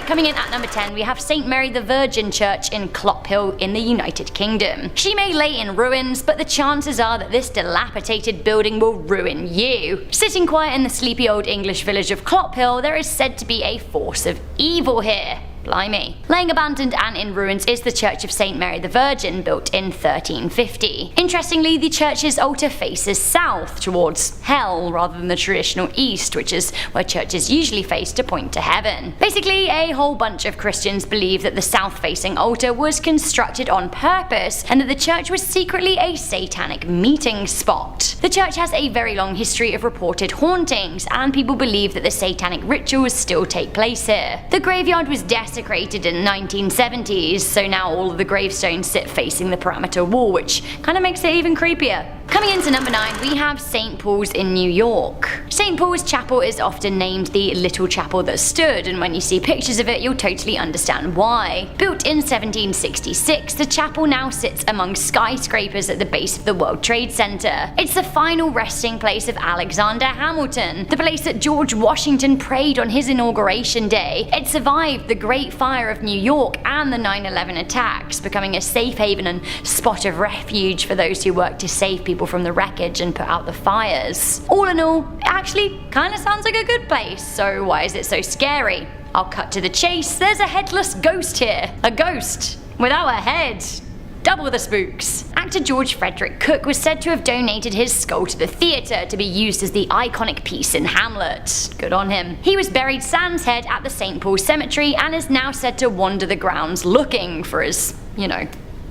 Alright, coming in at number 10, we have St. Mary the Virgin Church in Clophill in the United Kingdom. She may lay in ruins, but the chances are that this dilapidated building will ruin you. Sitting quiet in the sleepy old English village of Clophill, there is said to be a force of evil here. Blimey. Laying abandoned and in ruins is the Church of St. Mary the Virgin, built in 1350. Interestingly, the church's altar faces south, towards hell, rather than the traditional east, which is where churches usually face to point to heaven. Basically, a whole bunch of Christians believe that the south-facing altar was constructed on purpose, and that the church was secretly a satanic meeting spot. The church has a very long history of reported hauntings, and people believe that the satanic rituals still take place here. The graveyard was desecrated in the 1970s, so now all of the gravestones sit facing the perimeter wall, which kind of makes it even creepier. Coming into number 9, we have St. Paul's in New York. St. Paul's Chapel is often named the Little Chapel That Stood, and when you see pictures of it, you'll totally understand why. Built in 1766, the chapel now sits among skyscrapers at the base of the World Trade Center. It's the final resting place of Alexander Hamilton, the place that George Washington prayed on his inauguration day. It survived the Great Fire of New York and the 9/11 attacks, becoming a safe haven and spot of refuge for those who work to save people from the wreckage and put out the fires. All in all, it actually kinda sounds like a good place, so why is it so scary? I'll cut to the chase. There's a headless ghost here. A ghost without a head. Double the spooks. Actor George Frederick Cook was said to have donated his skull to the theatre to be used as the iconic piece in Hamlet. Good on him. He was buried sans head at the St. Paul's Cemetery and is now said to wander the grounds looking for his,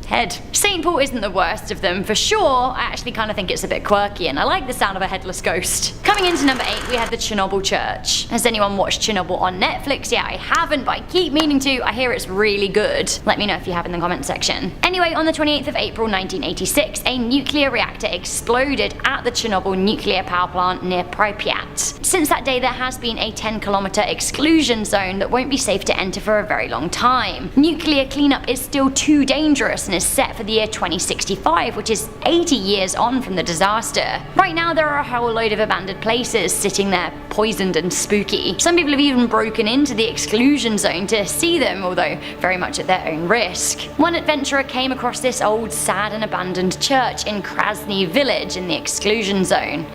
head. St. Paul isn't the worst of them for sure. I actually kind of think it's a bit quirky and I like the sound of a headless ghost. Coming into number 8, we have the Chernobyl Church. Has anyone watched Chernobyl on Netflix yet? I haven't, but I keep meaning to. I hear it's really good. Let me know if you have in the comment section. Anyway, on the 28th of April 1986, a nuclear reactor exploded at the Chernobyl nuclear power plant near Pripyat. Since that day, there has been a 10-kilometer exclusion zone that won't be safe to enter for a very long time. Nuclear cleanup is still too dangerous and is set for the year 2065, which is 80 years on from the disaster. Right now there are a whole load of abandoned places sitting there, poisoned and spooky. Some people have even broken into the exclusion zone to see them, although very much at their own risk. One adventurer came across this old, sad and abandoned church in Krasny village in the exclusion zone.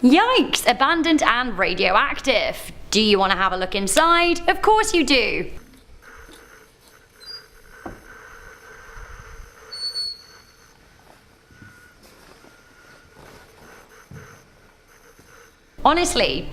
Yikes! Abandoned and radioactive. Do you want to have a look inside? Of course you do! Honestly,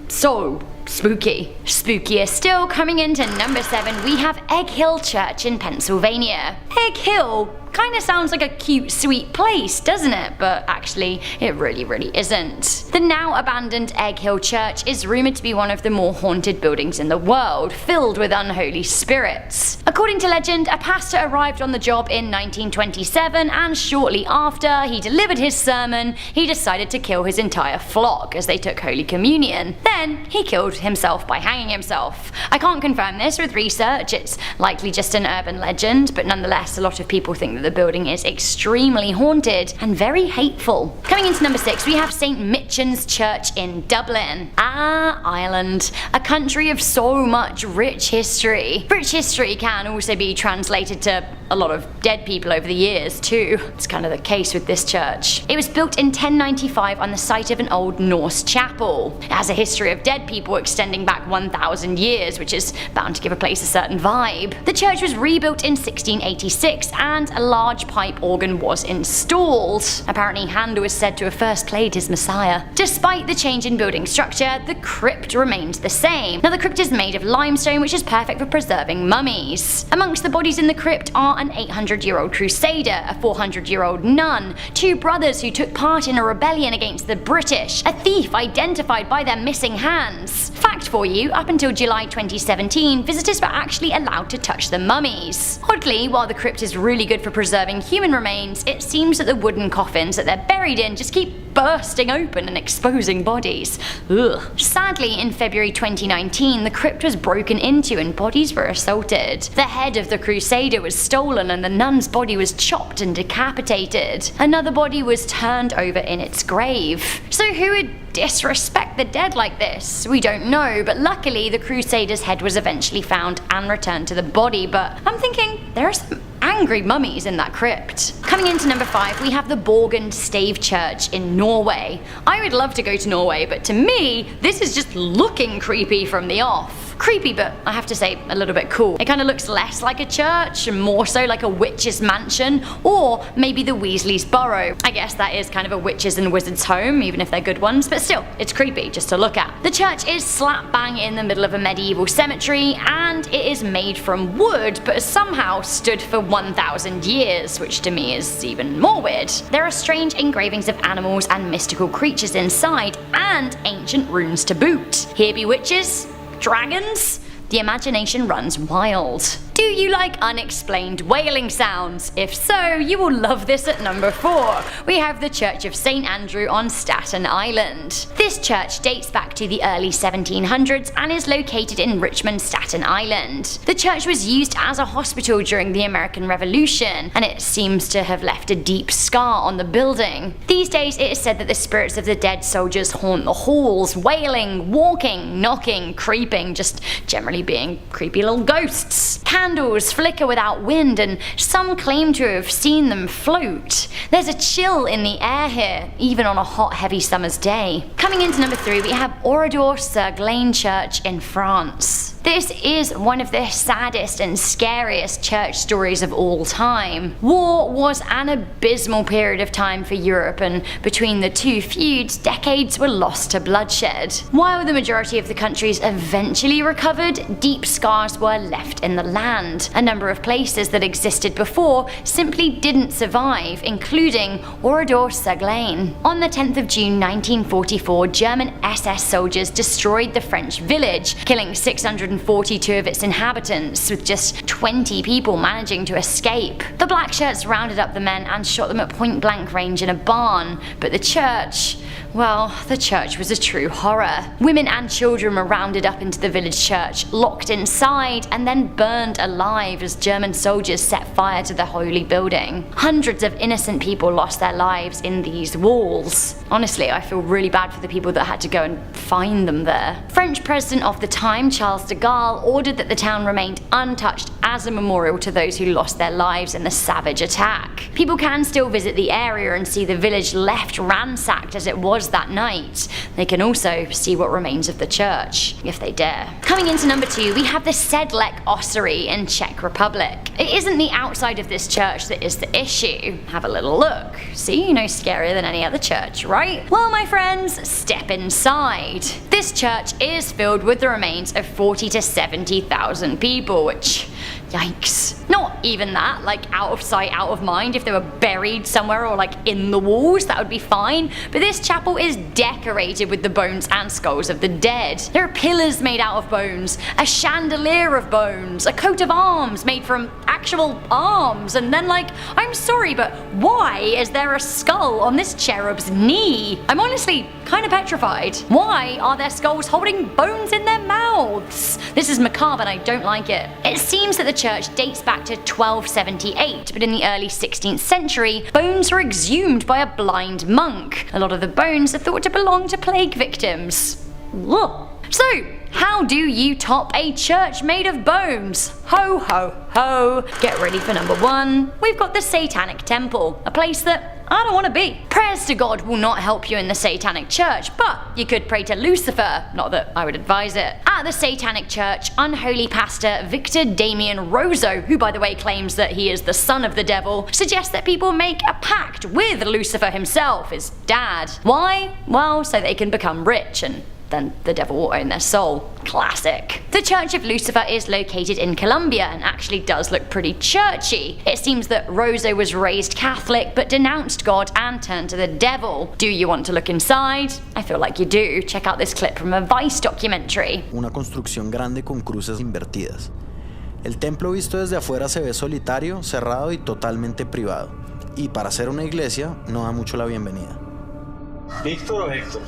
so spooky. Spookier still, coming into number 7, we have Egg Hill Church in Pennsylvania. Egg Hill kinda sounds like a cute, sweet place, doesn't it? But actually, it really isn't. The now abandoned Egg Hill Church is rumored to be one of the more haunted buildings in the world, filled with unholy spirits. According to legend, a pastor arrived on the job in 1927, and shortly after he delivered his sermon, he decided to kill his entire flock as they took Holy Communion. Then, he killed himself by hanging himself. I can't confirm this with research, it's likely just an urban legend, but nonetheless, a lot of people think that the building is extremely haunted and very hateful. Coming into number 6, we have St. Michan's Church in Dublin. Ireland. A country of so much rich history. Rich history can also be translated to a lot of dead people over the years too. It's kind of the case with this church. It was built in 1095 on the site of an old Norse chapel. It has a history of dead people extending back 1,000 years, which is bound to give a place a certain vibe. The church was rebuilt in 1686 and a large pipe organ was installed. Apparently Handel is said to have first played his Messiah. Despite the change in building structure, the crypt remained the same. Now the crypt is made of limestone, which is perfect for preserving mummies. Amongst the bodies in the crypt are an 800-year-old crusader, a 400-year-old nun, 2 brothers who took part in a rebellion against the British, a thief identified by their missing hands. Fact for you, up until July 2017, visitors were actually allowed to touch the mummies. Oddly, while the crypt is really good for preserving human remains, it seems that the wooden coffins that they're buried in just keep bursting open and exposing bodies. Ugh. Sadly, in February 2019, the crypt was broken into and bodies were assaulted. The head of the crusader was stolen and the nun's body was chopped and decapitated. Another body was turned over in its grave. So who would disrespect the dead like this? We don't know, but luckily the crusader's head was eventually found and returned to the body, but I'm thinking there are some angry mummies in that crypt. Coming into number 5, we have the Borgund Stave Church in Norway. I would love to go to Norway, but to me, this is just looking creepy from the off. Creepy, but I have to say a little bit cool. It kind of looks less like a church and more so like a witch's mansion, or maybe the Weasley's burrow. I guess that is kind of a witch's and wizard's home, even if they're good ones, but still, it's creepy just to look at. The church is slap bang in the middle of a medieval cemetery, and it is made from wood, but has somehow stood for 1,000 years, which to me is even more weird. There are strange engravings of animals and mystical creatures inside, and ancient runes to boot. Here be witches? Dragons? The imagination runs wild. Do you like unexplained wailing sounds? If so, you will love this at number 4. We have the Church of St. Andrew on Staten Island. This church dates back to the early 1700s and is located in Richmond, Staten Island. The church was used as a hospital during the American Revolution, and it seems to have left a deep scar on the building. These days, it is said that the spirits of the dead soldiers haunt the halls, wailing, walking, knocking, creeping, just generally being creepy little ghosts. Candles flicker without wind, and some claim to have seen them float. There's a chill in the air here, even on a hot, heavy summer's day. Coming into number 3, we have Oradour-sur-Glane Church in France. This is one of the saddest and scariest church stories of all time. War was an abysmal period of time for Europe, and between the two feuds, decades were lost to bloodshed. While the majority of the countries eventually recovered, deep scars were left in the land. A number of places that existed before simply didn't survive, including Oradour-sur-Glane. On the 10th of June 1944, German SS soldiers destroyed the French village, killing 642 of its inhabitants, with just 20 people managing to escape. The black shirts rounded up the men and shot them at point-blank range in a barn, but the church was a true horror. Women and children were rounded up into the village church, locked inside, and then burned alive as German soldiers set fire to the holy building. Hundreds of innocent people lost their lives in these walls. Honestly, I feel really bad for the people that had to go and find them there. French president of the time, Charles de Gaulle, ordered that the town remained untouched as a memorial to those who lost their lives in the savage attack. People can still visit the area and see the village left ransacked as it was that night. They can also see what remains of the church, if they dare. Coming into number 2, we have the Sedlec Ossery in Czech Republic. It isn't the outside of this church that is the issue. Have a little look. See, no scarier than any other church, right? Well, my friends, step inside. This church is filled with the remains of 40 to 70,000 people, which, yikes. Not even that, like out of sight, out of mind. If they were buried somewhere or like in the walls, that would be fine. But this chapel is decorated with the bones and skulls of the dead. There are pillars made out of bones, a chandelier of bones, a coat of arms made from actual arms, and then I'm sorry, but why is there a skull on this cherub's knee? I'm honestly kind of petrified. Why are their skulls holding bones in their mouths? This is macabre and I don't like it. It seems that the church dates back to 1278, but in the early 16th century, bones were exhumed by a blind monk. A lot of the bones are thought to belong to plague victims. Ugh. So, how do you top a church made of bones? Ho ho ho. Get ready for number 1. We've got the Satanic Temple, a place that I don't want to be. Prayers to God will not help you in the Satanic Church, but you could pray to Lucifer, not that I would advise it. At the Satanic Church, unholy pastor Victor Damien Rosso, who by the way claims that he is the son of the devil, suggests that people make a pact with Lucifer himself, his dad. Why? Well, so they can become rich and then the devil will own their soul. Classic. The Church of Lucifer is located in Colombia and actually does look pretty churchy. It seems that Rosso was raised Catholic but denounced God and turned to the devil. Do you want to look inside? I feel like you do. Check out this clip from a Vice documentary. Una construcción grande con cruces invertidas. El templo visto desde afuera se ve solitario, cerrado y totalmente privado. Y para ser una iglesia no da mucho la bienvenida. Víctor o Héctor?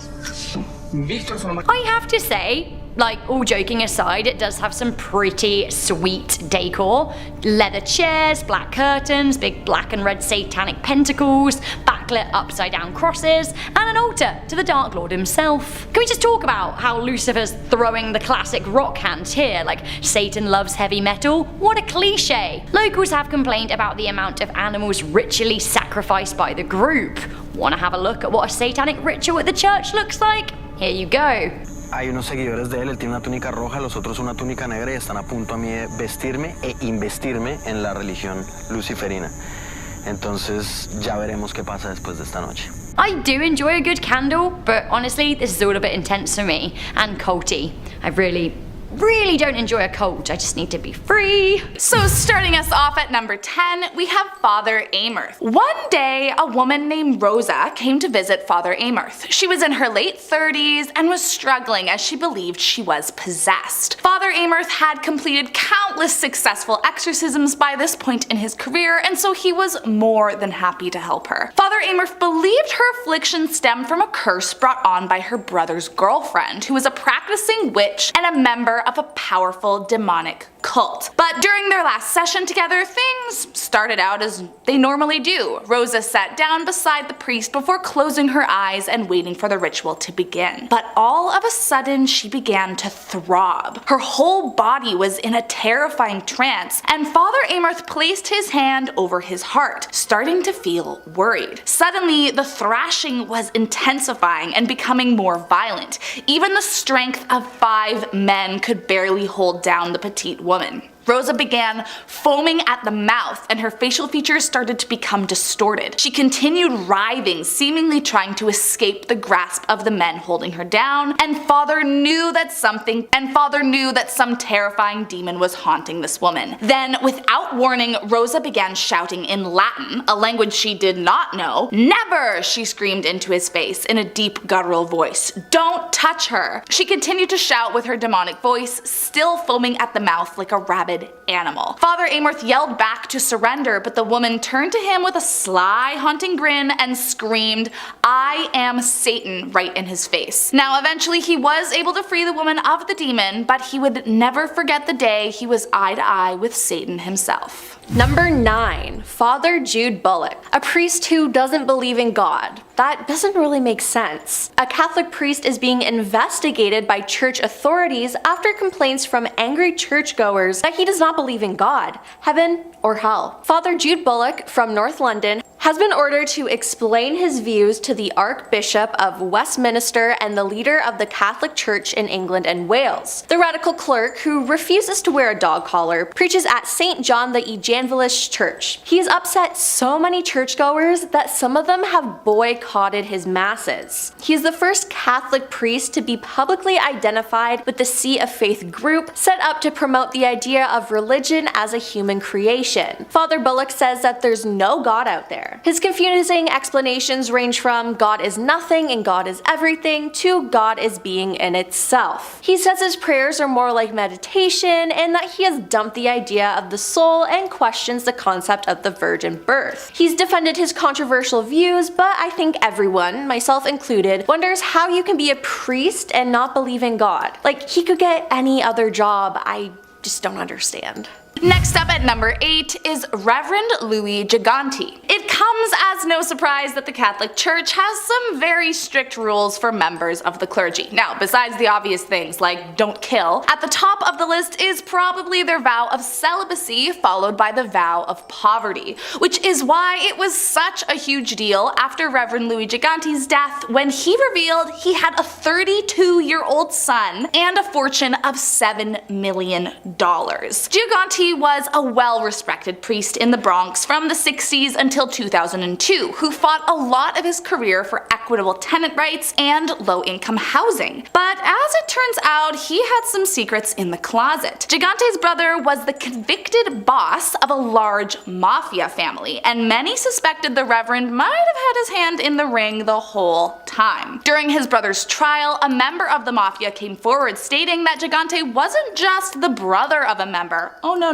Víctor sono más... I have to say, like, all joking aside, it does have some pretty sweet decor. Leather chairs, black curtains, big black and red satanic pentacles, backlit upside down crosses, and an altar to the Dark Lord himself. Can we just talk about how Lucifer's throwing the classic rock hand here, like Satan loves heavy metal? What a cliche! Locals have complained about the amount of animals ritually sacrificed by the group. Wanna have a look at what a satanic ritual at the church looks like? Here you go. Hay unos seguidores de él tiene una túnica roja, los otros una túnica negra y están a punto a mí de vestirme e investirme en la religión luciferina. Entonces ya veremos qué pasa después de esta noche. I do enjoy a good candle, but honestly, this is all a bit intense for me, and culty. I really don't enjoy a cult, I just need to be free. So starting us off at number 10, we have Father Amorth. One day, a woman named Rosa came to visit Father Amorth. She was in her late 30s and was struggling as she believed she was possessed. Father Amorth had completed countless successful exorcisms by this point in his career, and so he was more than happy to help her. Father Amorth believed her affliction stemmed from a curse brought on by her brother's girlfriend, who was a practicing witch and a member of a powerful demonic cult. But during their last session together, things started out as they normally do. Rosa sat down beside the priest before closing her eyes and waiting for the ritual to begin. But all of a sudden, she began to throb. Her whole body was in a terrifying trance, and Father Amorth placed his hand over his heart, starting to feel worried. Suddenly, the thrashing was intensifying and becoming more violent. Even the strength of 5 men could barely hold down the petite woman. Rosa began foaming at the mouth, and her facial features started to become distorted. She continued writhing, seemingly trying to escape the grasp of the men holding her down, and Father knew that some terrifying demon was haunting this woman. Then, without warning, Rosa began shouting in Latin, a language she did not know. "Never!" she screamed into his face in a deep guttural voice. "Don't touch her!" She continued to shout with her demonic voice, still foaming at the mouth like a rabid animal. Father Amorth yelled back to surrender, but the woman turned to him with a sly, haunting grin and screamed, "I am Satan," right in his face. Now, eventually he was able to free the woman of the demon, but he would never forget the day he was eye to eye with Satan himself. Number 9. Father Jude Bullock, a priest who doesn't believe in God. That doesn't really make sense. A Catholic priest is being investigated by church authorities after complaints from angry churchgoers that he does not believe in God, heaven, or hell. Father Jude Bullock from North London has been ordered to explain his views to the Archbishop of Westminster and the leader of the Catholic Church in England and Wales. The radical clerk, who refuses to wear a dog collar, preaches at St. John the Evangelist Church. He has upset so many churchgoers that some of them have boycotted his masses. He is the first Catholic priest to be publicly identified with the See of Faith group set up to promote the idea of religion as a human creation. Father Bullock says that there's no God out there. His confusing explanations range from God is nothing and God is everything to God is being in itself. He says his prayers are more like meditation and that he has dumped the idea of the soul and questions the concept of the virgin birth. He's defended his controversial views, but I think everyone, myself included, wonders how you can be a priest and not believe in God. Like, he could get any other job. I just don't understand. Next up at number 8 is Reverend Louis Gigante. It comes as no surprise that the Catholic Church has some very strict rules for members of the clergy. Now, besides the obvious things like don't kill, at the top of the list is probably their vow of celibacy followed by the vow of poverty, which is why it was such a huge deal after Reverend Louis Gigante's death when he revealed he had a 32-year-old son and a fortune of $7 million. Gigante was a well-respected priest in the Bronx from the 60s until 2002, who fought a lot of his career for equitable tenant rights and low-income housing. But as it turns out, he had some secrets in the closet. Gigante's brother was the convicted boss of a large mafia family, and many suspected the Reverend might have had his hand in the ring the whole time. During his brother's trial, a member of the mafia came forward stating that Gigante wasn't just the brother of a member. Oh no.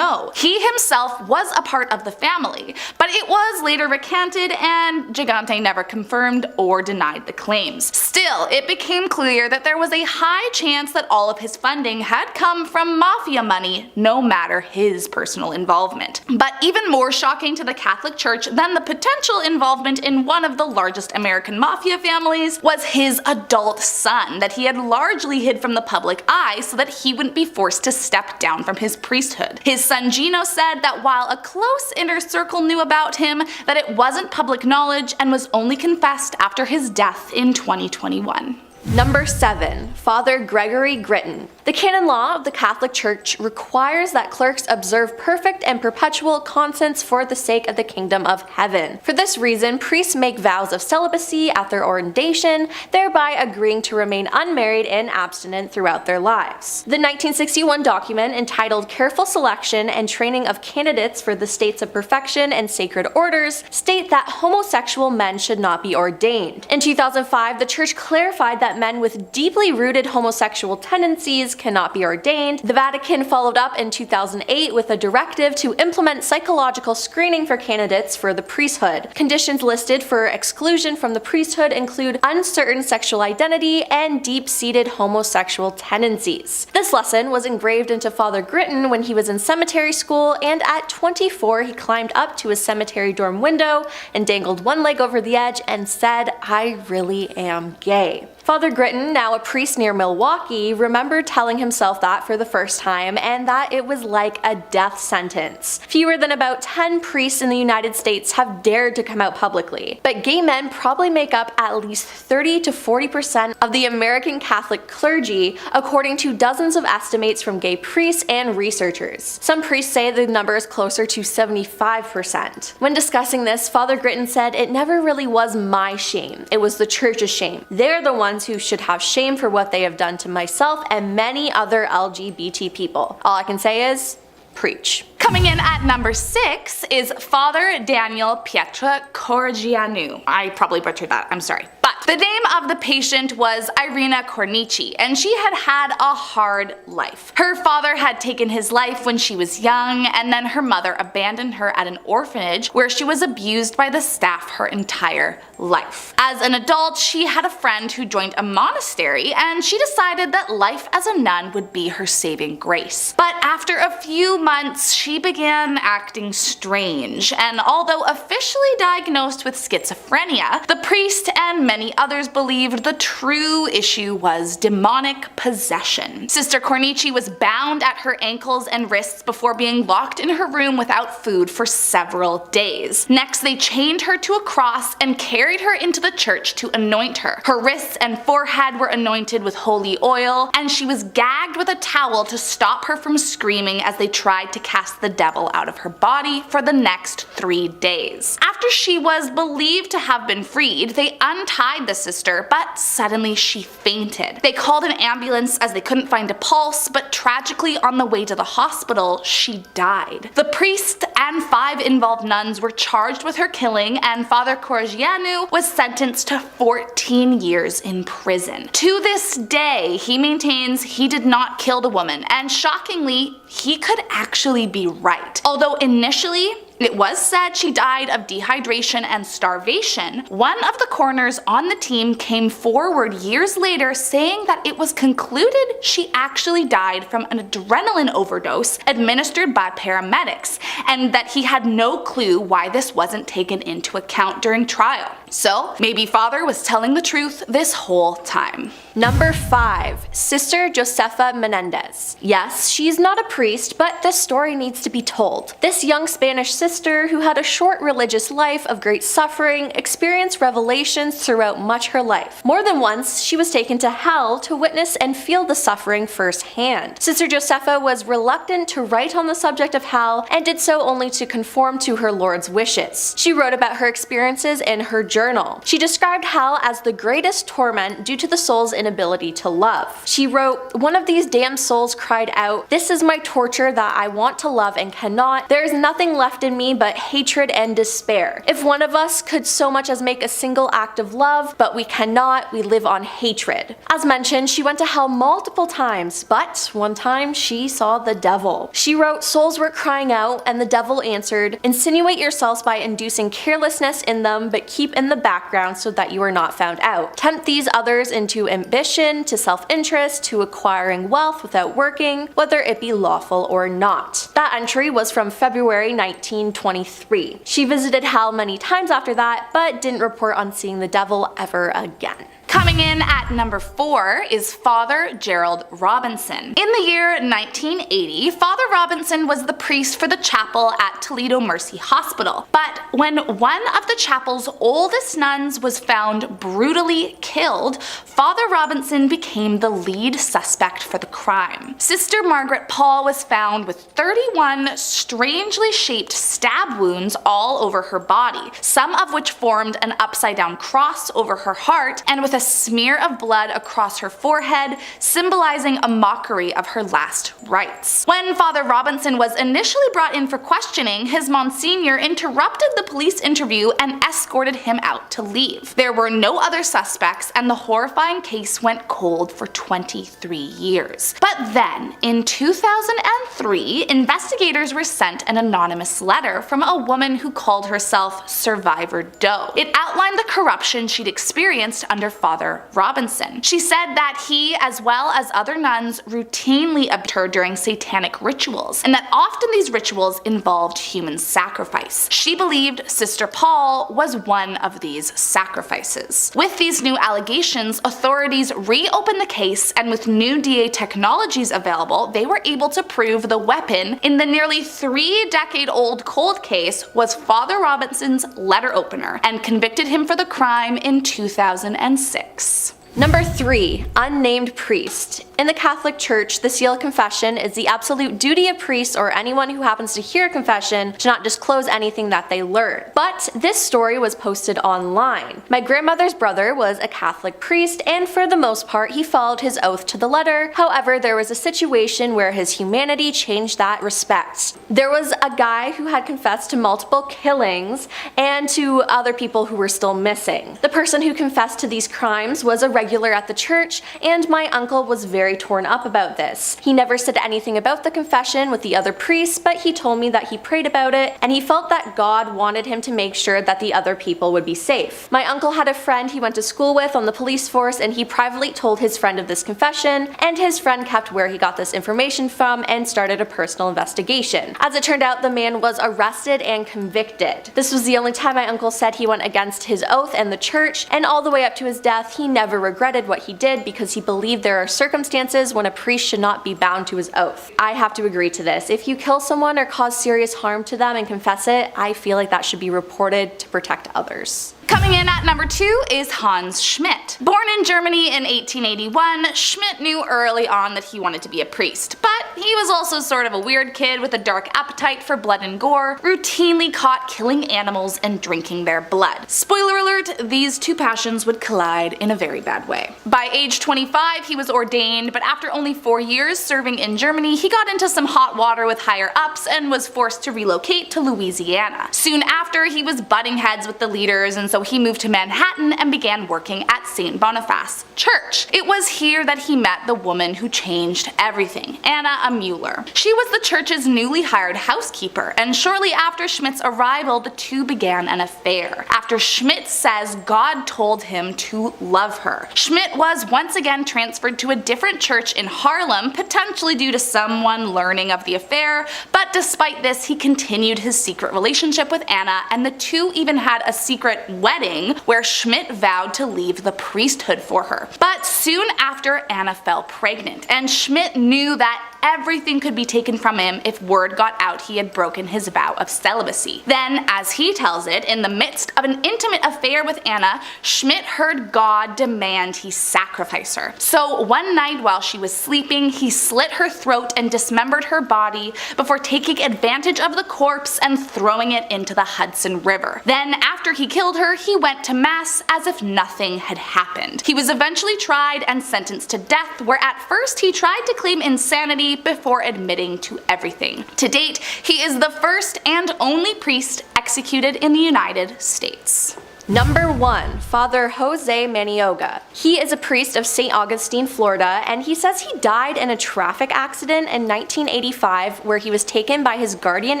He himself was a part of the family, but it was was later recanted, and Gigante never confirmed or denied the claims. Still, it became clear that there was a high chance that all of his funding had come from mafia money, no matter his personal involvement. But even more shocking to the Catholic Church than the potential involvement in one of the largest American mafia families was his adult son that he had largely hid from the public eye so that he wouldn't be forced to step down from his priesthood. His son Gino said that while a close inner circle knew about him, that it wasn't public knowledge and was only confessed after his death in 2021. Number 7. Father Gregory Gritton. The canon law of the Catholic Church requires that clerks observe perfect and perpetual continence for the sake of the kingdom of heaven. For this reason, priests make vows of celibacy at their ordination, thereby agreeing to remain unmarried and abstinent throughout their lives. The 1961 document entitled Careful Selection and Training of Candidates for the States of Perfection and Sacred Orders state that homosexual men should not be ordained. In 2005, the Church clarified that men with deeply rooted homosexual tendencies cannot be ordained. The Vatican followed up in 2008 with a directive to implement psychological screening for candidates for the priesthood. Conditions listed for exclusion from the priesthood include uncertain sexual identity and deep-seated homosexual tendencies. This lesson was engraved into Father Gritton when he was in cemetery school, and at 24 he climbed up to his cemetery dorm window and dangled one leg over the edge and said, "I really am gay." Father Gritton, now a priest near Milwaukee, remembered telling himself that for the first time, and that it was like a death sentence. Fewer than about 10 priests in the United States have dared to come out publicly, but gay men probably make up at least 30 to 40% of the American Catholic clergy, according to dozens of estimates from gay priests and researchers. Some priests say the number is closer to 75%. When discussing this, Father Gritton said, "It never really was my shame, it was the church's shame. They're the ones who should have shame for what they have done to myself and many other LGBT people. All I can say is, preach." Coming in at number 6 is Father Daniel Pietra Corgianu. I probably butchered that, I'm sorry. But the name of the patient was Irina Cornici, and she had had a hard life. Her father had taken his life when she was young, and then her mother abandoned her at an orphanage where she was abused by the staff her entire life. As an adult, she had a friend who joined a monastery, and she decided that life as a nun would be her saving grace. But after a few months, she began acting strange, and although officially diagnosed with schizophrenia, the priest and many others believed the true issue was demonic possession. Sister Cornici was bound at her ankles and wrists before being locked in her room without food for several days. Next, they chained her to a cross and carried her into the church to anoint her. Her wrists and forehead were anointed with holy oil, and she was gagged with a towel to stop her from screaming as they tried to cast the devil out of her body for the next 3 days. After she was believed to have been freed, they untied the sister, but suddenly she fainted. They called an ambulance as they couldn't find a pulse, but tragically on the way to the hospital, she died. The priest and 5 involved nuns were charged with her killing, and Father Corgianu was sentenced to 14 years in prison. To this day, he maintains he did not kill the woman, and shockingly, he could actually be right. Although initially, it was said she died of dehydration and starvation, one of the coroners on the team came forward years later saying that it was concluded she actually died from an adrenaline overdose administered by paramedics, and that he had no clue why this wasn't taken into account during trial. So maybe Father was telling the truth this whole time. Number 5. Sister Josefa Menendez. Yes, she's not a priest, but this story needs to be told. This young Spanish sister, who had a short religious life of great suffering, experienced revelations throughout much her life. More than once, she was taken to hell to witness and feel the suffering firsthand. Sister Josefa was reluctant to write on the subject of hell, and did so only to conform to her Lord's wishes. She wrote about her experiences in her journal. She described hell as the greatest torment due to the soul's inability to love. She wrote, "One of these damned souls cried out, 'This is my torture that I want to love and cannot. There is nothing left in in me but hatred and despair. If one of us could so much as make a single act of love, but we cannot, we live on hatred. As mentioned, she went to hell multiple times, but one time she saw the devil. She wrote, souls were crying out, and the devil answered, insinuate yourselves by inducing carelessness in them, but keep in the background so that you are not found out. Tempt these others into ambition, to self-interest, to acquiring wealth without working, whether it be lawful or not. That entry was from February 1923. She visited hell many times after that, but didn't report on seeing the devil ever again. Coming in at number 4 is Father Gerald Robinson. In the year 1980, Father Robinson was the priest for the chapel at Toledo Mercy Hospital. But when one of the chapel's oldest nuns was found brutally killed, Father Robinson became the lead suspect for the crime. Sister Margaret Paul was found with 31 strangely shaped stab wounds all over her body, some of which formed an upside-down cross over her heart, and with a smear of blood across her forehead, symbolizing a mockery of her last rites. When Father Robinson was initially brought in for questioning, his Monsignor interrupted the police interview and escorted him out to leave. There were no other suspects, and the horrifying case went cold for 23 years. But then, in 2003, investigators were sent an anonymous letter from a woman who called herself Survivor Doe. It outlined the corruption she'd experienced under Father Robinson. She said that he, as well as other nuns, routinely abused her during satanic rituals, and that often these rituals involved human sacrifice. She believed Sister Paul was one of these sacrifices. With these new allegations, authorities reopened the case, and with new DA technologies available, they were able to prove the weapon in the nearly 3-decade-old cold case was Father Robinson's letter opener, and convicted him for the crime in 2006. Number 3. Unnamed priest. In the Catholic Church, the seal of confession is the absolute duty of priests or anyone who happens to hear confession to not disclose anything that they learn. But this story was posted online. My grandmother's brother was a Catholic priest, and for the most part he followed his oath to the letter. However, there was a situation where his humanity changed that respect. There was a guy who had confessed to multiple killings and to other people who were still missing. The person who confessed to these crimes was a regular at the church, and my uncle was very torn up about this. He never said anything about the confession with the other priests, but he told me that he prayed about it, and he felt that God wanted him to make sure that the other people would be safe. My uncle had a friend he went to school with on the police force, and he privately told his friend of this confession, and his friend kept where he got this information from and started a personal investigation. As it turned out, the man was arrested and convicted. This was the only time my uncle said he went against his oath and the church, and all the way up to his death, he never regretted what he did because he believed there are circumstances when a priest should not be bound to his oath. I have to agree to this. If you kill someone or cause serious harm to them and confess it, I feel like that should be reported to protect others. Coming in at number 2 is Hans Schmidt. Born in Germany in 1881, Schmidt knew early on that he wanted to be a priest, but he was also sort of a weird kid with a dark appetite for blood and gore, routinely caught killing animals and drinking their blood. Spoiler alert, these two passions would collide in a very bad way. By age 25, he was ordained, but after only 4 years serving in Germany, he got into some hot water with higher ups and was forced to relocate to Louisiana. Soon after, he was butting heads with the leaders, and so he moved to Manhattan and began working at St. Boniface Church. It was here that he met the woman who changed everything, Anna Mueller. She was the church's newly hired housekeeper, and shortly after Schmidt's arrival, the two began an affair. After Schmidt says God told him to love her. Schmidt was once again transferred to a different church in Harlem, potentially due to someone learning of the affair, but despite this, he continued his secret relationship with Anna, and the two even had a secret wedding where Schmidt vowed to leave the priesthood for her. But soon after, Anna fell pregnant, and Schmidt knew that everything could be taken from him if word got out he had broken his vow of celibacy. Then, as he tells it, in the midst of an intimate affair with Anna, Schmidt heard God demand he sacrifice her. So one night while she was sleeping, he slit her throat and dismembered her body before taking advantage of the corpse and throwing it into the Hudson River. Then, after he killed her, he went to mass as if nothing had happened. He was eventually tried and sentenced to death, where at first he tried to claim insanity, custody before admitting to everything. To date, he is the first and only priest executed in the United States. Number 1. Father Jose Manioga. He is a priest of St. Augustine, Florida, and he says he died in a traffic accident in 1985 where he was taken by his guardian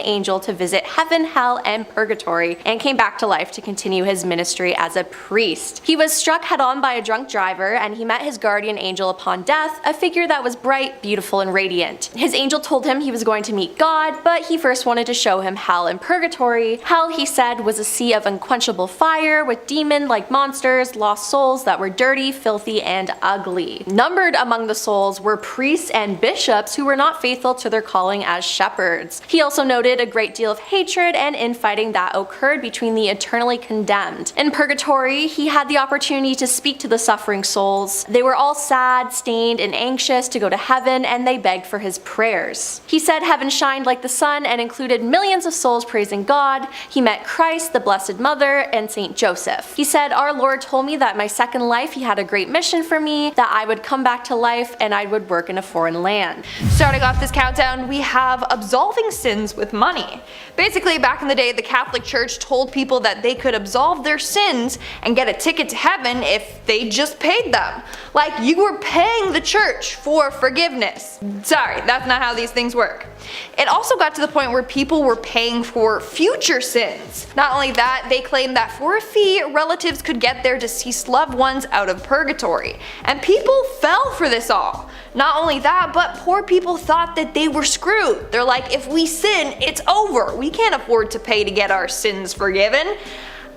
angel to visit heaven, hell, and purgatory, and came back to life to continue his ministry as a priest. He was struck head-on by a drunk driver, and he met his guardian angel upon death, a figure that was bright, beautiful, and radiant. His angel told him he was going to meet God, but he first wanted to show him hell and purgatory. Hell, he said, was a sea of unquenchable fire with demon-like monsters, lost souls that were dirty, filthy, and ugly. Numbered among the souls were priests and bishops who were not faithful to their calling as shepherds. He also noted a great deal of hatred and infighting that occurred between the eternally condemned. In purgatory, he had the opportunity to speak to the suffering souls. They were all sad, stained, and anxious to go to heaven, and they begged for his prayers. He said heaven shined like the sun and included millions of souls praising God. He met Christ, the Blessed Mother, and Saint Joseph. He said, "Our Lord told me that my second life he had a great mission for me, that I would come back to life and I would work in a foreign land." Starting off this countdown, we have absolving sins with money. Basically, back in the day, the Catholic Church told people that they could absolve their sins and get a ticket to heaven if they just paid them. Like, you were paying the church for forgiveness. Sorry, that's not how these things work. It also got to the point where people were paying for future sins. Not only that, they claimed that for a fee, relatives could get their deceased loved ones out of purgatory. And people fell for this all. Not only that, but poor people thought that they were screwed. They're like, if we sin, it's over. We can't afford to pay to get our sins forgiven.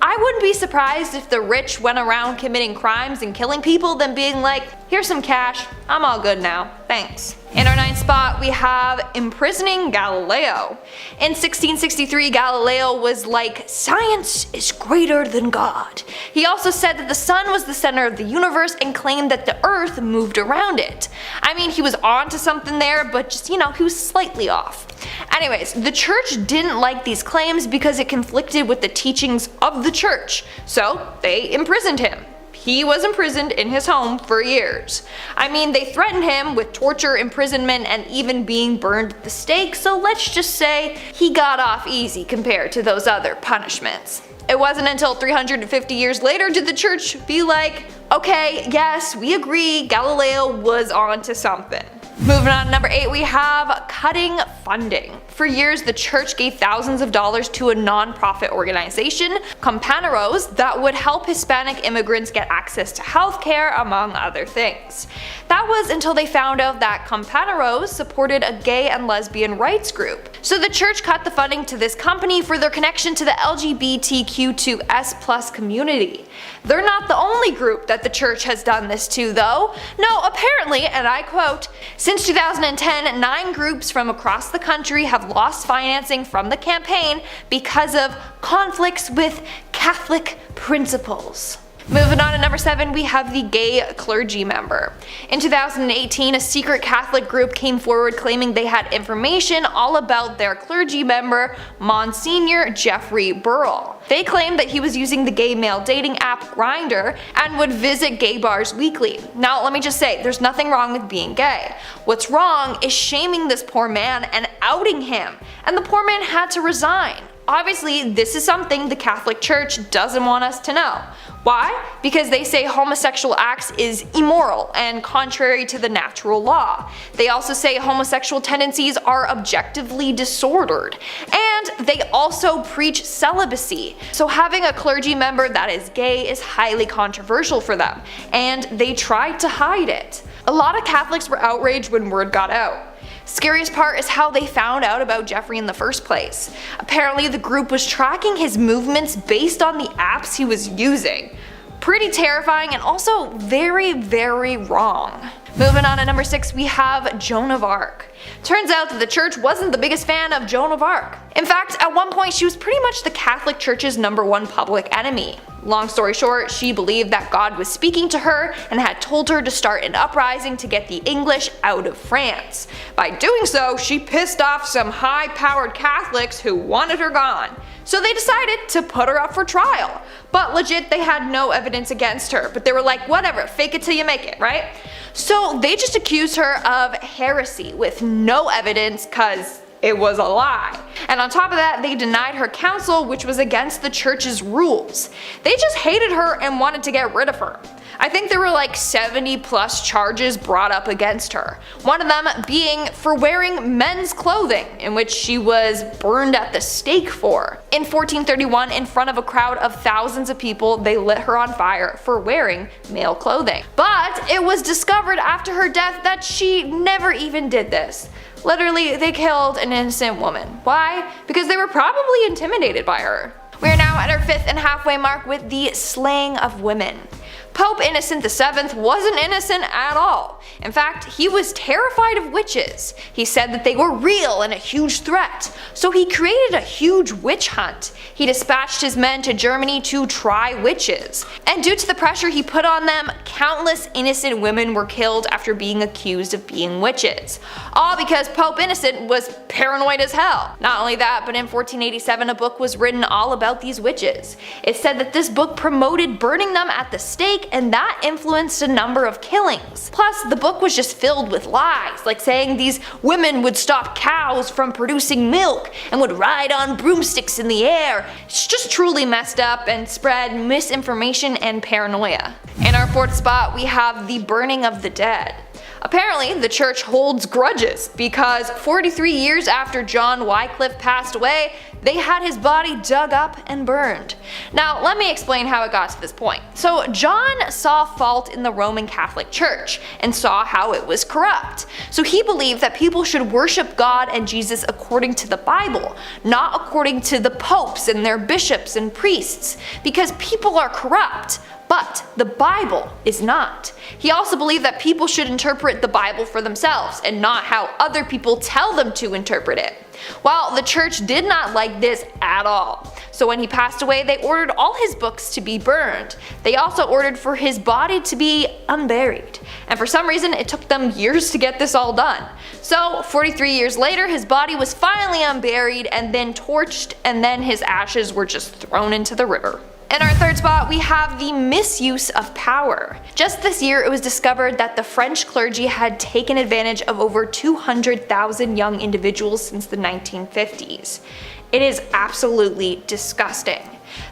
I wouldn't be surprised if the rich went around committing crimes and killing people, then being like, here's some cash, I'm all good now, thanks. In our 9th spot, we have imprisoning Galileo. In 1663, Galileo was like, science is greater than God. He also said that the sun was the center of the universe and claimed that the earth moved around it. I mean, he was onto something there, but just, he was slightly off. Anyways, the church didn't like these claims because it conflicted with the teachings of the church, so they imprisoned him. He was imprisoned in his home for years. I mean, they threatened him with torture, imprisonment, and even being burned at the stake, so let's just say he got off easy compared to those other punishments. It wasn't until 350 years later did the church be like, okay, yes, we agree, Galileo was onto something. Moving on to number 8, we have cutting funding. For years, the church gave thousands of dollars to a non-profit organization, Compañeros, that would help Hispanic immigrants get access to healthcare, among other things. That was until they found out that Compañeros supported a gay and lesbian rights group. So the church cut the funding to this company for their connection to the LGBTQ2S+ community. They're not the only group that the church has done this to, though. No, apparently, and I quote, "Since 2010, 9 groups from across the country have lost financing from the campaign because of conflicts with Catholic principles." Moving on to number 7, we have the gay clergy member. In 2018, a secret Catholic group came forward claiming they had information all about their clergy member, Monsignor Jeffrey Burrell. They claimed that he was using the gay male dating app Grindr and would visit gay bars weekly. Now, let me just say, there's nothing wrong with being gay. What's wrong is shaming this poor man and outing him, and the poor man had to resign. Obviously, this is something the Catholic Church doesn't want us to know. Why? Because they say homosexual acts is immoral and contrary to the natural law. They also say homosexual tendencies are objectively disordered. And they also preach celibacy. So having a clergy member that is gay is highly controversial for them, and they tried to hide it. A lot of Catholics were outraged when word got out. Scariest part is how they found out about Jeffrey in the first place. Apparently the group was tracking his movements based on the apps he was using. Pretty terrifying and also very, very wrong. Moving on to number 6, we have Joan of Arc. Turns out that the church wasn't the biggest fan of Joan of Arc. In fact, at one point she was pretty much the Catholic Church's #1 public enemy. Long story short, she believed that God was speaking to her and had told her to start an uprising to get the English out of France. By doing so, she pissed off some high-powered Catholics who wanted her gone. So they decided to put her up for trial. But legit, they had no evidence against her, but they were like, whatever, fake it till you make it, right? So they just accused her of heresy with no evidence, cause it was a lie. And on top of that, they denied her counsel, which was against the church's rules. They just hated her and wanted to get rid of her. I think there were like 70 plus charges brought up against her. One of them being for wearing men's clothing, in which she was burned at the stake for. In 1431, in front of a crowd of thousands of people, they lit her on fire for wearing male clothing. But it was discovered after her death that she never even did this. Literally, they killed an innocent woman. Why? Because they were probably intimidated by her. We are now at our 5th and halfway mark with the slaying of women. Pope Innocent VII wasn't innocent at all. In fact, he was terrified of witches. He said that they were real and a huge threat, so he created a huge witch hunt. He dispatched his men to Germany to try witches. And due to the pressure he put on them, countless innocent women were killed after being accused of being witches. All because Pope Innocent was paranoid as hell. Not only that, but in 1487 a book was written all about these witches. It said that this book promoted burning them at the stake, and that influenced a number of killings. Plus, the book was just filled with lies, like saying these women would stop cows from producing milk and would ride on broomsticks in the air. It's just truly messed up and spread misinformation and paranoia. In our 4th spot, we have the burning of the dead. Apparently, the church holds grudges because 43 years after John Wycliffe passed away, they had his body dug up and burned. Now, let me explain how it got to this point. So, John saw fault in the Roman Catholic Church and saw how it was corrupt. So he believed that people should worship God and Jesus according to the Bible, not according to the popes and their bishops and priests, because people are corrupt. But the Bible is not. He also believed that people should interpret the Bible for themselves and not how other people tell them to interpret it. Well, the church did not like this at all. So when he passed away, they ordered all his books to be burned. They also ordered for his body to be unburied. And for some reason, it took them years to get this all done. So 43 years later, his body was finally unburied and then torched, and then his ashes were just thrown into the river. In our 3rd spot, we have the misuse of power. Just this year, it was discovered that the French clergy had taken advantage of over 200,000 young individuals since the 1950s. It is absolutely disgusting.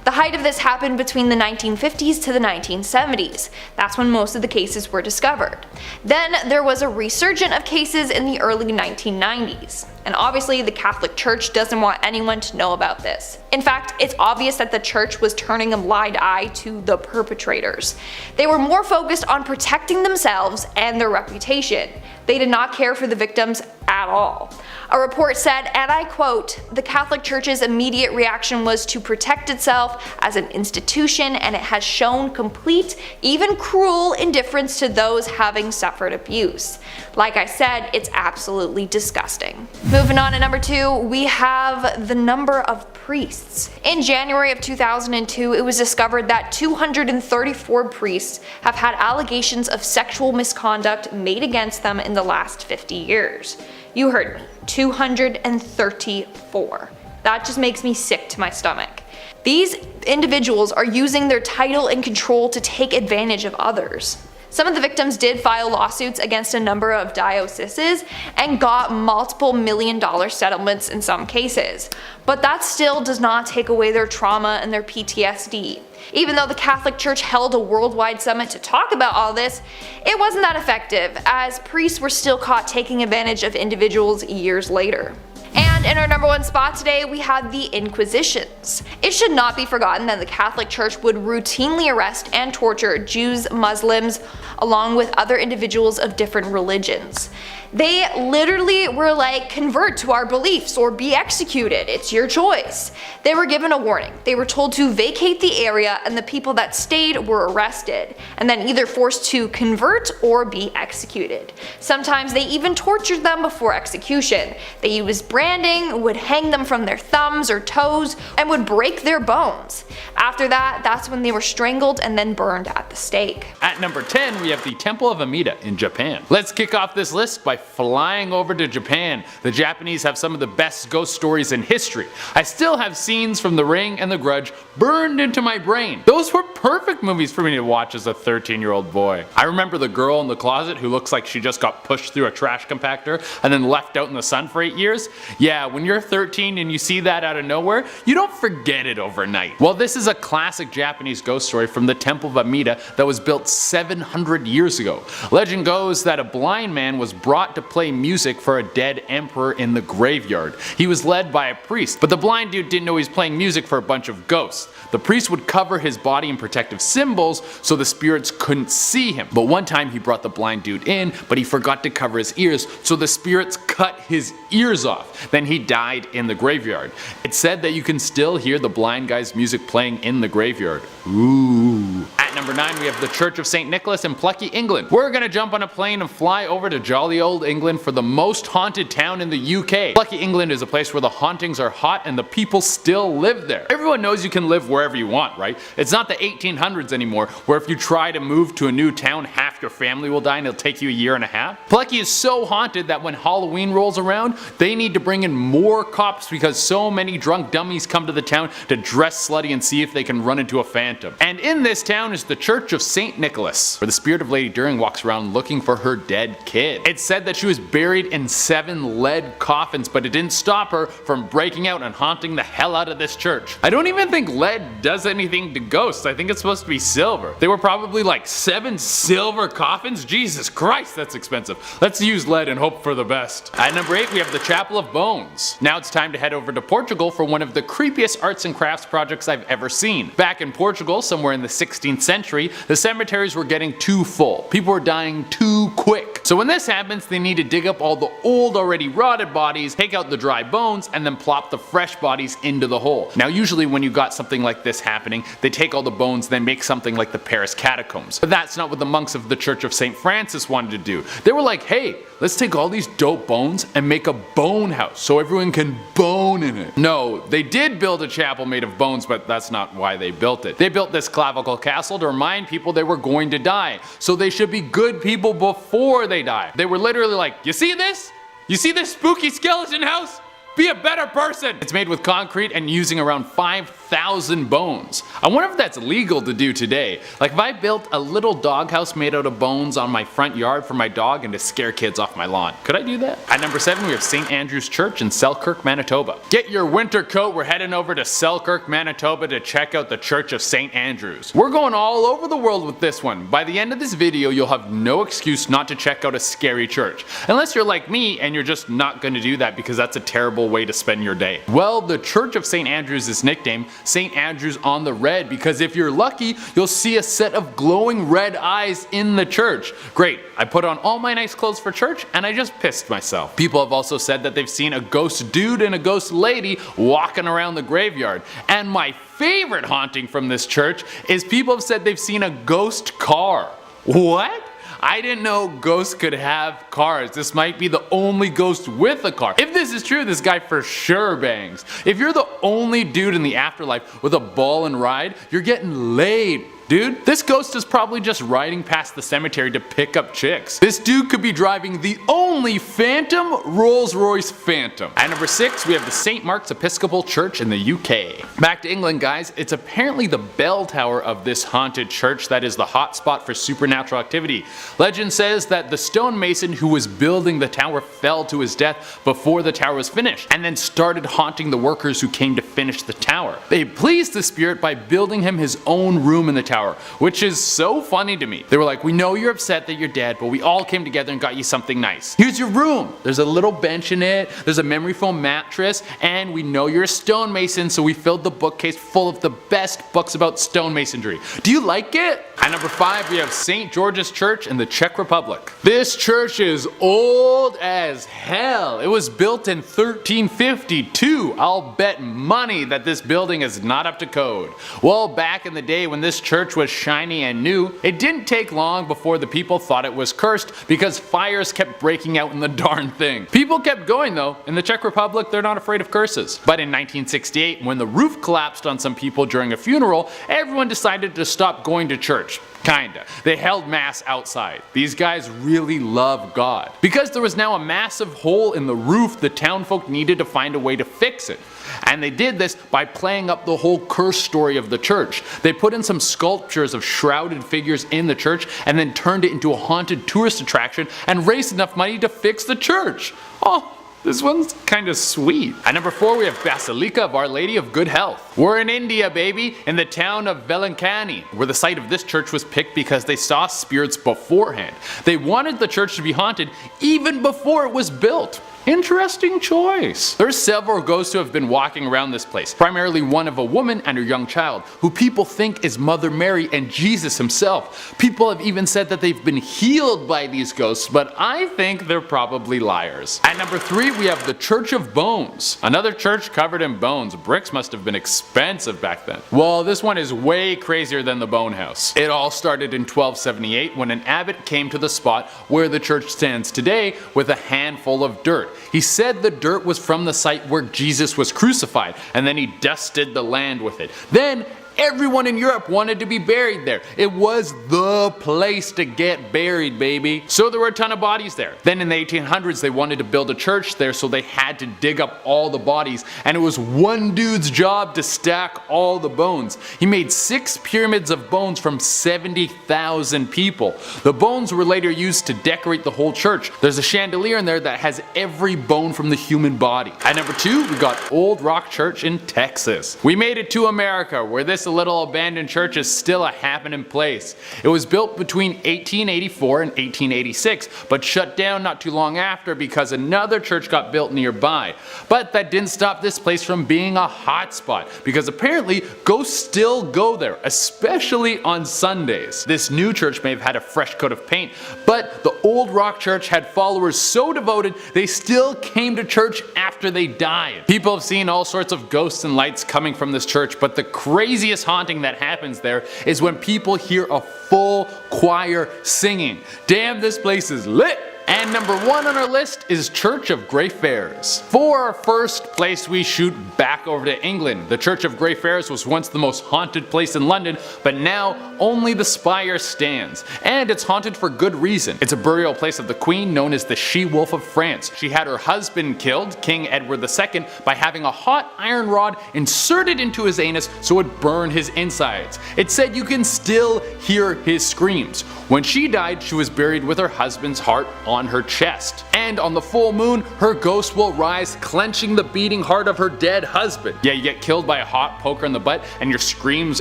The height of this happened between the 1950s to the 1970s. That's when most of the cases were discovered. Then there was a resurgence of cases in the early 1990s. And obviously the Catholic Church doesn't want anyone to know about this. In fact, it's obvious that the church was turning a blind eye to the perpetrators. They were more focused on protecting themselves and their reputation. They did not care for the victims at all. A report said, and I quote, "The Catholic Church's immediate reaction was to protect itself as an institution, and it has shown complete, even cruel indifference to those having suffered abuse." Like I said, it's absolutely disgusting. Moving on to number 2, we have the number of priests. In January of 2002, it was discovered that 234 priests have had allegations of sexual misconduct made against them in the last 50 years. You heard me, 234. That just makes me sick to my stomach. These individuals are using their title and control to take advantage of others. Some of the victims did file lawsuits against a number of dioceses and got multiple $million-dollar settlements in some cases, but that still does not take away their trauma and their PTSD. Even though the Catholic Church held a worldwide summit to talk about all this, it wasn't that effective, as priests were still caught taking advantage of individuals years later. And in our number 1 spot today, we have the Inquisitions. It should not be forgotten that the Catholic Church would routinely arrest and torture Jews, Muslims, along with other individuals of different religions. They literally were like, convert to our beliefs or be executed, it's your choice. They were given a warning. They were told to vacate the area, and the people that stayed were arrested, and then either forced to convert or be executed. Sometimes they even tortured them before execution. They used branding, would hang them from their thumbs or toes, and would break their bones. After that, that's when they were strangled and then burned at the stake. At number 10, we have the Temple of Amida in Japan. Let's kick off this list by flying over to Japan. The Japanese have some of the best ghost stories in history. I still have scenes from The Ring and The Grudge burned into my brain. Those were perfect movies for me to watch as a 13-year-old boy. I remember the girl in the closet who looks like she just got pushed through a trash compactor and then left out in the sun for 8 years. Yeah, when you're 13 and you see that out of nowhere, you don't forget it overnight. Well, this is a classic Japanese ghost story from the Temple of Amida that was built 700 years ago. Legend goes that a blind man was brought to play music for a dead emperor in the graveyard. He was led by a priest, but the blind dude didn't know he was playing music for a bunch of ghosts. The priest would cover his body in protective symbols so the spirits couldn't see him. But one time he brought the blind dude in, but he forgot to cover his ears, so the spirits cut his ears off. Then he died in the graveyard. It's said that you can still hear the blind guy's music playing in the graveyard. Ooh. At number 9 we have the Church of St. Nicholas in Plucky, England. We're gonna jump on a plane and fly over to jolly old England for the most haunted town in the UK. Plucky, England is a place where the hauntings are hot and the people still live there. Everyone knows you can live wherever you want, right? It's not the 1800s anymore, where if you try to move to a new town, half your family will die and it'll take you a year and a half. Plucky is so haunted that when Halloween rolls around, they need to bring in more cops because so many drunk dummies come to the town to dress slutty and see if they can run into a phantom. And in this town is the Church of St. Nicholas, where the spirit of Lady Deering walks around looking for her dead kid. It's said that she was buried in 7 lead coffins, but it didn't stop her from breaking out and haunting the hell out of this church. I don't even think lead does anything to ghosts. I think it's supposed to be silver. They were probably like 7 silver coffins? Jesus Christ, that's expensive. Let's use lead and hope for the best. At number 8 we have the Chapel of Bones. Now it's time to head over to Portugal for one of the creepiest arts and crafts projects I've ever seen. Back in Portugal, somewhere in the 16th century, the cemeteries were getting too full. People were dying too quick. So when this happens, they need to dig up all the old, already rotted bodies, take out the dry bones, and then plop the fresh bodies into the hole. Now usually when you got something like this happening, they take all the bones, then make something like the Paris catacombs. But that's not what the monks of the Church of St. Francis wanted to do. They were like, hey, let's take all these dope bones and make a bone house so everyone can bone in it. No, they did build a chapel made of bones, but that's not why they built it. They built this clavicle castle to remind people they were going to die, so they should be good people before they die. They were literally like, you see this? You see this spooky skeleton house? Be a better person! It's made with concrete and using around 5,000 bones. I wonder if that's legal to do today. Like if I built a little doghouse made out of bones on my front yard for my dog and to scare kids off my lawn. Could I do that? At number 7 we have St. Andrew's Church in Selkirk, Manitoba. Get your winter coat, we're heading over to Selkirk, Manitoba to check out the Church of St. Andrew's. We're going all over the world with this one. By the end of this video you'll have no excuse not to check out a scary church. Unless you're like me and you're just not going to do that because that's a terrible way to spend your day. Well, the Church of St. Andrews is nicknamed St. Andrews on the Red because if you're lucky, you'll see a set of glowing red eyes in the church. Great, I put on all my nice clothes for church and I just pissed myself. People have also said that they've seen a ghost dude and a ghost lady walking around the graveyard. And my favorite haunting from this church is people have said they've seen a ghost car. What? I didn't know ghosts could have cars. This might be the only ghost with a car. If this is true, this guy for sure bangs. If you're the only dude in the afterlife with a ball and ride, you're getting laid. Dude, this ghost is probably just riding past the cemetery to pick up chicks. This dude could be driving the only Phantom Rolls-Royce Phantom. At number 6, we have the St. Mark's Episcopal Church in the UK. Back to England, guys, it's apparently the bell tower of this haunted church that is the hotspot for supernatural activity. Legend says that the stonemason who was building the tower fell to his death before the tower was finished, and then started haunting the workers who came to finish the tower. They pleased the spirit by building him his own room in the tower, which is so funny to me. They were like, we know you're upset that you're dead, but we all came together and got you something nice. Here's your room. There's a little bench in it, there's a memory foam mattress, and we know you're a stonemason, so we filled the bookcase full of the best books about stonemasonry. Do you like it? At number 5, we have St. George's Church in the Czech Republic. This church is old as hell. It was built in 1352. I'll bet money that this building is not up to code. Well, back in the day when this church was shiny and new, it didn't take long before the people thought it was cursed because fires kept breaking out in the darn thing. People kept going though. In the Czech Republic, they're not afraid of curses. But in 1968, when the roof collapsed on some people during a funeral, everyone decided to stop going to church. church. Kinda. They held mass outside. These guys really love God. Because there was now a massive hole in the roof, the townfolk needed to find a way to fix it. And they did this by playing up the whole curse story of the church. They put in some sculptures of shrouded figures in the church and then turned it into a haunted tourist attraction and raised enough money to fix the church. Oh, this one's kinda sweet. At number 4 we have Basilica of Our Lady of Good Health. We're in India, baby, in the town of Velankani, where the site of this church was picked because they saw spirits beforehand. They wanted the church to be haunted even before it was built. Interesting choice. There's several ghosts who have been walking around this place, primarily one of a woman and her young child, who people think is Mother Mary and Jesus himself. People have even said that they've been healed by these ghosts, but I think they're probably liars. At number 3 we have the Church of Bones. Another church covered in bones. Bricks must have been expensive back then. Well, this one is way crazier than the Bone House. It all started in 1278 when an abbot came to the spot where the church stands today with a handful of dirt. He said the dirt was from the site where Jesus was crucified, and then he dusted the land with it. Then everyone in Europe wanted to be buried there. It was the place to get buried, baby. So there were a ton of bodies there. Then in the 1800s they wanted to build a church there, so they had to dig up all the bodies, and it was one dude's job to stack all the bones. He made 6 pyramids of bones from 70,000 people. The bones were later used to decorate the whole church. There's a chandelier in there that has every bone from the human body. At number 2 we got Old Rock Church in Texas. We made it to America, where this little abandoned church is still a happening place. It was built between 1884 and 1886, but shut down not too long after because another church got built nearby. But that didn't stop this place from being a hotspot, because apparently ghosts still go there, especially on Sundays. This new church may have had a fresh coat of paint, but the Old Rock Church had followers so devoted they still came to church after they died. People have seen all sorts of ghosts and lights coming from this church, but the craziest haunting that happens there is when people hear a full choir singing. Damn, this place is lit! And number 1 on our list is Church of Greyfriars. For our first place we shoot back over to England. The Church of Greyfriars was once the most haunted place in London, but now only the spire stands. And it's haunted for good reason. It's a burial place of the Queen known as the She-Wolf of France. She had her husband killed, King Edward II, by having a hot iron rod inserted into his anus so it would burn his insides. It's said you can still hear his screams. When she died, she was buried with her husband's heart on her chest. And on the full moon, her ghost will rise, clenching the beating heart of her dead husband. Yeah, you get killed by a hot poker in the butt and your screams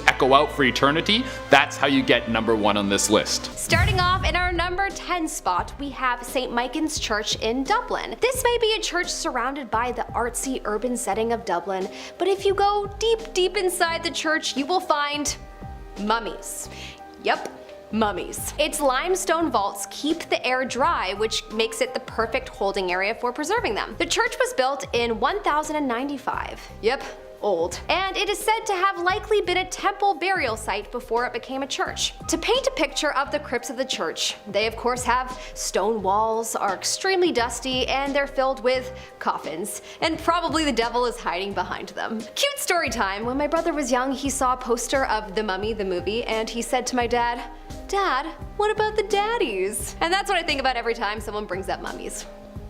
echo out for eternity. That's how you get number 1 on this list. Starting off in our number 10 spot, we have St. Michan's Church in Dublin. This may be a church surrounded by the artsy urban setting of Dublin, but if you go deep inside the church, you will find mummies. Yep. Mummies. Its limestone vaults keep the air dry, which makes it the perfect holding area for preserving them. The church was built in 1095. Yep. Old. And it is said to have likely been a temple burial site before it became a church. To paint a picture of the crypts of the church, they of course have stone walls, are extremely dusty, and they're filled with coffins. And probably the devil is hiding behind them. Cute story time. When my brother was young, he saw a poster of The Mummy, the movie, and he said to my dad, "Dad, what about the daddies?" And that's what I think about every time someone brings up mummies.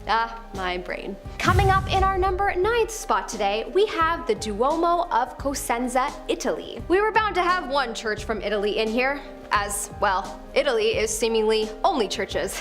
Ah, my brain. Coming up in our number 9th spot today, we have the Duomo of Cosenza, Italy. We were bound to have one church from Italy in here, as, well, Italy is seemingly only churches.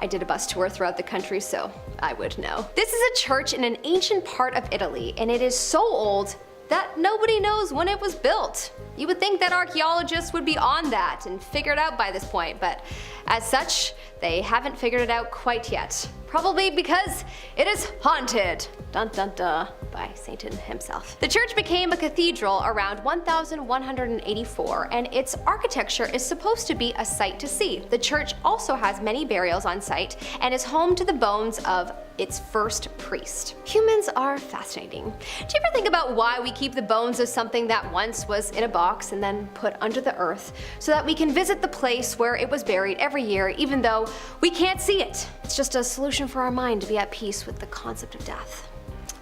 I did a bus tour throughout the country, so I would know. This is a church in an ancient part of Italy, and it is so old that nobody knows when it was built. You would think that archaeologists would be on that and figure it out by this point, but as such, they haven't figured it out quite yet. Probably because it is haunted. Dun dun dun, by Satan himself. The church became a cathedral around 1184, and its architecture is supposed to be a sight to see. The church also has many burials on site and is home to the bones of its first priest. Humans are fascinating. Do you ever think about why we keep the bones of something that once was in a box and then put under the earth so that we can visit the place where it was buried every year even though we can't see it? It's just a solution for our mind to be at peace with the concept of death.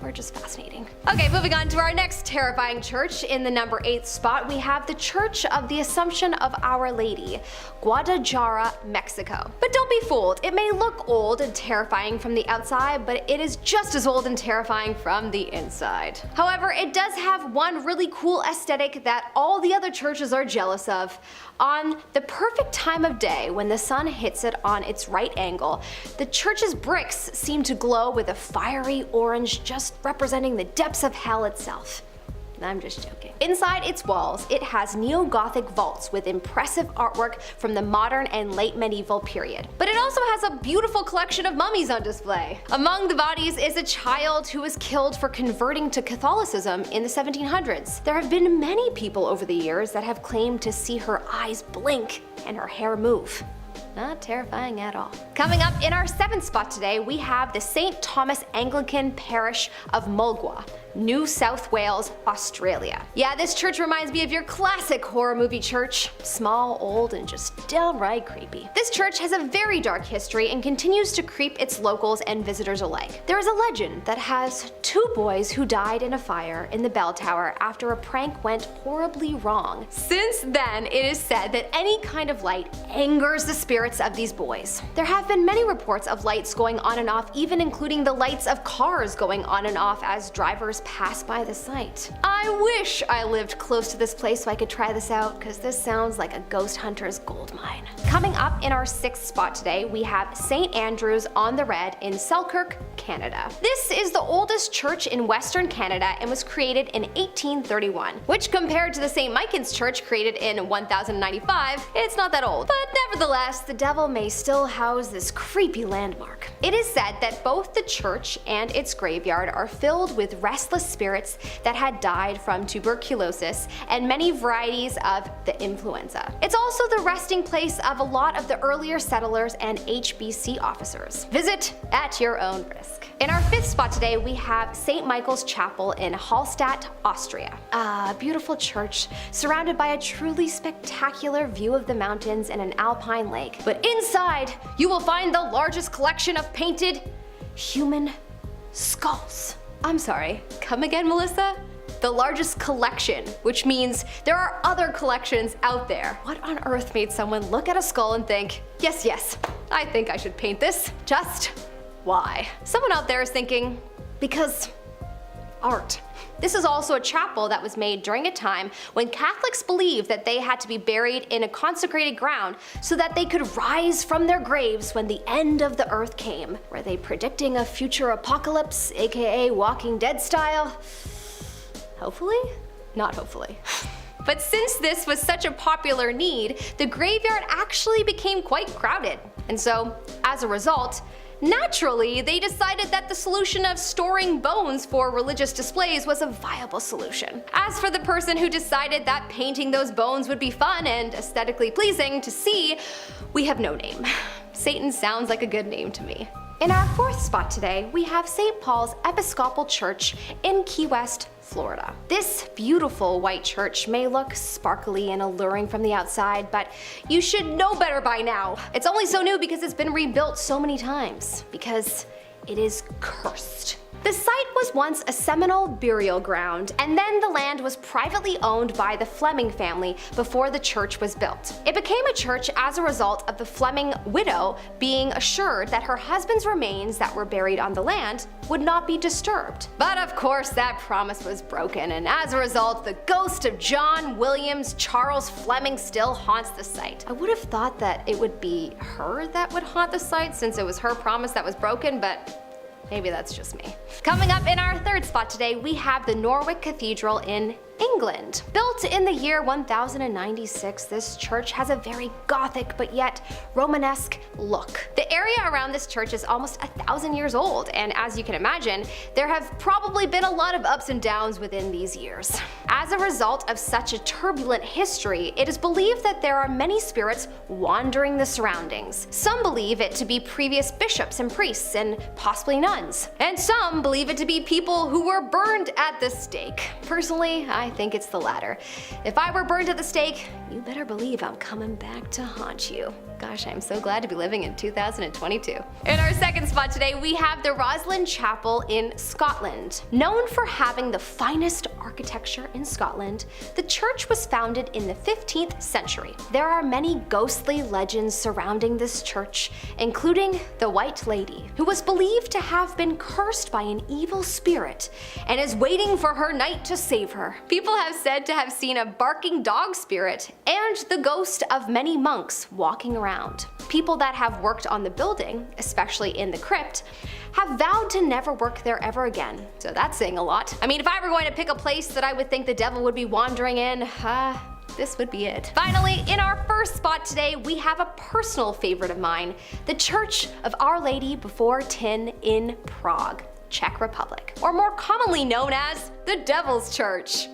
were just fascinating. Okay, moving on to our next terrifying church. In the number 8 spot, we have the Church of the Assumption of Our Lady, Guadalajara, Mexico. But don't be fooled, it may look old and terrifying from the outside, but it is just as old and terrifying from the inside. However, it does have one really cool aesthetic that all the other churches are jealous of. On the perfect time of day, when the sun hits it on its right angle, the church's bricks seem to glow with a fiery orange, just representing the depths of hell itself. I'm just joking. Inside its walls, it has neo-Gothic vaults with impressive artwork from the modern and late medieval period. But it also has a beautiful collection of mummies on display. Among the bodies is a child who was killed for converting to Catholicism in the 1700s. There have been many people over the years that have claimed to see her eyes blink and her hair move. Not terrifying at all. Coming up in our 7th spot today, we have the St. Thomas Anglican Parish of Mulgwa, New South Wales, Australia. Yeah, this church reminds me of your classic horror movie church. Small, old, and just downright creepy. This church has a very dark history and continues to creep its locals and visitors alike. There is a legend that has 2 boys who died in a fire in the bell tower after a prank went horribly wrong. Since then, it is said that any kind of light angers the spirits of these boys. There have been many reports of lights going on and off, even including the lights of cars going on and off as drivers pass by the site. I wish I lived close to this place so I could try this out, because this sounds like a ghost hunter's gold mine. Coming up in our 6th spot today, we have St. Andrew's on the Red in Selkirk, Canada. This is the oldest church in Western Canada and was created in 1831, which compared to the St. Michan's Church created in 1095, it's not that old. But nevertheless, the devil may still house this creepy landmark. It is said that both the church and its graveyard are filled with restless spirits that had died from tuberculosis and many varieties of the influenza. It's also the resting place of a lot of the earlier settlers and HBC officers. Visit at your own risk. In our 5th spot today, we have St. Michael's Chapel in Hallstatt, Austria. A beautiful church surrounded by a truly spectacular view of the mountains and an alpine lake. But inside, you will find the largest collection of painted human skulls. I'm sorry, come again, Melissa? The largest collection, which means there are other collections out there. What on earth made someone look at a skull and think, yes, I think I should paint this? Just why? Someone out there is thinking, because art. This is also a chapel that was made during a time when Catholics believed that they had to be buried in a consecrated ground so that they could rise from their graves when the end of the earth came. Were they predicting a future apocalypse, aka Walking Dead style? Hopefully? Not hopefully. But since this was such a popular need, the graveyard actually became quite crowded. And so, as a result, naturally, they decided that the solution of storing bones for religious displays was a viable solution. As for the person who decided that painting those bones would be fun and aesthetically pleasing to see, we have no name. Satan sounds like a good name to me. In our 4th spot today, we have St. Paul's Episcopal Church in Key West, Florida. This beautiful white church may look sparkly and alluring from the outside, but you should know better by now. It's only so new because it's been rebuilt so many times, because it is cursed. The site was once a Seminole burial ground, and then the land was privately owned by the Fleming family before the church was built. It became a church as a result of the Fleming widow being assured that her husband's remains that were buried on the land would not be disturbed. But of course that promise was broken, and as a result, the ghost of John Williams Charles Fleming still haunts the site. I would have thought that it would be her that would haunt the site since it was her promise that was broken, but maybe that's just me. Coming up in our 3rd spot today, we have the Norwich Cathedral in England. Built in the year 1096, this church has a very Gothic but yet Romanesque look. The area around this church is almost 1,000 years old, and as you can imagine, there have probably been a lot of ups and downs within these years. As a result of such a turbulent history, it is believed that there are many spirits wandering the surroundings. Some believe it to be previous bishops and priests and possibly nuns, and some believe it to be people who were burned at the stake. Personally, I think it's the latter. If I were burned at the stake, you better believe I'm coming back to haunt you. Gosh, I'm so glad to be living in 2022. In our second spot today, we have the Roslin Chapel in Scotland. Known for having the finest architecture in Scotland, the church was founded in the 15th century. There are many ghostly legends surrounding this church, including the White Lady, who was believed to have been cursed by an evil spirit and is waiting for her knight to save her. People have said to have seen a barking dog spirit and the ghost of many monks walking around. People that have worked on the building, especially in the crypt, have vowed to never work there ever again. So that's saying a lot. I mean, if I were going to pick a place that I would think the devil would be wandering in, this would be it. Finally, in our first spot today, we have a personal favorite of mine, the Church of Our Lady Before Tin in Prague, Czech Republic, or more commonly known as the Devil's Church.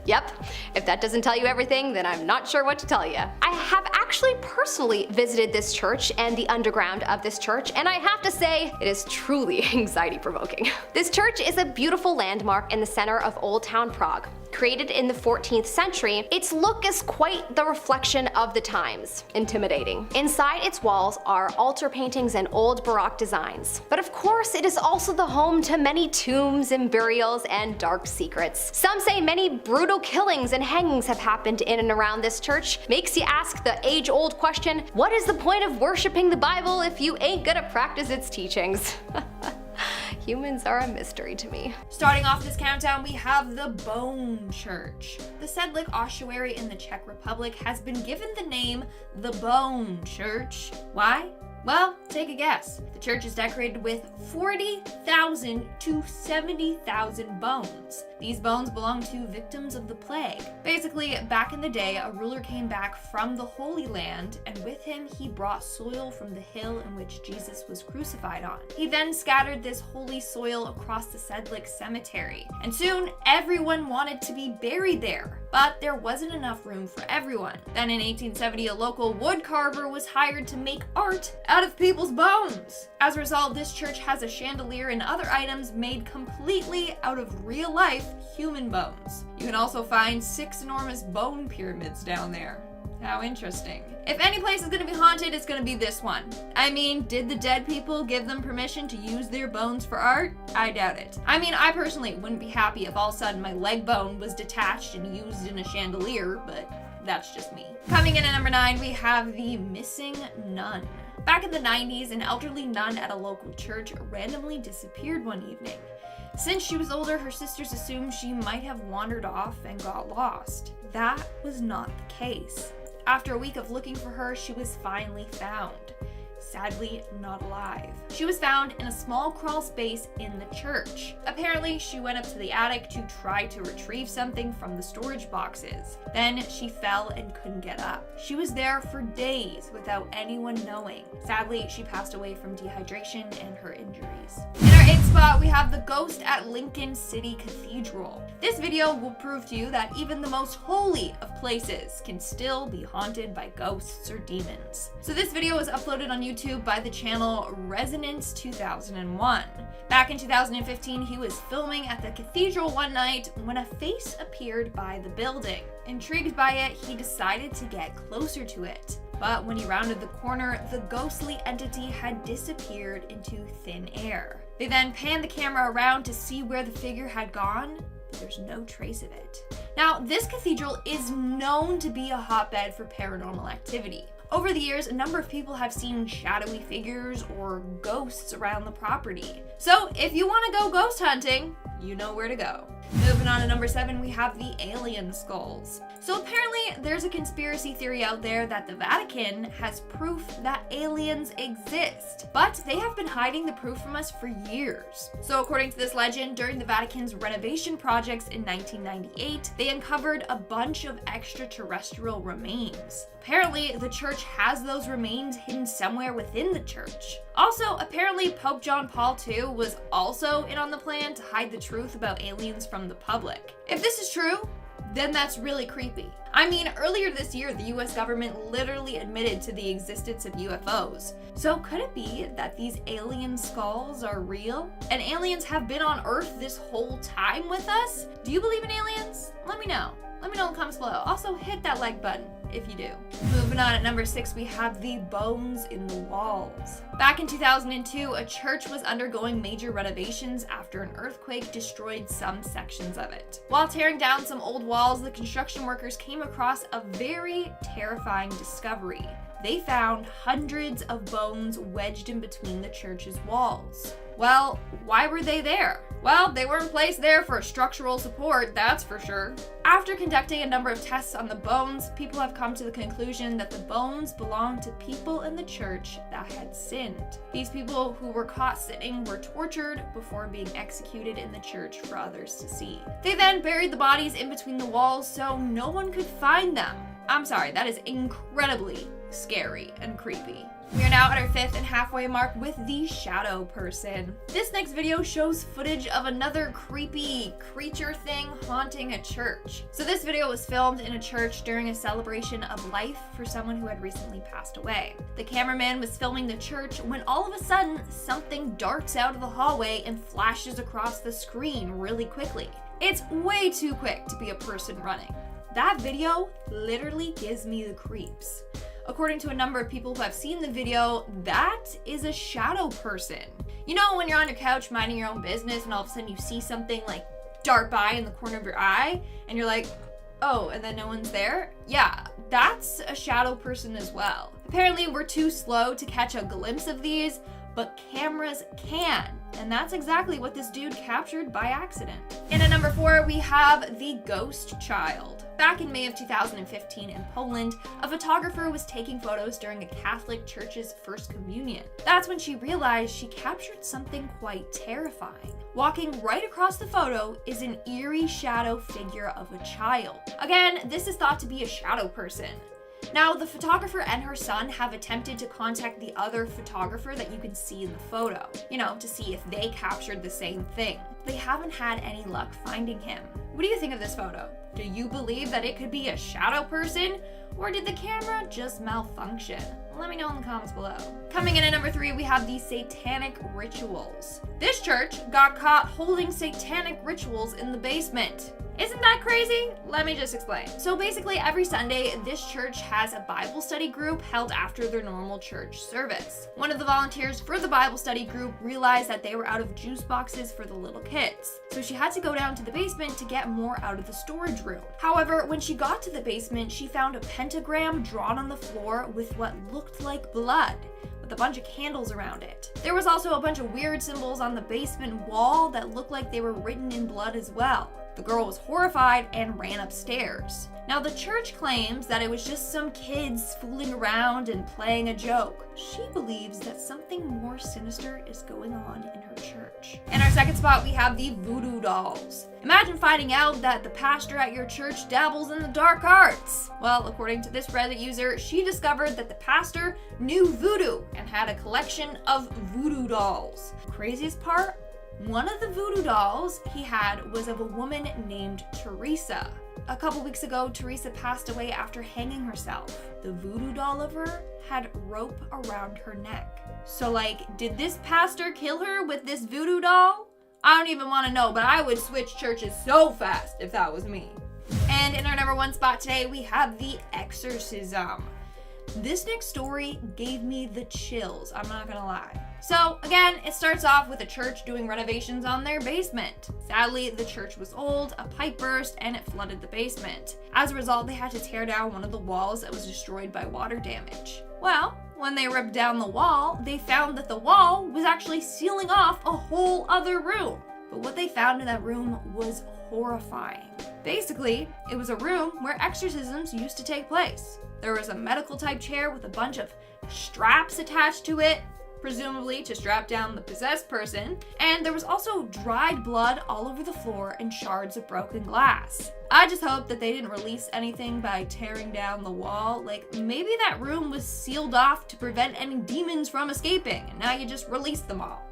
Yep, if that doesn't tell you everything, then I'm not sure what to tell you. I have actually personally visited this church and the underground of this church, and I have to say, it is truly anxiety-provoking. This church is a beautiful landmark in the center of Old Town Prague. Created in the 14th century, its look is quite the reflection of the times. Intimidating. Inside its walls are altar paintings and old Baroque designs. But of course, it is also the home to many tombs and burials and dark secrets. Some say many brutal killings and hangings have happened in and around this church. Makes you ask the age-old question, what is the point of worshiping the Bible if you ain't gonna practice its teachings? Humans are a mystery to me. Starting off this countdown, we have the Bone Church. The Sedlic ossuary in the Czech Republic has been given the name the Bone Church. Why? Well, take a guess. The church is decorated with 40,000 to 70,000 bones. These bones belong to victims of the plague. Basically, back in the day, a ruler came back from the Holy Land, and with him he brought soil from the hill in which Jesus was crucified on. He then scattered this holy soil across the Sedlic cemetery, and soon everyone wanted to be buried there. But there wasn't enough room for everyone. Then in 1870, a local wood carver was hired to make art out of people's bones. As a result, this church has a chandelier and other items made completely out of real-life human bones. You can also find 6 enormous bone pyramids down there. How interesting. If any place is gonna be haunted, it's gonna be this one. I mean, did the dead people give them permission to use their bones for art? I doubt it. I mean, I personally wouldn't be happy if all of a sudden my leg bone was detached and used in a chandelier, but that's just me. Coming in at number 9, we have the missing nun. Back in the 90s, an elderly nun at a local church randomly disappeared one evening. Since she was older, her sisters assumed she might have wandered off and got lost. That was not the case. After a week of looking for her, she was finally found. Sadly, not alive. She was found in a small crawl space in the church. Apparently, she went up to the attic to try to retrieve something from the storage boxes. Then she fell and couldn't get up. She was there for days without anyone knowing. Sadly, she passed away from dehydration and her injuries. In our 8th spot, we have the ghost at Lincoln City Cathedral. This video will prove to you that even the most holy of places can still be haunted by ghosts or demons. So this video was uploaded on YouTube by the channel Resonance 2001. Back in 2015, he was filming at the cathedral one night when a face appeared by the building. Intrigued by it, he decided to get closer to it. But when he rounded the corner, the ghostly entity had disappeared into thin air. They then panned the camera around to see where the figure had gone, but there's no trace of it. Now, this cathedral is known to be a hotbed for paranormal activity. Over the years, a number of people have seen shadowy figures or ghosts around the property. So if you want to go ghost hunting, you know where to go. Moving on to number 7, we have the alien skulls. So apparently there's a conspiracy theory out there that the Vatican has proof that aliens exist, but they have been hiding the proof from us for years. So according to this legend, during the Vatican's renovation projects in 1998, they uncovered a bunch of extraterrestrial remains. Apparently, the church has those remains hidden somewhere within the church. Also, apparently Pope John Paul II was also in on the plan to hide the truth about aliens from the public. If this is true, then that's really creepy. I mean, earlier this year, the US government literally admitted to the existence of UFOs. So could it be that these alien skulls are real? And aliens have been on Earth this whole time with us? Do you believe in aliens? Let me know. Let me know in the comments below. Also, hit that like button if you do. Moving on, at number 6, we have the bones in the walls. Back in 2002, a church was undergoing major renovations after an earthquake destroyed some sections of it. While tearing down some old walls, the construction workers came across a very terrifying discovery. They found hundreds of bones wedged in between the church's walls. Well, why were they there? Well, they weren't placed there for structural support, that's for sure. After conducting a number of tests on the bones, people have come to the conclusion that the bones belonged to people in the church that had sinned. These people who were caught sinning were tortured before being executed in the church for others to see. They then buried the bodies in between the walls so no one could find them. I'm sorry, that is incredibly scary and creepy. We are now at our 5th and halfway mark with the shadow person. This next video shows footage of another creepy creature thing haunting a church. So this video was filmed in a church during a celebration of life for someone who had recently passed away. The cameraman was filming the church when all of a sudden something darts out of the hallway and flashes across the screen really quickly. It's way too quick to be a person running. That video literally gives me the creeps. According to a number of people who have seen the video, that is a shadow person. You know when you're on your couch minding your own business and all of a sudden you see something like dart by in the corner of your eye and you're like, oh, and then no one's there? Yeah, that's a shadow person as well. Apparently we're too slow to catch a glimpse of these, but cameras can. And that's exactly what this dude captured by accident. And at number 4, we have the ghost child. Back in May of 2015 in Poland, a photographer was taking photos during a Catholic church's first communion. That's when she realized she captured something quite terrifying. Walking right across the photo is an eerie shadow figure of a child. Again, this is thought to be a shadow person. Now, the photographer and her son have attempted to contact the other photographer that you can see in the photo, to see if they captured the same thing. They haven't had any luck finding him. What do you think of this photo? Do you believe that it could be a shadow person, or did the camera just malfunction? Let me know in the comments below. Coming in at number 3, we have the satanic rituals. This church got caught holding satanic rituals in the basement. Isn't that crazy? Let me just explain. So basically every Sunday, this church has a Bible study group held after their normal church service. One of the volunteers for the Bible study group realized that they were out of juice boxes for the little kids. So she had to go down to the basement to get more out of the storage room. However, when she got to the basement, she found a pentagram drawn on the floor with what looked like blood, with a bunch of candles around it. There was also a bunch of weird symbols on the basement wall that looked like they were written in blood as well. The girl was horrified and ran upstairs. Now the church claims that it was just some kids fooling around and playing a joke. She believes that something more sinister is going on in her church. In our second spot, we have the voodoo dolls. Imagine finding out that the pastor at your church dabbles in the dark arts. Well, according to this Reddit user, she discovered that the pastor knew voodoo and had a collection of voodoo dolls. Craziest part? One of the voodoo dolls he had was of a woman named Teresa. A couple weeks ago, Teresa passed away after hanging herself. The voodoo doll of her had rope around her neck. So did this pastor kill her with this voodoo doll? I don't even want to know, but I would switch churches so fast if that was me. And in our number 1 spot today, we have the exorcism. This next story gave me the chills, I'm not gonna lie. So again, it starts off with a church doing renovations on their basement. Sadly, the church was old, a pipe burst, and it flooded the basement. As a result, they had to tear down one of the walls that was destroyed by water damage. Well, when they ripped down the wall, they found that the wall was actually sealing off a whole other room. But what they found in that room was horrifying. Basically, it was a room where exorcisms used to take place. There was a medical type chair with a bunch of straps attached to it, presumably to strap down the possessed person, and there was also dried blood all over the floor and shards of broken glass. I just hope that they didn't release anything by tearing down the wall. Maybe that room was sealed off to prevent any demons from escaping, and now you just release them all.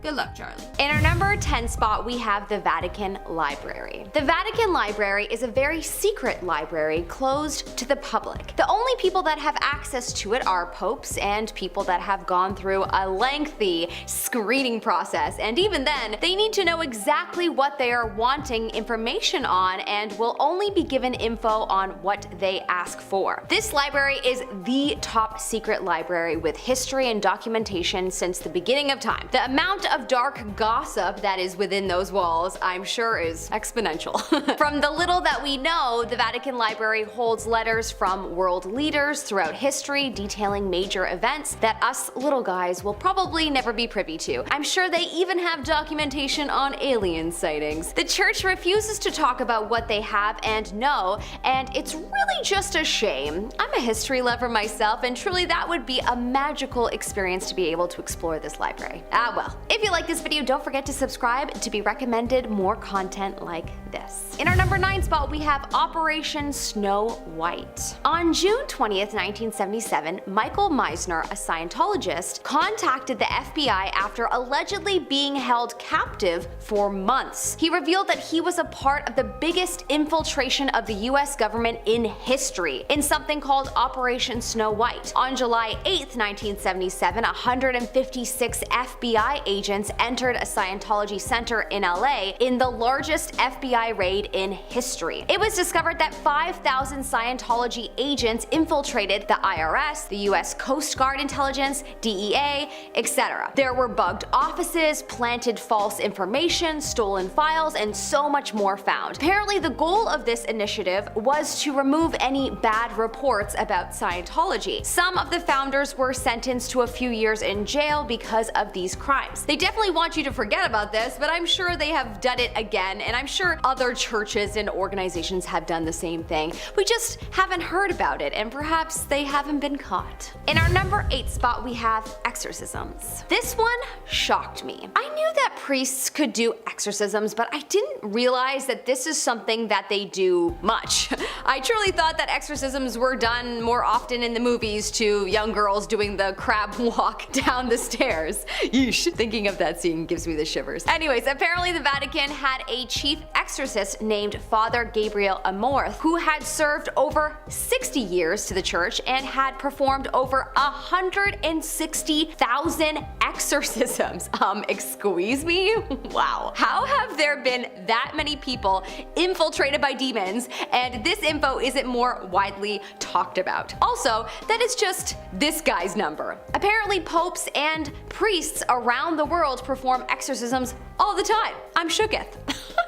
Good luck, Charlie. In our number 10 spot, we have the Vatican Library. The Vatican Library is a very secret library closed to the public. The only people that have access to it are popes and people that have gone through a lengthy screening process, and even then, they need to know exactly what they are wanting information on and will only be given info on what they ask for. This library is the top secret library with history and documentation since the beginning of time. The amount of dark gossip that is within those walls, I'm sure, is exponential. From the little that we know, the Vatican Library holds letters from world leaders throughout history detailing major events that us little guys will probably never be privy to. I'm sure they even have documentation on alien sightings. The church refuses to talk about what they have and know, and it's really just a shame. I'm a history lover myself, and truly that would be a magical experience to be able to explore this library. Ah well. If you like this video, don't forget to subscribe to be recommended more content like this. In our number 9 spot, we have Operation Snow White. On June 20th, 1977, Michael Meisner, a Scientologist, contacted the FBI after allegedly being held captive for months. He revealed that he was a part of the biggest infiltration of the US government in history, in something called Operation Snow White. On July 8th, 1977, 156 FBI agents entered a Scientology center in LA in the largest FBI raid in history. It was discovered that 5,000 Scientology agents infiltrated the IRS, the US Coast Guard Intelligence, DEA, etc. There were bugged offices, planted false information, stolen files, and so much more found. Apparently, the goal of this initiative was to remove any bad reports about Scientology. Some of the founders were sentenced to a few years in jail because of these crimes. They definitely want you to forget about this, but I'm sure they have done it again, and I'm sure other churches and organizations have done the same thing. We just haven't heard about it, and perhaps they haven't been caught. In our number 8 spot, we have exorcisms. This one shocked me. I knew that priests could do exorcisms, but I didn't realize that this is something that they do much. I truly thought that exorcisms were done more often in the movies to young girls doing the crab walk down the stairs. Yeesh, thinking of that scene gives me the shivers. Anyways, apparently the Vatican had a chief exorcist named Father Gabriel Amorth, who had served over 60 years to the church and had performed over 160,000 exorcisms. Excuse me? Wow. How have there been that many people infiltrated by demons and this info isn't more widely talked about? Also, that is just this guy's number. Apparently popes and priests around the world perform exorcisms all the time. I'm shooketh.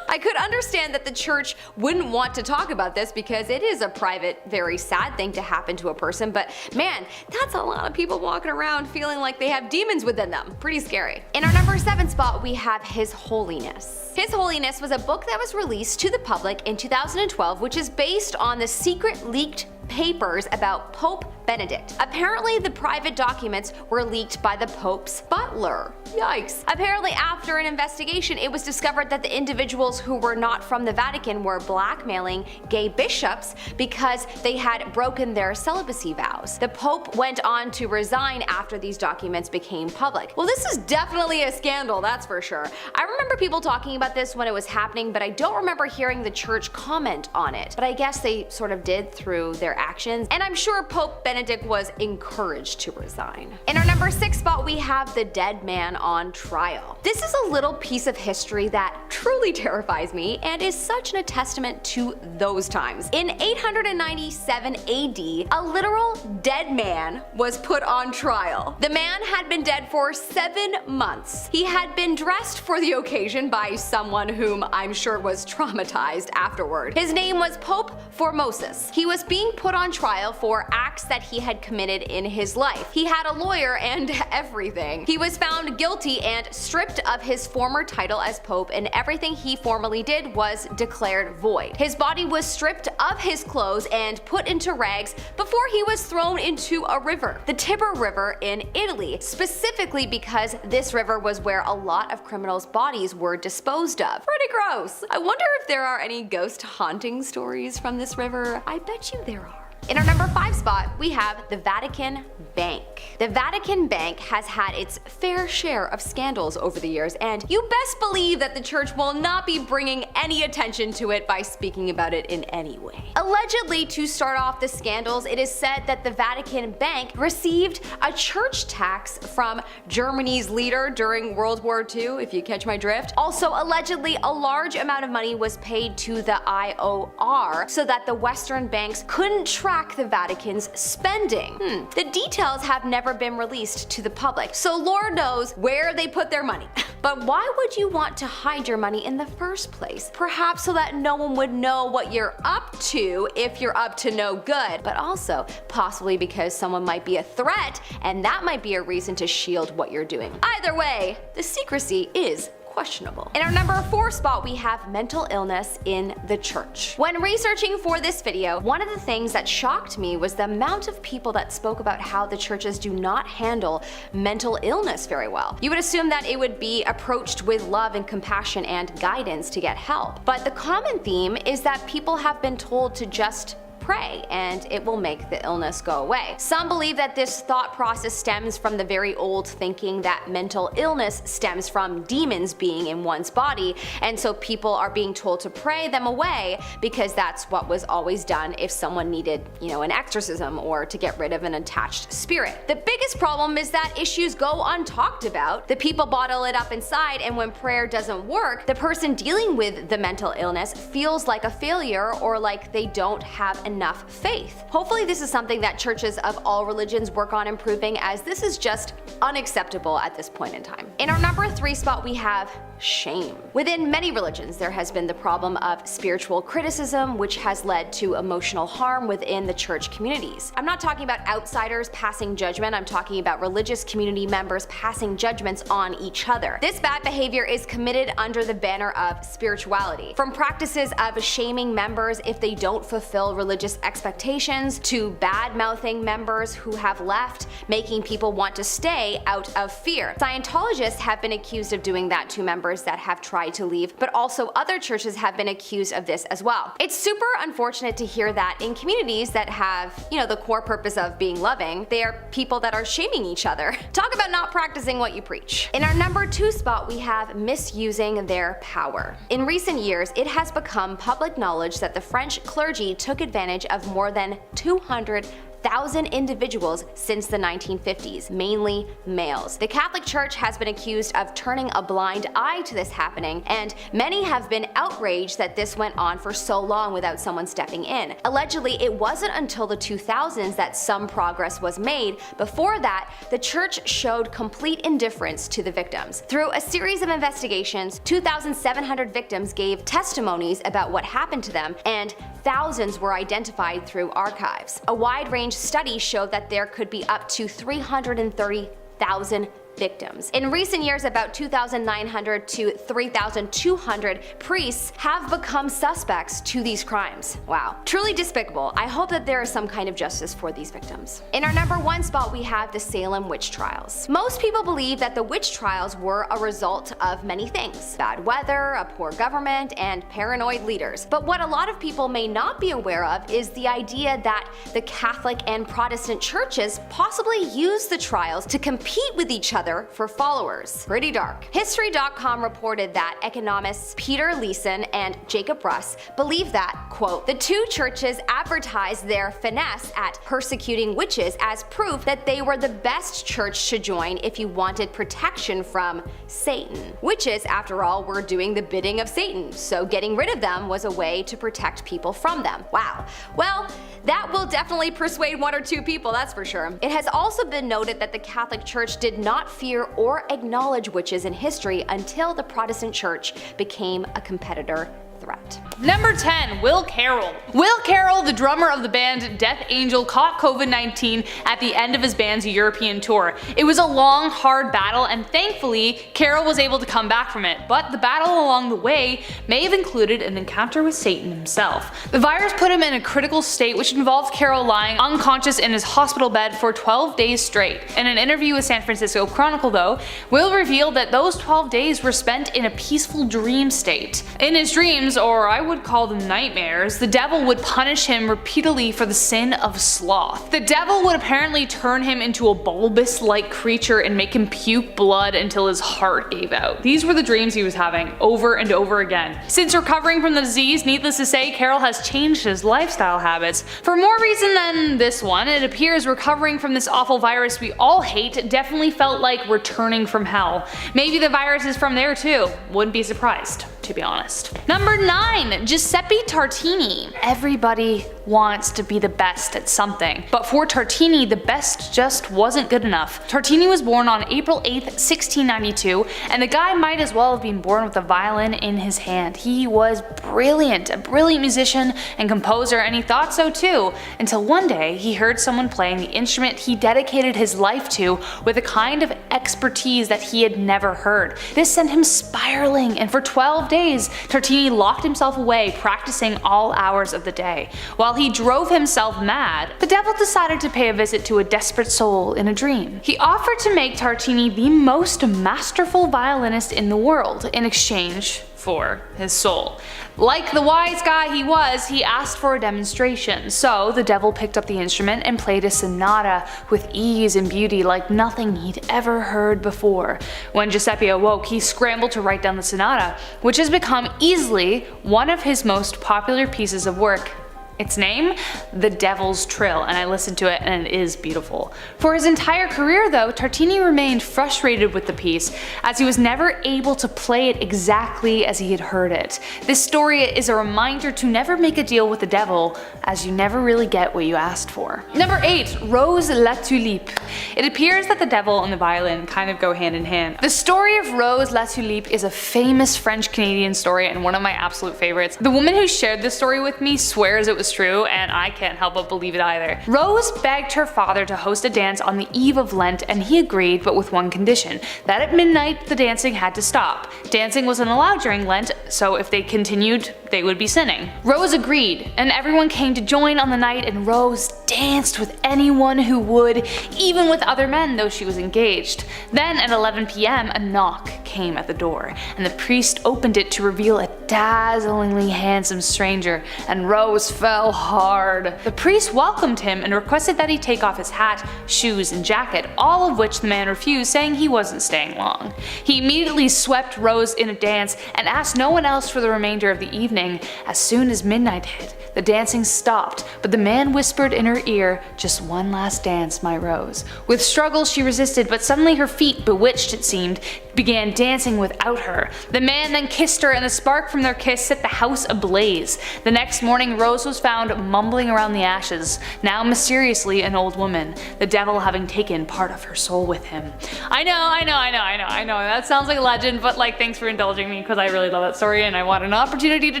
I could understand that the church wouldn't want to talk about this because it is a private, very sad thing to happen to a person, but man, that's a lot of people walking around feeling like they have demons within them. Pretty scary. In our number 7 spot, we have His Holiness. His Holiness was a book that was released to the public in 2012, which is based on the secret leaked papers about Pope Benedict. Apparently, the private documents were leaked by the Pope's butler. Yikes. Apparently, after an investigation, it was discovered that the individuals who were not from the Vatican were blackmailing gay bishops because they had broken their celibacy vows. The Pope went on to resign after these documents became public. Well, this is definitely a scandal, that's for sure. I remember people talking about this when it was happening, but I don't remember hearing the church comment on it. But I guess they sort of did through their actions, and I'm sure Pope Benedict was encouraged to resign. In our number 6 spot, we have the dead man on trial. This is a little piece of history that truly terrifies me and is such a testament to those times. In 897 AD, a literal dead man was put on trial. The man had been dead for 7 months. He had been dressed for the occasion by someone whom I'm sure was traumatized afterward. His name was Pope Formosus. He was being put on trial for acts that he had committed in his life. He had a lawyer and everything. He was found guilty and stripped of his former title as Pope, and everything he formerly did was declared void. His body was stripped of his clothes and put into rags before he was thrown into a river, the Tiber River in Italy, specifically because this river was where a lot of criminals' bodies were disposed of. Pretty gross. I wonder if there are any ghost haunting stories from this river. I bet you there are. In our number 5 spot, we have the Vatican Bank. The Vatican Bank has had its fair share of scandals over the years, and you best believe that the church will not be bringing any attention to it by speaking about it in any way. Allegedly, to start off the scandals, it is said that the Vatican Bank received a church tax from Germany's leader during World War II, if you catch my drift. Also, allegedly, a large amount of money was paid to the IOR so that the Western banks couldn't track the Vatican's spending. The details have never been released to the public, so Lord knows where they put their money. But why would you want to hide your money in the first place? Perhaps so that no one would know what you're up to if you're up to no good, but also possibly because someone might be a threat and that might be a reason to shield what you're doing. Either way, the secrecy is questionable. In our number 4 spot, we have mental illness in the church. When researching for this video, one of the things that shocked me was the amount of people that spoke about how the churches do not handle mental illness very well. You would assume that it would be approached with love and compassion and guidance to get help. But the common theme is that people have been told to just pray and it will make the illness go away. Some believe that this thought process stems from the very old thinking that mental illness stems from demons being in one's body, and so people are being told to pray them away because that's what was always done if someone needed, an exorcism or to get rid of an attached spirit. The biggest problem is that issues go untalked about. The people bottle it up inside, and when prayer doesn't work, the person dealing with the mental illness feels like a failure or like they don't have enough faith. Hopefully this is something that churches of all religions work on improving, as this is just unacceptable at this point in time. In our number 3 spot, we have shame. Within many religions, there has been the problem of spiritual criticism, which has led to emotional harm within the church communities. I'm not talking about outsiders passing judgment, I'm talking about religious community members passing judgments on each other. This bad behavior is committed under the banner of spirituality. From practices of shaming members if they don't fulfill religious expectations, to bad-mouthing members who have left, making people want to stay out of fear. Scientologists have been accused of doing that to members that have tried to leave, but also other churches have been accused of this as well. It's super unfortunate to hear that in communities that have, the core purpose of being loving, they are people that are shaming each other. Talk about not practicing what you preach. In our number 2 spot, we have misusing their power. In recent years, it has become public knowledge that the French clergy took advantage of more than 200,000 individuals since the 1950s, mainly males. The Catholic Church has been accused of turning a blind eye to this happening, and many have been outraged that this went on for so long without someone stepping in. Allegedly, it wasn't until the 2000s that some progress was made. Before that, the church showed complete indifference to the victims. Through a series of investigations, 2,700 victims gave testimonies about what happened to them, and thousands were identified through archives. A wide range study showed that there could be up to 330,000 victims. In recent years, about 2,900 to 3,200 priests have become suspects to these crimes. Wow. Truly despicable. I hope that there is some kind of justice for these victims. In our number 1 spot, we have the Salem witch trials. Most people believe that the witch trials were a result of many things: bad weather, a poor government, and paranoid leaders. But what a lot of people may not be aware of is the idea that the Catholic and Protestant churches possibly used the trials to compete with each other for followers. Pretty dark. History.com reported that economists Peter Leeson and Jacob Russ believe that, quote, the two churches advertised their finesse at persecuting witches as proof that they were the best church to join if you wanted protection from Satan. Witches, after all, were doing the bidding of Satan, so getting rid of them was a way to protect people from them. Wow. Well, that will definitely persuade 1 or 2 people, that's for sure. It has also been noted that the Catholic Church did not fear or acknowledge witches in history until the Protestant Church became a competitor threat. Number 10, Will Carroll. Will Carroll, the drummer of the band Death Angel, caught COVID-19 at the end of his band's European tour. It was a long, hard battle, and thankfully, Carroll was able to come back from it, but the battle along the way may have included an encounter with Satan himself. The virus put him in a critical state, which involved Carroll lying unconscious in his hospital bed for 12 days straight. In an interview with San Francisco Chronicle, though, Will revealed that those 12 days were spent in a peaceful dream state. In his dreams, or I would call them nightmares, the devil would punish him repeatedly for the sin of sloth. The devil would apparently turn him into a bulbous-like creature and make him puke blood until his heart gave out. These were the dreams he was having over and over again. Since recovering from the disease, needless to say, Carroll has changed his lifestyle habits. For more reason than this one, it appears recovering from this awful virus we all hate definitely felt like returning from hell. Maybe the virus is from there too. Wouldn't be surprised, to be honest. Number 9. Giuseppe Tartini. Everybody wants to be the best at something, but for Tartini, the best just wasn't good enough. Tartini was born on April 8th, 1692, and the guy might as well have been born with a violin in his hand. He was brilliant, a brilliant musician and composer, and he thought so too, until one day he heard someone playing the instrument he dedicated his life to with a kind of expertise that he had never heard. This sent him spiraling, and for 12 days, Tartini locked himself away, practicing all hours of the day. While he drove himself mad, the devil decided to pay a visit to a desperate soul in a dream. He offered to make Tartini the most masterful violinist in the world in exchange for his soul. Like the wise guy he was, he asked for a demonstration, so the devil picked up the instrument and played a sonata with ease and beauty like nothing he'd ever heard before. When Giuseppe awoke, he scrambled to write down the sonata, which has become easily one of his most popular pieces of work. Its name? The Devil's Trill, and I listened to it and it is beautiful. For his entire career though, Tartini remained frustrated with the piece as he was never able to play it exactly as he had heard it. This story is a reminder to never make a deal with the devil, as you never really get what you asked for. Number 8. Rose la Tulipe. It appears that the devil and the violin kind of go hand in hand. The story of Rose la Tulipe is a famous French-Canadian story and one of my absolute favorites. The woman who shared this story with me swears it was true, and I can't help but believe it either. Rose begged her father to host a dance on the eve of Lent, and he agreed, but with one condition, that at midnight the dancing had to stop. Dancing wasn't allowed during Lent, so if they continued, they would be sinning. Rose agreed, and everyone came to join on the night, and Rose danced with anyone who would, even with other men, though she was engaged. Then at 11 p.m. a knock came at the door, and the priest opened it to reveal a dazzlingly handsome stranger, and Rose fell hard. The priest welcomed him and requested that he take off his hat, shoes, and jacket, all of which the man refused, saying he wasn't staying long. He immediately swept Rose in a dance and asked no one else for the remainder of the evening. As soon as midnight hit, the dancing stopped, but the man whispered in her ear, "Just one last dance, my Rose." With struggles she resisted, but suddenly her feet, bewitched it seemed, began dancing without her. The man then kissed her, and the spark from their kiss set the house ablaze. The next morning Rose was found mumbling around the ashes, now mysteriously an old woman, the devil having taken part of her soul with him. I know, that sounds like a legend, but like, thanks for indulging me because I really love that story and I want an opportunity to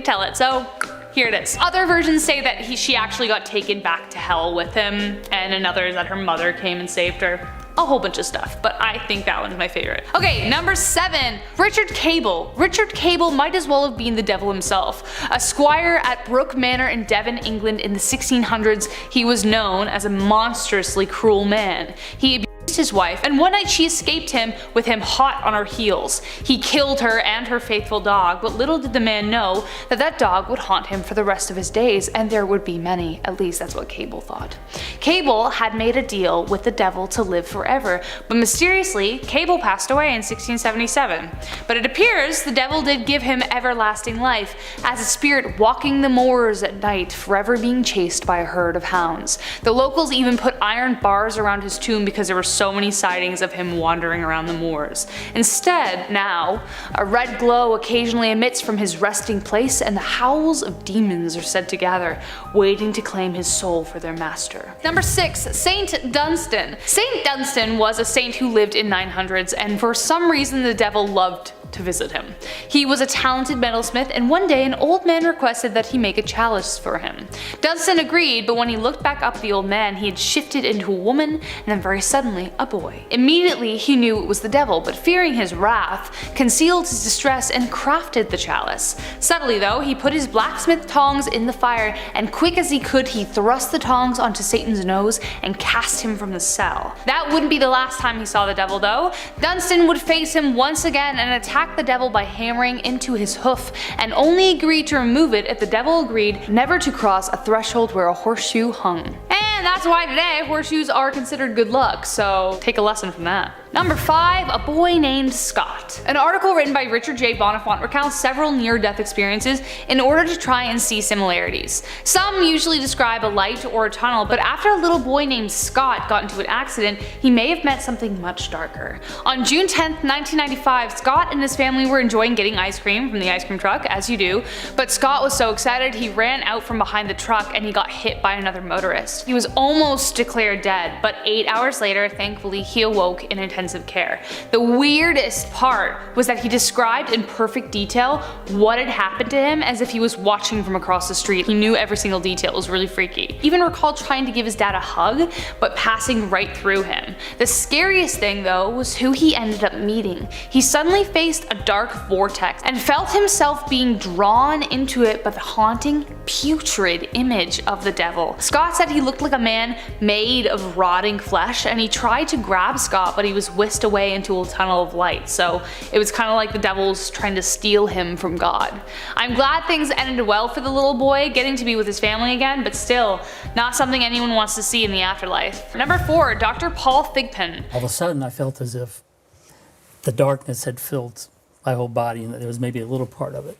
tell it, so here it is. Other versions say that she actually got taken back to hell with him, and another is that her mother came and saved her. A whole bunch of stuff, but I think that one's my favorite. Okay, number 7. Richard Cable. Richard Cable might as well have been the devil himself. A squire at Brooke Manor in Devon, England in the 1600s, he was known as a monstrously cruel man. He abused his wife, and one night she escaped him with him hot on her heels. He killed her and her faithful dog, but little did the man know that that dog would haunt him for the rest of his days, and there would be many. At least that's what Cable thought. Cable had made a deal with the devil to live forever, but mysteriously, Cable passed away in 1677. But it appears the devil did give him everlasting life, as a spirit walking the moors at night, forever being chased by a herd of hounds. The locals even put iron bars around his tomb because there were so many sightings of him wandering around the moors. Instead, now, a red glow occasionally emits from his resting place, and the howls of demons are said to gather, waiting to claim his soul for their master. Number 6. Saint Dunstan. Saint Dunstan was a saint who lived in 900s, and for some reason the devil loved to visit him. He was a talented metalsmith, and one day an old man requested that he make a chalice for him. Dunstan agreed, but when he looked back up at the old man, he had shifted into a woman and then very suddenly a boy. Immediately he knew it was the devil, but fearing his wrath, concealed his distress and crafted the chalice. Subtly though, he put his blacksmith tongs in the fire, and quick as he could he thrust the tongs onto Satan's nose and cast him from the cell. That wouldn't be the last time he saw the devil though. Dunstan would face him once again and attack attacked the devil by hammering into his hoof and only agreed to remove it if the devil agreed never to cross a threshold where a horseshoe hung. And that's why today horseshoes are considered good luck, so take a lesson from that. Number 5, a boy named Scott. An article written by Richard J. Bonifant recounts several near-death experiences in order to try and see similarities. Some usually describe a light or a tunnel, but after a little boy named Scott got into an accident, he may have met something much darker. On June 10th, 1995, Scott and his family were enjoying getting ice cream from the ice cream truck, as you do, but Scott was so excited he ran out from behind the truck and he got hit by another motorist. He was almost declared dead, but 8 hours later, thankfully, he awoke in intensive care. The weirdest part was that he described in perfect detail what had happened to him as if he was watching from across the street. He knew every single detail. It was really freaky. Even recalled trying to give his dad a hug, but passing right through him. The scariest thing though was who he ended up meeting. He suddenly faced a dark vortex and felt himself being drawn into it by the haunting, putrid image of the devil. Scott said he looked like a man made of rotting flesh, and he tried to grab Scott, but he was whisked away into a tunnel of light, so it was kind of like the devil's trying to steal him from God. I'm glad things ended well for the little boy, getting to be with his family again, but still, not something anyone wants to see in the afterlife. Number 4, Dr. Paul Thigpen. All of a sudden I felt as if the darkness had filled my whole body and that there was maybe a little part of it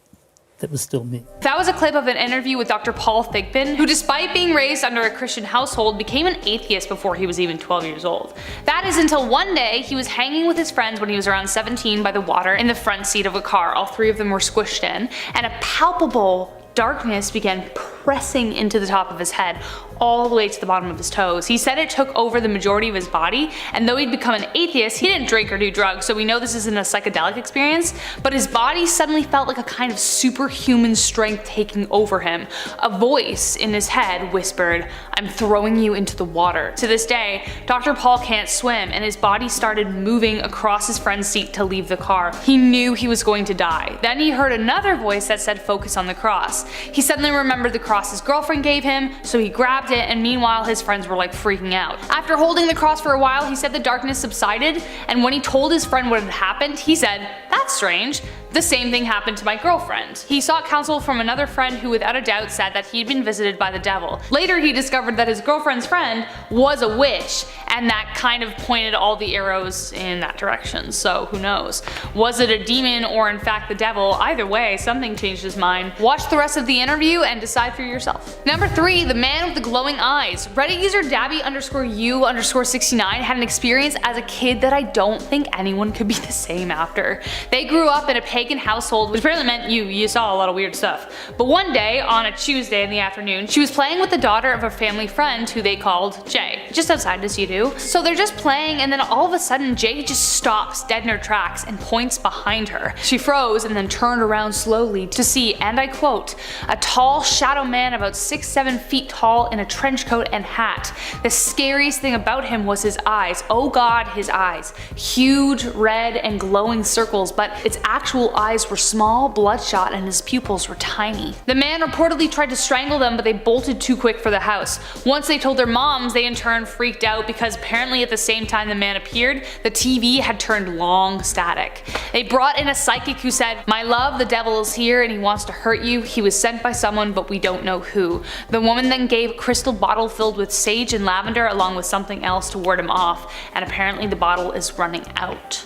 that was still me. That was a clip of an interview with Dr. Paul Thigpen, who despite being raised under a Christian household became an atheist before he was even 12 years old. That is until one day he was hanging with his friends when he was around 17 by the water in the front seat of a car. All 3 of them were squished in, and a palpable darkness began pressing into the top of his head all the way to the bottom of his toes. He said it took over the majority of his body, and though he'd become an atheist, he didn't drink or do drugs, so we know this isn't a psychedelic experience, but his body suddenly felt like a kind of superhuman strength taking over him. A voice in his head whispered, "I'm throwing you into the water." To this day, Dr. Paul can't swim, and his body started moving across his friend's seat to leave the car. He knew he was going to die. Then he heard another voice that said focus on the cross. He suddenly remembered the cross his girlfriend gave him, so he grabbed it, and meanwhile his friends were like freaking out. After holding the cross for a while, he said the darkness subsided, and when he told his friend what had happened, he said, "That's strange. The same thing happened to my girlfriend." He sought counsel from another friend who without a doubt said that he'd been visited by the devil. Later he discovered that his girlfriend's friend was a witch, and that kind of pointed all the arrows in that direction, so who knows. Was it a demon or in fact the devil? Either way, something changed his mind. Watch the rest of the interview and decide for yourself. Number 3, the man with the glowing eyes. Reddit user Dabby_U_69 had an experience as a kid that I don't think anyone could be the same after. They grew up in a pagan household, which apparently meant you saw a lot of weird stuff. But one day, on a Tuesday in the afternoon, she was playing with the daughter of a family friend who they called Jay, just outside as you do. So they're just playing, and then all of a sudden Jay just stops dead in her tracks and points behind her. She froze and then turned around slowly to see, and I quote, a tall shadow man about 6-7 feet tall in a trench coat and hat. The scariest thing about him was his eyes. Oh god, his eyes. Huge, red, and glowing circles, but its actual eyes were small, bloodshot, and his pupils were tiny. The man reportedly tried to strangle them, but they bolted too quick for the house. Once they told their moms, they in turn freaked out because apparently at the same time the man appeared, the TV had turned long static. They brought in a psychic who said, "My love, the devil is here and he wants to hurt you. He was sent by someone, but we don't know who." The woman then gave a crystal bottle filled with sage and lavender along with something else to ward him off, and apparently the bottle is running out.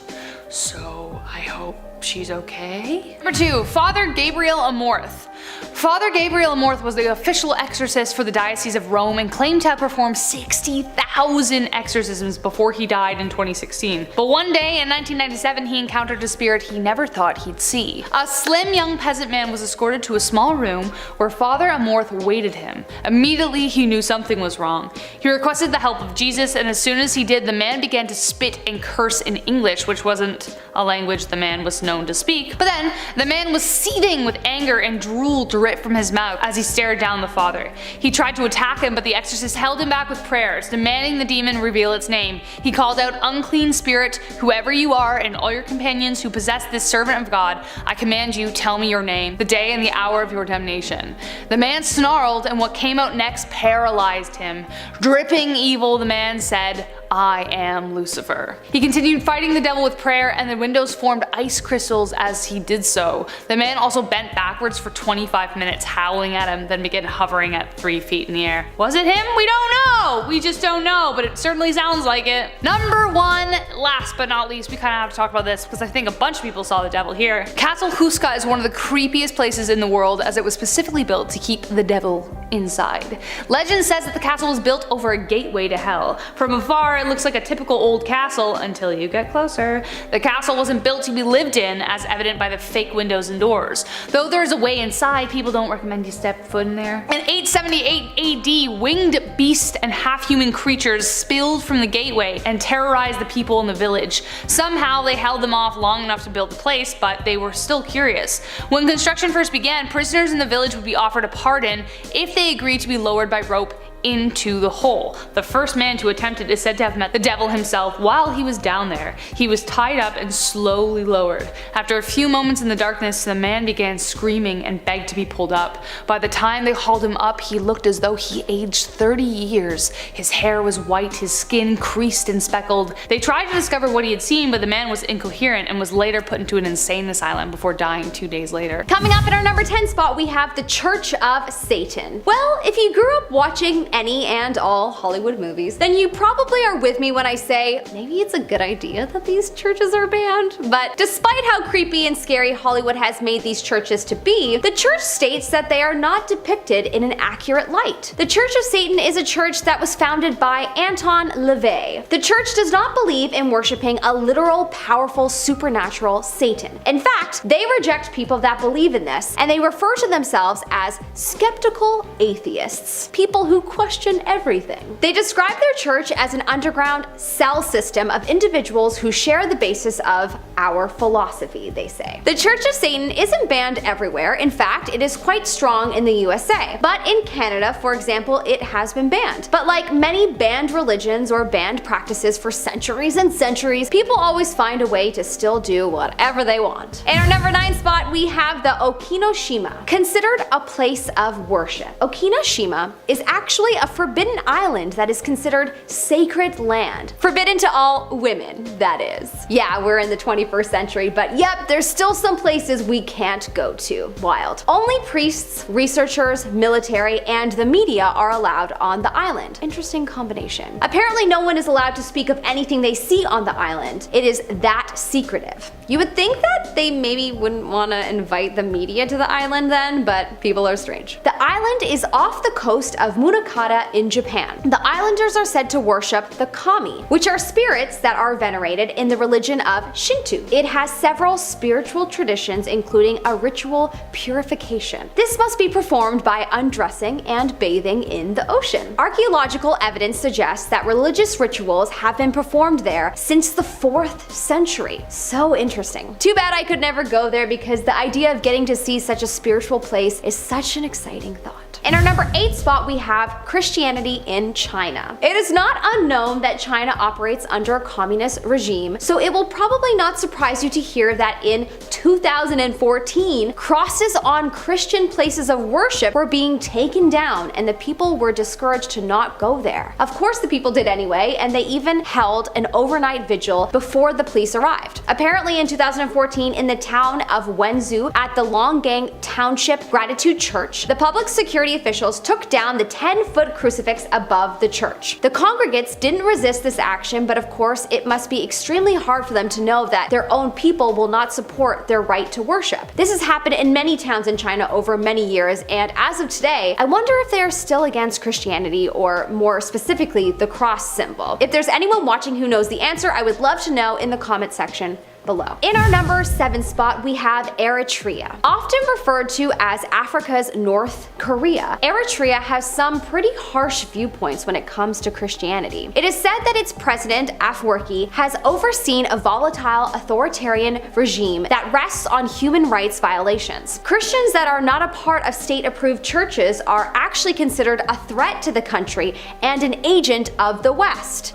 So I hope she's okay. Number 2, Father Gabriel Amorth. Father Gabriel Amorth was the official exorcist for the Diocese of Rome and claimed to have performed 60,000 exorcisms before he died in 2016. But one day in 1997 he encountered a spirit he never thought he'd see. A slim young peasant man was escorted to a small room where Father Amorth waited him. Immediately he knew something was wrong. He requested the help of Jesus, and as soon as he did, the man began to spit and curse in English, which wasn't a language the man was known to speak. But then the man was seething with anger and drool dripped from his mouth as he stared down the father. He tried to attack him, but the exorcist held him back with prayers, demanding the demon reveal its name. He called out, "Unclean spirit, whoever you are and all your companions who possess this servant of God, I command you, tell me your name, the day and the hour of your damnation." The man snarled, and what came out next paralyzed him. Dripping evil, the man said, "I am Lucifer." He continued fighting the devil with prayer, and the windows formed ice crystals as he did so. The man also bent backwards for 25 minutes, howling at him, then began hovering at 3 feet in the air. Was it him? We don't know! We just don't know, but it certainly sounds like it. Number 1, last but not least, we kind of have to talk about this because I think a bunch of people saw the devil here. Castle Huska is one of the creepiest places in the world, as it was specifically built to keep the devil inside. Legend says that the castle was built over a gateway to hell. From afar, it looks like a typical old castle until you get closer. The castle wasn't built to be lived in, as evident by the fake windows and doors. Though there is a way inside, people don't recommend you step foot in there. In 878 AD, winged beasts and half-human creatures spilled from the gateway and terrorized the people in the village. Somehow they held them off long enough to build the place, but they were still curious. When construction first began, prisoners in the village would be offered a pardon if they agreed to be lowered by rope into the hole. The first man to attempt it is said to have met the devil himself while he was down there. He was tied up and slowly lowered. After a few moments in the darkness, the man began screaming and begged to be pulled up. By the time they hauled him up, he looked as though he aged 30 years. His hair was white, his skin creased and speckled. They tried to discover what he had seen, but the man was incoherent and was later put into an insane asylum before dying 2 days later. Coming up at our number 10 spot, we have the Church of Satan. Well, if you grew up watching any and all Hollywood movies, then you probably are with me when I say maybe it's a good idea that these churches are banned. But despite how creepy and scary Hollywood has made these churches to be, the church states that they are not depicted in an accurate light. The Church of Satan is a church that was founded by Anton LaVey. The church does not believe in worshiping a literal, powerful, supernatural Satan. In fact, they reject people that believe in this, and they refer to themselves as skeptical atheists, people who question everything. They describe their church as an underground cell system of individuals who share the basis of our philosophy, they say. The Church of Satan isn't banned everywhere. In fact, it is quite strong in the USA. But in Canada, for example, it has been banned. But like many banned religions or banned practices for centuries and centuries, people always find a way to still do whatever they want. In our number 9 spot, we have the Okinoshima, considered a place of worship. Okinoshima is actually a forbidden island that is considered sacred land. Forbidden to all women, that is. Yeah, we're in the 21st century, but yep, there's still some places we can't go to. Wild. Only priests, researchers, military, and the media are allowed on the island. Interesting combination. Apparently no one is allowed to speak of anything they see on the island. It is that secretive. You would think that they maybe wouldn't want to invite the media to the island then, but people are strange. The island is off the coast of Munakata in Japan. The islanders are said to worship the kami, which are spirits that are venerated in the religion of Shinto. It has several spiritual traditions, including a ritual purification. This must be performed by undressing and bathing in the ocean. Archaeological evidence suggests that religious rituals have been performed there since the 4th century. So interesting. Too bad I could never go there, because the idea of getting to see such a spiritual place is such an exciting thought. In our number 8 spot, we have Christianity in China. It is not unknown that China operates under a communist regime, so it will probably not surprise you to hear that in 2014, crosses on Christian places of worship were being taken down and the people were discouraged to not go there. Of course the people did anyway, and they even held an overnight vigil before the police arrived. Apparently in 2014, in the town of Wenzhou at the Longgang Township Gratitude Church, the public security officials took down the 10-foot crucifix above the church. The congregates didn't resist this action, but of course it must be extremely hard for them to know that their own people will not support their right to worship. This has happened in many towns in China over many years, and as of today, I wonder if they are still against Christianity, or more specifically, the cross symbol. If there's anyone watching who knows the answer, I would love to know in the comment section below. In our number 7 spot, we have Eritrea. Often referred to as Africa's North Korea, Eritrea has some pretty harsh viewpoints when it comes to Christianity. It is said that its president, Afwerki, has overseen a volatile authoritarian regime that rests on human rights violations. Christians that are not a part of state-approved churches are actually considered a threat to the country and an agent of the West.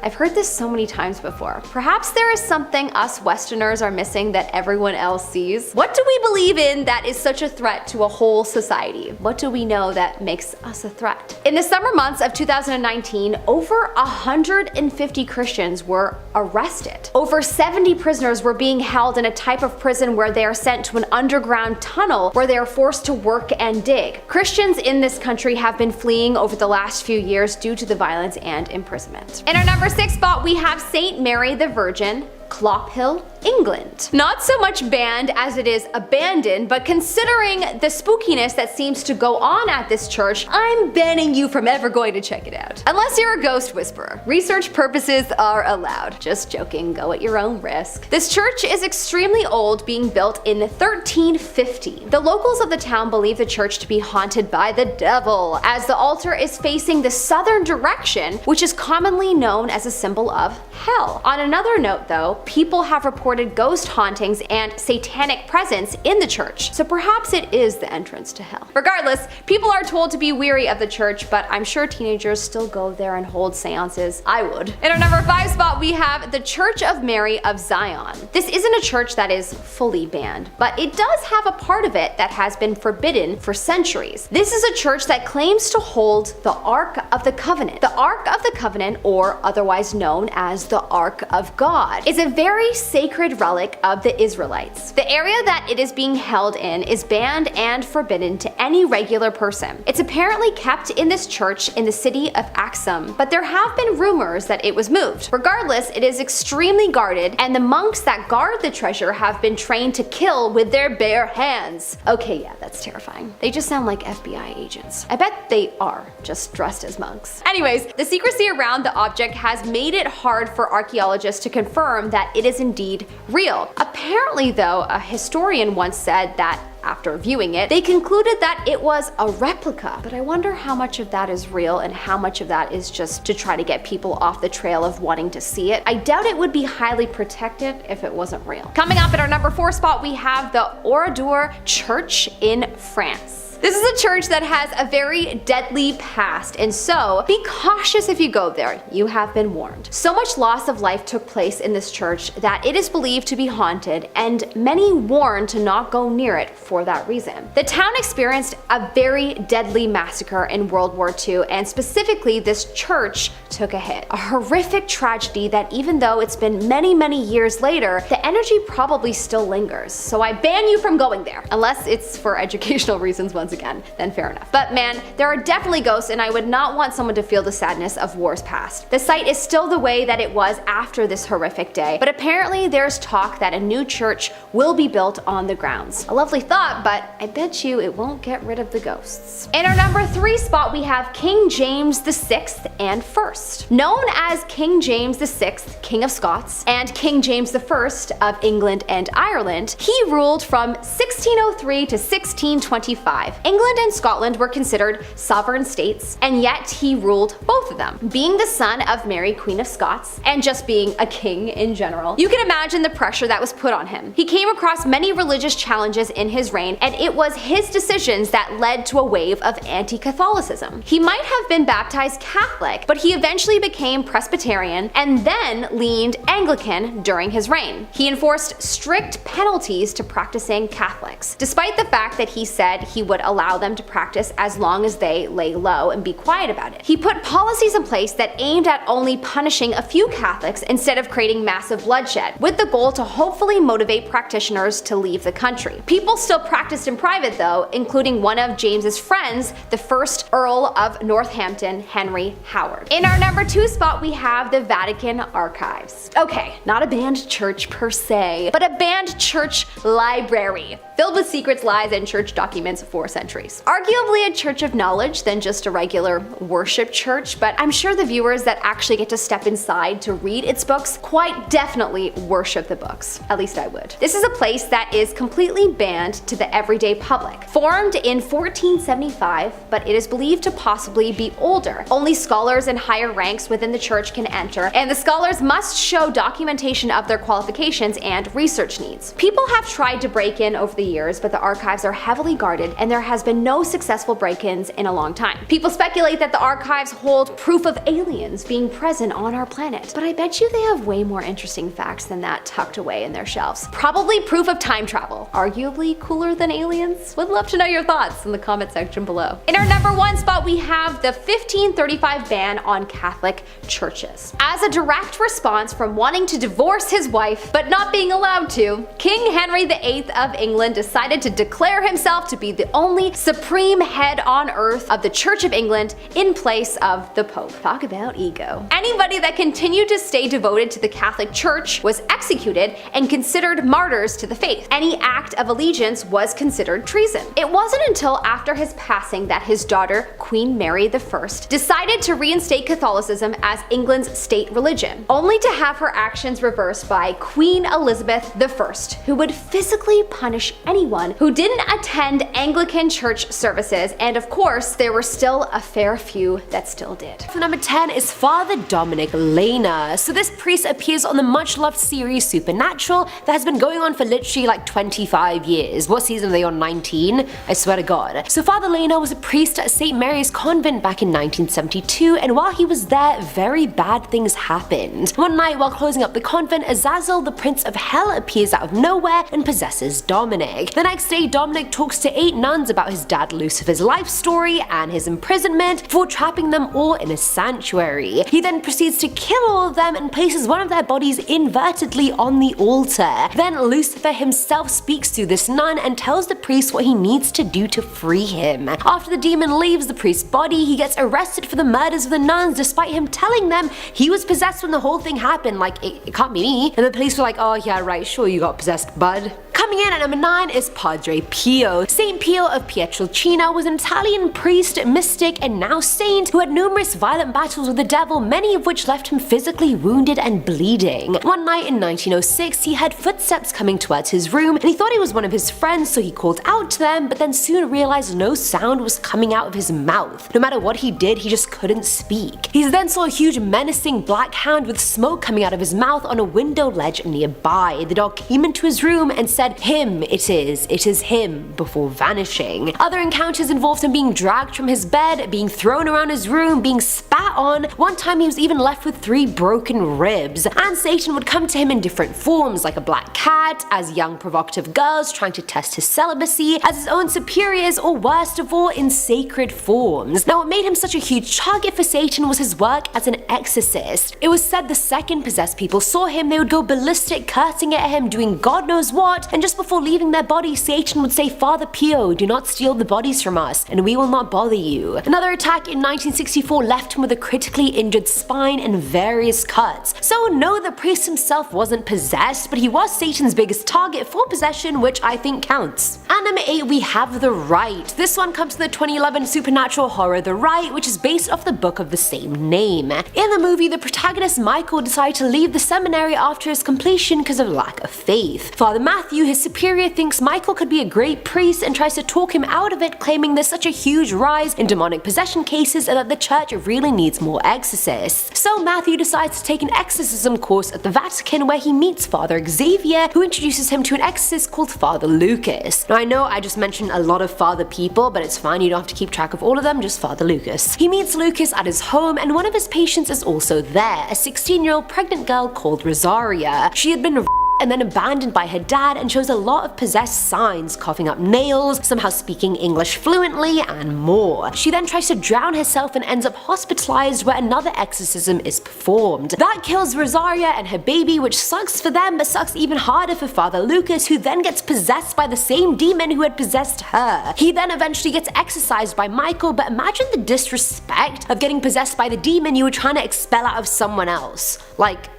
I've heard this so many times before. Perhaps there is something us Westerners are missing that everyone else sees. What do we believe in that is such a threat to a whole society? What do we know that makes us a threat? In the summer months of 2019, over 150 Christians were arrested. Over 70 prisoners were being held in a type of prison where they are sent to an underground tunnel where they are forced to work and dig. Christians in this country have been fleeing over the last few years due to the violence and imprisonment. In our number 6 spot, we have St. Mary the Virgin, Clophill, England. Not so much banned as it is abandoned, but considering the spookiness that seems to go on at this church, I'm banning you from ever going to check it out. Unless you're a ghost whisperer. Research purposes are allowed. Just joking, go at your own risk. This church is extremely old, being built in 1350. The locals of the town believe the church to be haunted by the devil, as the altar is facing the southern direction, which is commonly known as a symbol of hell. On another note though, people have reported ghost hauntings and satanic presence in the church, so perhaps it is the entrance to hell. Regardless, people are told to be weary of the church, but I'm sure teenagers still go there and hold seances. I would. In our number 5 spot, we have the Church of Mary of Zion. This isn't a church that is fully banned, but it does have a part of it that has been forbidden for centuries. This is a church that claims to hold the Ark of the Covenant. The Ark of the Covenant, or otherwise known as the Ark of God, is a very sacred relic of the Israelites. The area that it is being held in is banned and forbidden to any regular person. It's apparently kept in this church in the city of Axum, but there have been rumors that it was moved. Regardless, it is extremely guarded, and the monks that guard the treasure have been trained to kill with their bare hands. Okay, yeah, that's terrifying. They just sound like FBI agents. I bet they are, just dressed as monks. Anyways, the secrecy around the object has made it hard for archaeologists to confirm that it is indeed real. Apparently though, a historian once said that after viewing it, they concluded that it was a replica. But I wonder how much of that is real and how much of that is just to try to get people off the trail of wanting to see it. I doubt it would be highly protected if it wasn't real. Coming up at our number 4 spot, we have the Oradour Church in France. This is a church that has a very deadly past, and so be cautious if you go there. You have been warned. So much loss of life took place in this church that it is believed to be haunted, and many warned to not go near it for that reason. The town experienced a very deadly massacre in World War II, and specifically this church took a hit. A horrific tragedy that even though it's been many years later, the energy probably still lingers. So I ban you from going there, unless it's for educational reasons once again, then fair enough. But man, there are definitely ghosts, and I would not want someone to feel the sadness of wars past. The site is still the way that it was after this horrific day, but apparently there's talk that a new church will be built on the grounds. A lovely thought, but I bet you it won't get rid of the ghosts. In our number 3 spot, we have King James VI and First. Known as King James VI, King of Scots, and King James I of England and Ireland, he ruled from 1603 to 1625. England and Scotland were considered sovereign states, and yet he ruled both of them. Being the son of Mary, Queen of Scots, and just being a king in general, you can imagine the pressure that was put on him. He came across many religious challenges in his reign, and it was his decisions that led to a wave of anti-Catholicism. He might have been baptized Catholic, but he eventually became Presbyterian and then leaned Anglican during his reign. He enforced strict penalties to practicing Catholics, despite the fact that he said he would allow them to practice as long as they lay low and be quiet about it. He put policies in place that aimed at only punishing a few Catholics instead of creating massive bloodshed, with the goal to hopefully motivate practitioners to leave the country. People still practiced in private though, including one of James's friends, the first Earl of Northampton, Henry Howard. In our number 2 spot, we have the Vatican Archives. Okay, not a banned church per se, but a banned church library, filled with secrets, lies, and church documents for centuries. Arguably a church of knowledge than just a regular worship church, but I'm sure the viewers that actually get to step inside to read its books quite definitely worship the books. At least I would. This is a place that is completely banned to the everyday public. Formed in 1475, but it is believed to possibly be older. Only scholars in higher ranks within the church can enter, and the scholars must show documentation of their qualifications and research needs. People have tried to break in over the years, but the archives are heavily guarded and there has been no successful break-ins in a long time. People speculate that the archives hold proof of aliens being present on our planet, but I bet you they have way more interesting facts than that tucked away in their shelves. Probably proof of time travel. Arguably cooler than aliens? Would love to know your thoughts in the comment section below. In our number 1 spot, we have the 1535 ban on Catholic churches. As a direct response from wanting to divorce his wife, but not being allowed to, King Henry VIII of England decided to declare himself to be the only supreme head on earth of the Church of England in place of the Pope. Talk about ego. Anybody that continued to stay devoted to the Catholic Church was executed and considered martyrs to the faith. Any act of allegiance was considered treason. It wasn't until after his passing that his daughter, Queen Mary I, decided to reinstate Catholicism as England's state religion, only to have her actions reversed by Queen Elizabeth I, who would physically punish anyone who didn't attend Anglican church services, and of course, there were still a fair few that still did. For number 10 is Father Dominic Lena. So this priest appears on the much-loved series Supernatural that has been going on for literally like 25 years. What season are they on? 19? I swear to God. So Father Lena was a priest at St. Mary's Convent back in 1972, and while he was there, very bad things happened. One night while closing up the convent, Azazel, the Prince of Hell, appears out of nowhere and possesses Dominic. The next day, Dominic talks to 8 nuns about his dad Lucifer's life story and his imprisonment before trapping them all in a sanctuary. He then proceeds to kill all of them and places one of their bodies invertedly on the altar. Then Lucifer himself speaks to this nun and tells the priest what he needs to do to free him. After the demon leaves the priest's body, he gets arrested for the murders of the nuns despite him telling them he was possessed when the whole thing happened, like it can't be me. And the police were like, oh yeah right, sure you got possessed, bud. Coming in at number 9 is Padre Pio. Saint Pio of Pietrelcina was an Italian priest, mystic, and now saint who had numerous violent battles with the devil, many of which left him physically wounded and bleeding. One night in 1906, he heard footsteps coming towards his room, and he thought it was one of his friends, so he called out to them, but then soon realized no sound was coming out of his mouth. No matter what he did, he just couldn't speak. He then saw a huge menacing black hand with smoke coming out of his mouth on a window ledge nearby. The dog came into his room and said, "Him it is him," before vanishing. Other encounters involved him being dragged from his bed, being thrown around his room, being spat on. One time he was even left with 3 broken ribs. And Satan would come to him in different forms, like a black cat, as young provocative girls trying to test his celibacy, as his own superiors, or worst of all, in sacred forms. Now what made him such a huge target for Satan was his work as an exorcist. It was said the second possessed people saw him, they would go ballistic, cursing at him, doing God knows what, and just before leaving their body, Satan would say, "Father Pio, do not steal the bodies from us, and we will not bother you." Another attack in 1964 left him with a critically injured spine and various cuts. So no, the priest himself wasn't possessed, but he was Satan's biggest target for possession, which I think counts. At number 8 we have The Rite. This one comes from the 2011 supernatural horror The Rite, which is based off the book of the same name. In the movie, the protagonist Michael decided to leave the seminary after its completion because of lack of faith. Father Matthew, his superior, thinks Michael could be a great priest and tries to talk him out of it, claiming there's such a huge rise in demonic possession cases and that the church really needs more exorcists. So Matthew decides to take an exorcism course at the Vatican, where he meets Father Xavier, who introduces him to an exorcist called Father Lucas. Now I know I just mentioned a lot of father people, but it's fine, you don't have to keep track of all of them, just Father Lucas. He meets Lucas at his home, and one of his patients is also there, a 16-year-old pregnant girl called Rosaria. She had been and then abandoned by her dad and shows a lot of possessed signs, coughing up nails, somehow speaking English fluently, and more. She then tries to drown herself and ends up hospitalized, where another exorcism is performed. That kills Rosaria and her baby, which sucks for them, but sucks even harder for Father Lucas, who then gets possessed by the same demon who had possessed her. He then eventually gets exorcised by Michael, but imagine the disrespect of getting possessed by the demon you were trying to expel out of someone else. Like,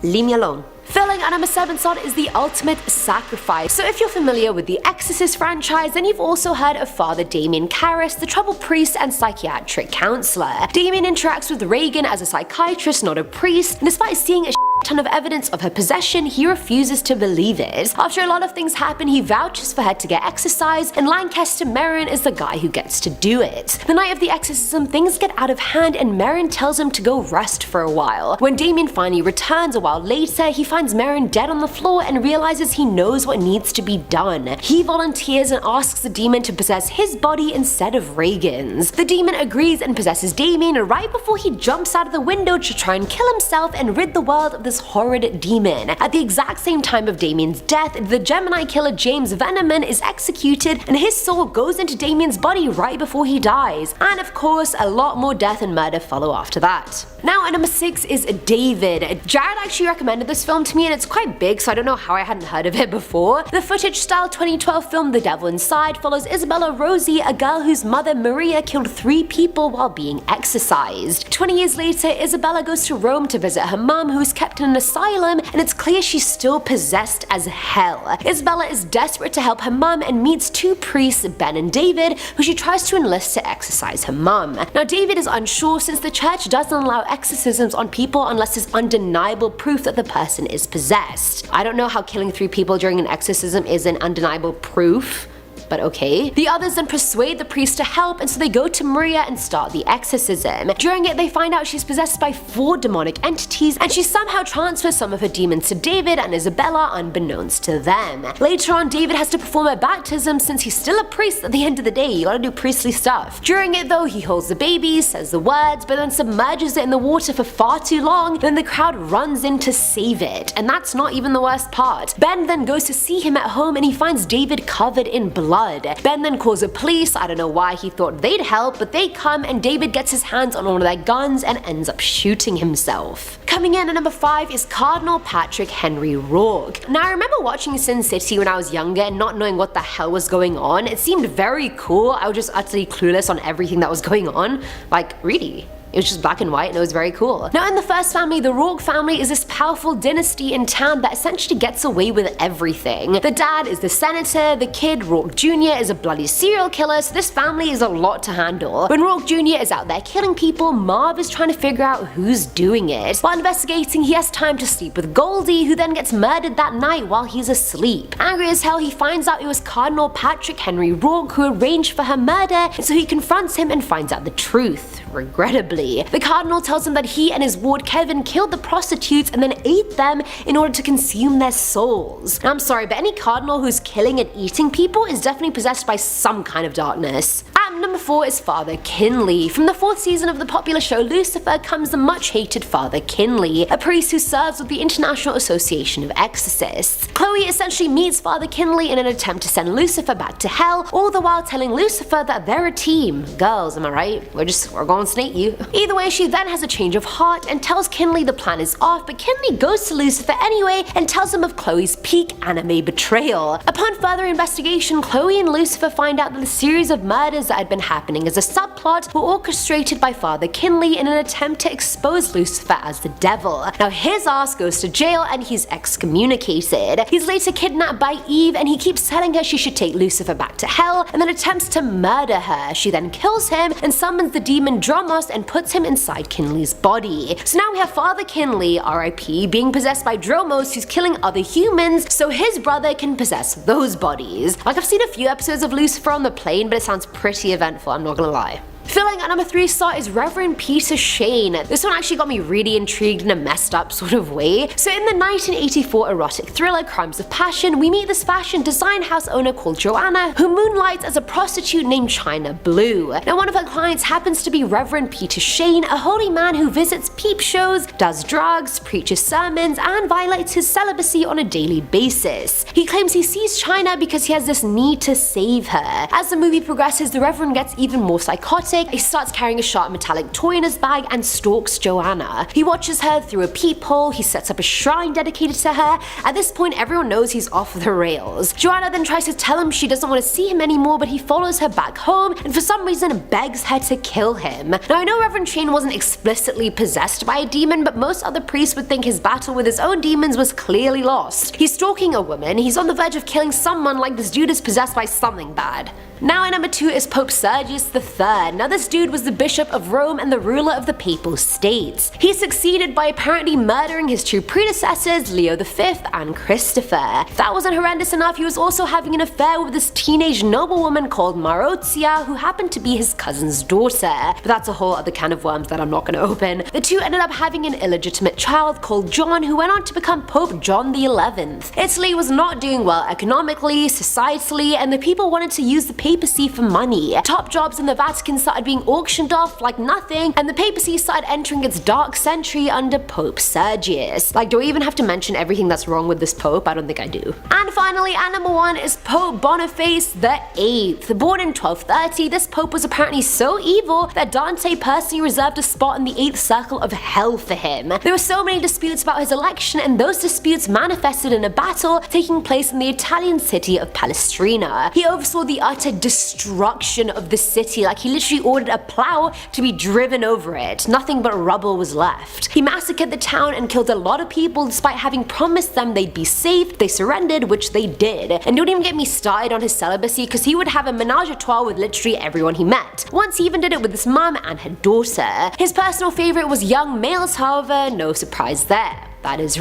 leave me alone. Filling at number 7 slot is The Ultimate Sacrifice. So if you're familiar with the Exorcist franchise, then you've also heard of Father Damien Karras, the troubled priest and psychiatric counselor. Damien interacts with Reagan as a psychiatrist, not a priest, and despite seeing a ton of evidence of her possession, he refuses to believe it. After a lot of things happen, he vouches for her to get exorcised, and Lancaster Merrin is the guy who gets to do it. The night of the exorcism, things get out of hand and Merrin tells him to go rest for a while. When Damien finally returns a while later, he finds Merrin dead on the floor and realizes he knows what needs to be done. He volunteers and asks the demon to possess his body instead of Reagan's. The demon agrees and possesses Damien right before he jumps out of the window to try and kill himself and rid the world of this horrid demon. At the exact same time of Damien's death, the Gemini killer James Veneman is executed and his soul goes into Damien's body right before he dies. And of course, a lot more death and murder follow after that. Now at number 6 is David. Jared actually recommended this film to me and it's quite big, so I don't know how I hadn't heard of it before. The footage-style 2012 film The Devil Inside follows Isabella Rosie, a girl whose mother Maria killed 3 people while being exorcised. 20 years later, Isabella goes to Rome to visit her mum, who is kept in an asylum, and it's clear she's still possessed as hell. Isabella is desperate to help her mum and meets 2 priests, Ben and David, who she tries to enlist to exorcise her mum. Now David is unsure since the church doesn't allow exorcisms on people unless there's undeniable proof that the person is possessed. I don't know how killing 3 people during an exorcism is an undeniable proof, but okay. The others then persuade the priest to help, and so they go to Maria and start the exorcism. During it, they find out she's possessed by 4 demonic entities, and she somehow transfers some of her demons to David and Isabella unbeknownst to them. Later on, David has to perform a baptism since he's still a priest at the end of the day. You gotta do priestly stuff. During it though, he holds the baby, says the words, but then submerges it in the water for far too long, then the crowd runs in to save it. And that's not even the worst part. Ben then goes to see him at home and he finds David covered in blood. Ben then calls the police. I don't know why he thought they'd help, but they come and David gets his hands on one of their guns and ends up shooting himself. Coming in at number 5 is Cardinal Patrick Henry Rourke. Now I remember watching Sin City when I was younger and not knowing what the hell was going on. It seemed very cool. I was just utterly clueless on everything that was going on. Like, really. It was just black and white and it was very cool. Now in the first family, the Rourke family is this powerful dynasty in town that essentially gets away with everything. The dad is the senator, the kid, Rourke Jr., is a bloody serial killer, so this family is a lot to handle. When Rourke Jr. is out there killing people, Marv is trying to figure out who's doing it. While investigating, he has time to sleep with Goldie, who then gets murdered that night while he's asleep. Angry as hell, he finds out it was Cardinal Patrick Henry Rourke who arranged for her murder, and so he confronts him and finds out the truth, regrettably. The Cardinal tells him that he and his ward Kevin killed the prostitutes and then ate them in order to consume their souls. Now, I'm sorry, but any Cardinal who's killing and eating people is definitely possessed by some kind of darkness. At number 4 is Father Kinley. From the 4th season of the popular show Lucifer comes the much hated Father Kinley, a priest who serves with the International Association of Exorcists. Chloe essentially meets Father Kinley in an attempt to send Lucifer back to hell, all the while telling Lucifer that they're a team. Girls, am I right? We're going to snake you. Either way, she then has a change of heart and tells Kinley the plan is off, but Kinley goes to Lucifer anyway and tells him of Chloe's peak anime betrayal. Upon further investigation, Chloe and Lucifer find out that the series of murders that had been happening as a subplot were orchestrated by Father Kinley in an attempt to expose Lucifer as the devil. Now his ass goes to jail and he's excommunicated. He's later kidnapped by Eve and he keeps telling her she should take Lucifer back to hell and then attempts to murder her. She then kills him and summons the demon Dromos and puts him inside Kinley's body. So now we have Father Kinley, RIP, being possessed by Dromos, who's killing other humans so his brother can possess those bodies. Like, I've seen a few episodes of Lucifer on the plane, but it sounds pretty eventful, I'm not gonna lie. Filling at number 3 slot is Reverend Peter Shane. This one actually got me really intrigued in a messed up sort of way. So in the 1984 erotic thriller Crimes of Passion, we meet this fashion design house owner called Joanna, who moonlights as a prostitute named China Blue. Now one of her clients happens to be Reverend Peter Shane, a holy man who visits peep shows, does drugs, preaches sermons, and violates his celibacy on a daily basis. He claims he sees China because he has this need to save her. As the movie progresses, the Reverend gets even more psychotic. He starts carrying a sharp metallic toy in his bag and stalks Joanna. He watches her through a peephole, he sets up a shrine dedicated to her. At this point, everyone knows he's off the rails. Joanna then tries to tell him she doesn't want to see him anymore, but he follows her back home and for some reason begs her to kill him. Now I know Reverend Shane wasn't explicitly possessed by a demon, but most other priests would think his battle with his own demons was clearly lost. He's stalking a woman, he's on the verge of killing someone, like this dude is possessed by something bad. Now at number 2 is Pope Sergius III. Now Now this dude was the Bishop of Rome and the ruler of the Papal States. He succeeded by apparently murdering his two predecessors, Leo V and Christopher. If that wasn't horrendous enough, he was also having an affair with this teenage noblewoman called Marozia, who happened to be his cousin's daughter. But that's a whole other can of worms that I'm not going to open. The two ended up having an illegitimate child called John, who went on to become Pope John XI. Italy was not doing well economically, societally, and the people wanted to use the papacy for money. Top jobs in the Vatican started being auctioned off like nothing, and the papacy started entering its dark century under Pope Sergius. Like, do I even have to mention everything that's wrong with this pope? I don't think I do. And finally, at number 1 is Pope Boniface VIII. Born in 1230, this pope was apparently so evil that Dante personally reserved a spot in the 8th circle of hell for him. There were so many disputes about his election, and those disputes manifested in a battle taking place in the Italian city of Palestrina. He oversaw the utter destruction of the city, like he literally ordered a plow to be driven over it. Nothing but rubble was left. He massacred the town and killed a lot of people despite having promised them they'd be safe. They surrendered, which they did. And don't even get me started on his celibacy, because he would have a menage a trois with literally everyone he met. Once he even did it with his mum and her daughter. His personal favorite was young males, however, no surprise there. That is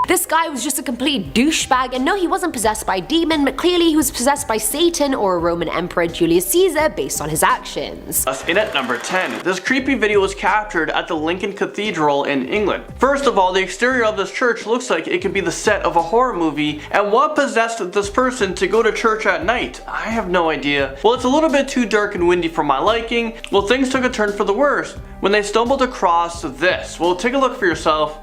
This guy was just a complete douchebag, and no, he wasn't possessed by a demon, but clearly he was possessed by Satan or a Roman Emperor Julius Caesar based on his actions. In at number 10, this creepy video was captured at the Lincoln Cathedral in England. First of all, the exterior of this church looks like it could be the set of a horror movie, and what possessed this person to go to church at night? I have no idea. Well, it's a little bit too dark and windy for my liking. Well, things took a turn for the worst when they stumbled across this. Well, take a look for yourself.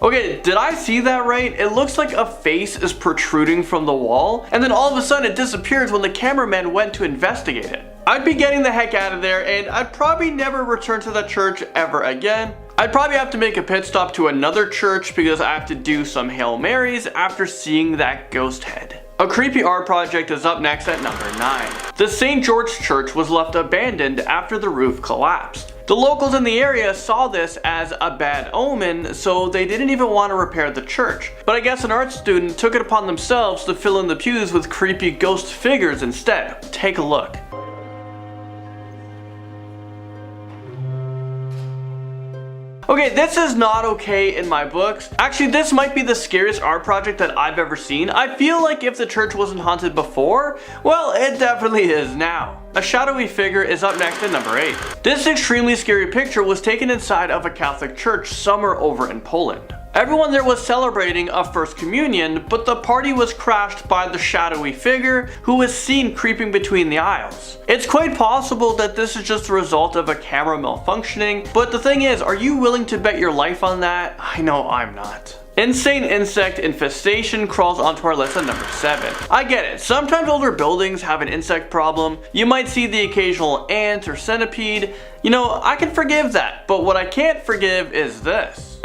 Okay, did I see that right? It looks like a face is protruding from the wall, and then all of a sudden it disappears when the cameraman went to investigate it. I'd be getting the heck out of there, and I'd probably never return to that church ever again. I'd probably have to make a pit stop to another church because I have to do some Hail Marys after seeing that ghost head. A creepy art project is up next at number 9. The St. George Church was left abandoned after the roof collapsed. The locals in the area saw this as a bad omen, so they didn't even want to repair the church. But I guess an art student took it upon themselves to fill in the pews with creepy ghost figures instead. Take a look. Okay, this is not okay in my books. Actually, this might be the scariest art project that I've ever seen. I feel like if the church wasn't haunted before, well, it definitely is now. A shadowy figure is up next at number 8. This extremely scary picture was taken inside of a Catholic church somewhere over in Poland. Everyone there was celebrating a first communion, but the party was crashed by the shadowy figure who was seen creeping between the aisles. It's quite possible that this is just a result of a camera malfunctioning, but the thing is, are you willing to bet your life on that? I know I'm not. Insane insect infestation crawls onto our list at number 7. I get it, sometimes older buildings have an insect problem. You might see the occasional ant or centipede. You know, I can forgive that, but what I can't forgive is this.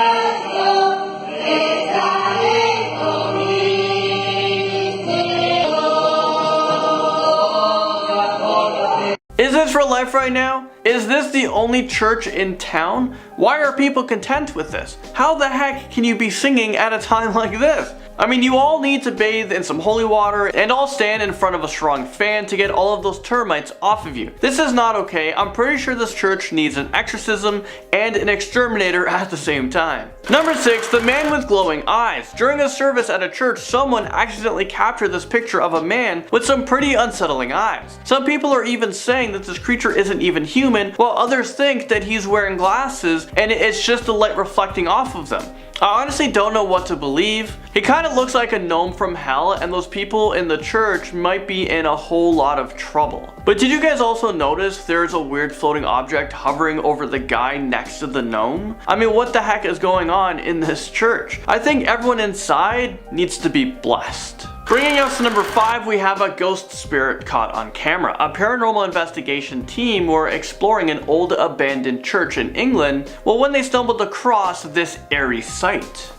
Is this real life right now? Is this the only church in town? Why are people content with this? How the heck can you be singing at a time like this? I mean, you all need to bathe in some holy water and all stand in front of a strong fan to get all of those termites off of you. This is not okay. I'm pretty sure this church needs an exorcism and an exterminator at the same time. Number 6, the man with glowing eyes. During a service at a church, someone accidentally captured this picture of a man with some pretty unsettling eyes. Some people are even saying that this creature isn't even human, while others think that he's wearing glasses and it's just the light reflecting off of them. I honestly don't know what to believe. He kind of looks like a gnome from hell, and those people in the church might be in a whole lot of trouble. But did you guys also notice there's a weird floating object hovering over the guy next to the gnome? I mean, what the heck is going on in this church? I think everyone inside needs to be blessed. Bringing us to number 5, we have a ghost spirit caught on camera. A paranormal investigation team were exploring an old abandoned church in England, well, when they stumbled across this eerie sight.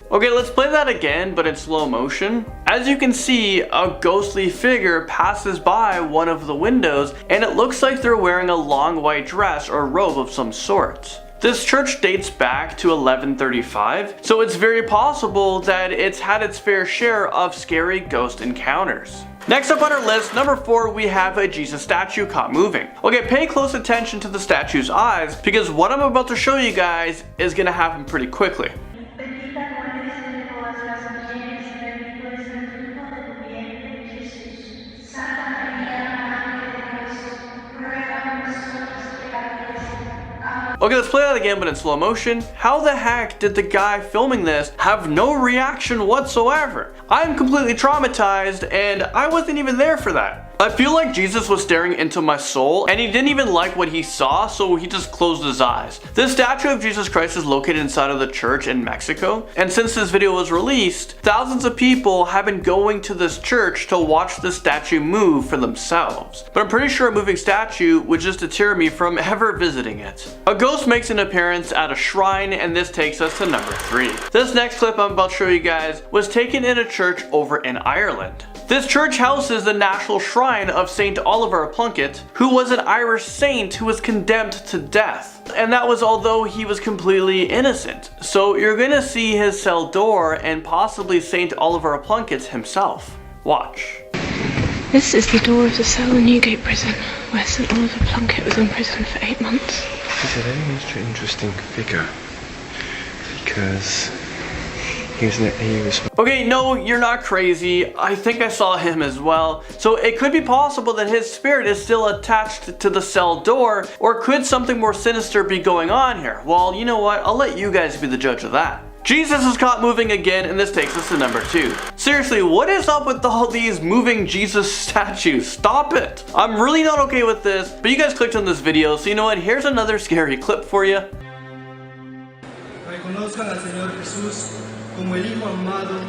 Okay, let's play that again, but in slow motion. As you can see, a ghostly figure passes by one of the windows, and it looks like they're wearing a long white dress or robe of some sort. This church dates back to 1135, so it's very possible that it's had its fair share of scary ghost encounters. Next up on our list, number 4, we have a Jesus statue caught moving. Okay, pay close attention to the statue's eyes, because what I'm about to show you guys is gonna happen pretty quickly. Okay, let's play that again, but in slow motion. How the heck did the guy filming this have no reaction whatsoever? I'm completely traumatized, and I wasn't even there for that. I feel like Jesus was staring into my soul, and he didn't even like what he saw, so he just closed his eyes. This statue of Jesus Christ is located inside of the church in Mexico, and since this video was released, thousands of people have been going to this church to watch the statue move for themselves. But I'm pretty sure a moving statue would just deter me from ever visiting it. A ghost makes an appearance at a shrine, and this takes us to number 3. This next clip I'm about to show you guys was taken in a church over in Ireland. This church houses the national shrine of St. Oliver Plunkett, who was an Irish saint who was condemned to death. And that was although he was completely innocent. So you're gonna see his cell door and possibly St. Oliver Plunkett himself. Watch. This is the door of the cell in Newgate Prison, where St. Oliver Plunkett was in prison for 8 months. He's a very interesting figure, because okay, no, you're not crazy. I think I saw him as well. So it could be possible that his spirit is still attached to the cell door, or could something more sinister be going on here? Well, you know what? I'll let you guys be the judge of that. Jesus is caught moving again, and this takes us to number 2. Seriously, what is up with all these moving Jesus statues? Stop it. I'm really not okay with this, but you guys clicked on this video, so you know what? Here's another scary clip for you. Reconozcan al Señor Jesús como el Hijo amado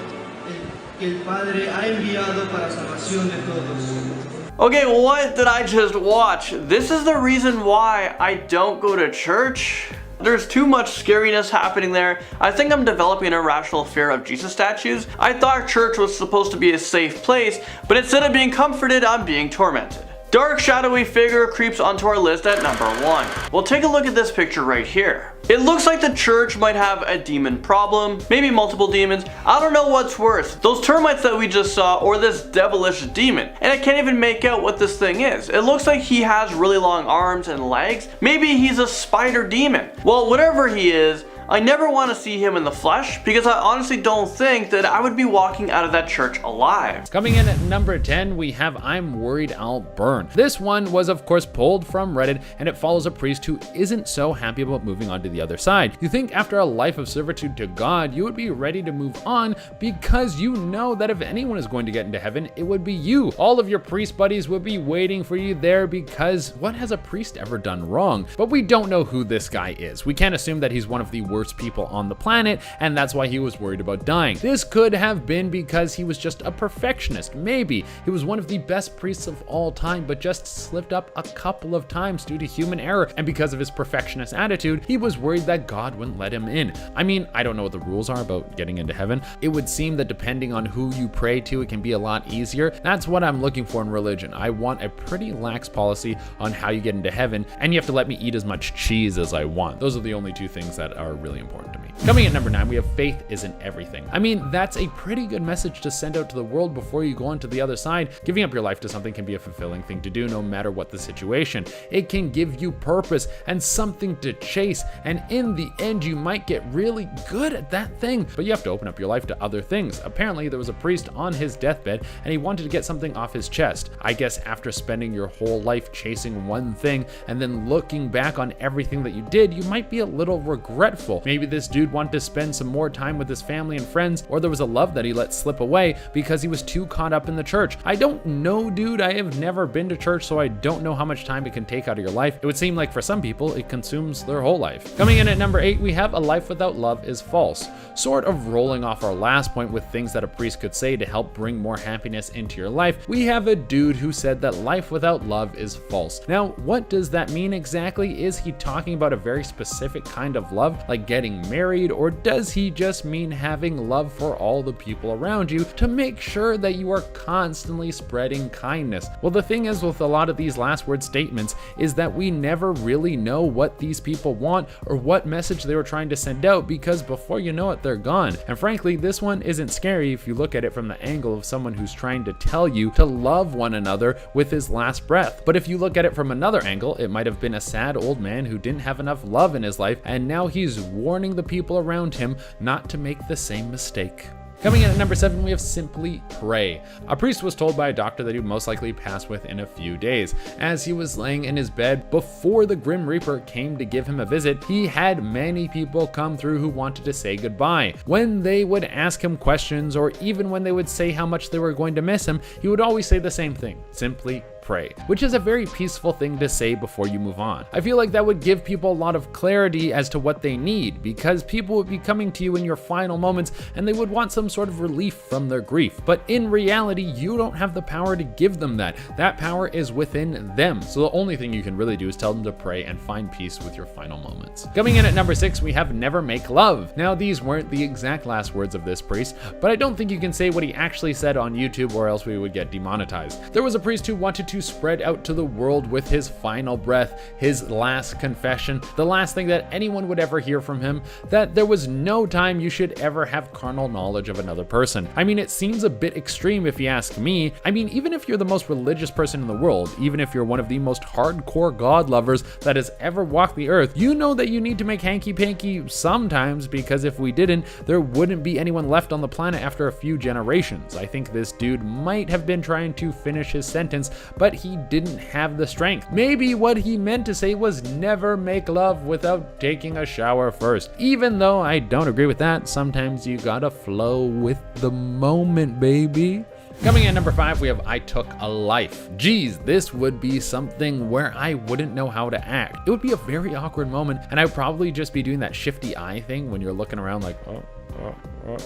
que el Padre ha enviado para salvación de todos. Okay, what did I just watch? This is the reason why I don't go to church. There's too much scariness happening there. I think I'm developing an irrational fear of Jesus statues. I thought church was supposed to be a safe place, but instead of being comforted, I'm being tormented. Dark shadowy figure creeps onto our list at number 1. Well, take a look at this picture right here. It looks like the church might have a demon problem, maybe multiple demons. I don't know what's worse, those termites that we just saw or this devilish demon. And I can't even make out what this thing is. It looks like he has really long arms and legs. Maybe he's a spider demon. Well, whatever he is, I never want to see him in the flesh, because I honestly don't think that I would be walking out of that church alive. Coming in at number 10, we have I'm Worried I'll Burn. This one was of course pulled from Reddit, and it follows a priest who isn't so happy about moving on to the other side. You think after a life of servitude to God, you would be ready to move on, because you know that if anyone is going to get into heaven, it would be you. All of your priest buddies would be waiting for you there, because what has a priest ever done wrong? But we don't know who this guy is. We can't assume that he's one of the worst people on the planet, and that's why he was worried about dying. This could have been because he was just a perfectionist. Maybe he was one of the best priests of all time, but just slipped up a couple of times due to human error, and because of his perfectionist attitude, he was worried that God wouldn't let him in. I mean, I don't know what the rules are about getting into heaven. It would seem that depending on who you pray to, it can be a lot easier. That's what I'm looking for in religion. I want a pretty lax policy on how you get into heaven, and you have to let me eat as much cheese as I want. Those are the only 2 things that are really important to me. Coming at number 9, we have faith isn't everything. I mean, that's a pretty good message to send out to the world before you go on to the other side. Giving up your life to something can be a fulfilling thing to do no matter what the situation. It can give you purpose and something to chase, and in the end you might get really good at that thing, but you have to open up your life to other things. Apparently there was a priest on his deathbed and he wanted to get something off his chest. I guess after spending your whole life chasing one thing and then looking back on everything that you did, you might be a little regretful. Maybe this dude wanted to spend some more time with his family and friends, or there was a love that he let slip away because he was too caught up in the church. I don't know, dude. I have never been to church, so I don't know how much time it can take out of your life. It would seem like for some people, it consumes their whole life. Coming in at number 8, we have a life without love is false. Sort of rolling off our last point with things that a priest could say to help bring more happiness into your life, we have a dude who said that life without love is false. Now, what does that mean exactly? Is he talking about a very specific kind of love, like getting married, or does he just mean having love for all the people around you to make sure that you are constantly spreading kindness? Well, the thing is with a lot of these last word statements is that we never really know what these people want or what message they were trying to send out, because before you know it, they're gone. And frankly, this one isn't scary if you look at it from the angle of someone who's trying to tell you to love one another with his last breath. But if you look at it from another angle, it might have been a sad old man who didn't have enough love in his life, and now he's warning the people around him not to make the same mistake. Coming in at number 7, we have simply pray. A priest was told by a doctor that he would most likely pass within a few days. As he was laying in his bed before the Grim Reaper came to give him a visit, he had many people come through who wanted to say goodbye. When they would ask him questions, or even when they would say how much they were going to miss him, he would always say the same thing: simply pray, which is a very peaceful thing to say before you move on. I feel like that would give people a lot of clarity as to what they need, because people would be coming to you in your final moments and they would want some sort of relief from their grief. But in reality, you don't have the power to give them that. That power is within them. So the only thing you can really do is tell them to pray and find peace with your final moments. Coming in at number 6, we have never make love. Now, these weren't the exact last words of this priest, but I don't think you can say what he actually said on YouTube, or else we would get demonetized. There was a priest who wanted to spread out to the world with his final breath, his last confession, the last thing that anyone would ever hear from him, that there was no time you should ever have carnal knowledge of another person. I mean, it seems a bit extreme if you ask me. I mean, even if you're the most religious person in the world, even if you're one of the most hardcore God lovers that has ever walked the earth, you know that you need to make hanky-panky sometimes, because if we didn't, there wouldn't be anyone left on the planet after a few generations. I think this dude might have been trying to finish his sentence, but he didn't have the strength. Maybe what he meant to say was never make love without taking a shower first. Even though I don't agree with that, sometimes you gotta flow with the moment, baby. Coming in at number 5, we have I took a life. Geez, this would be something where I wouldn't know how to act. It would be a very awkward moment, and I'd probably just be doing that shifty eye thing when you're looking around like, oh,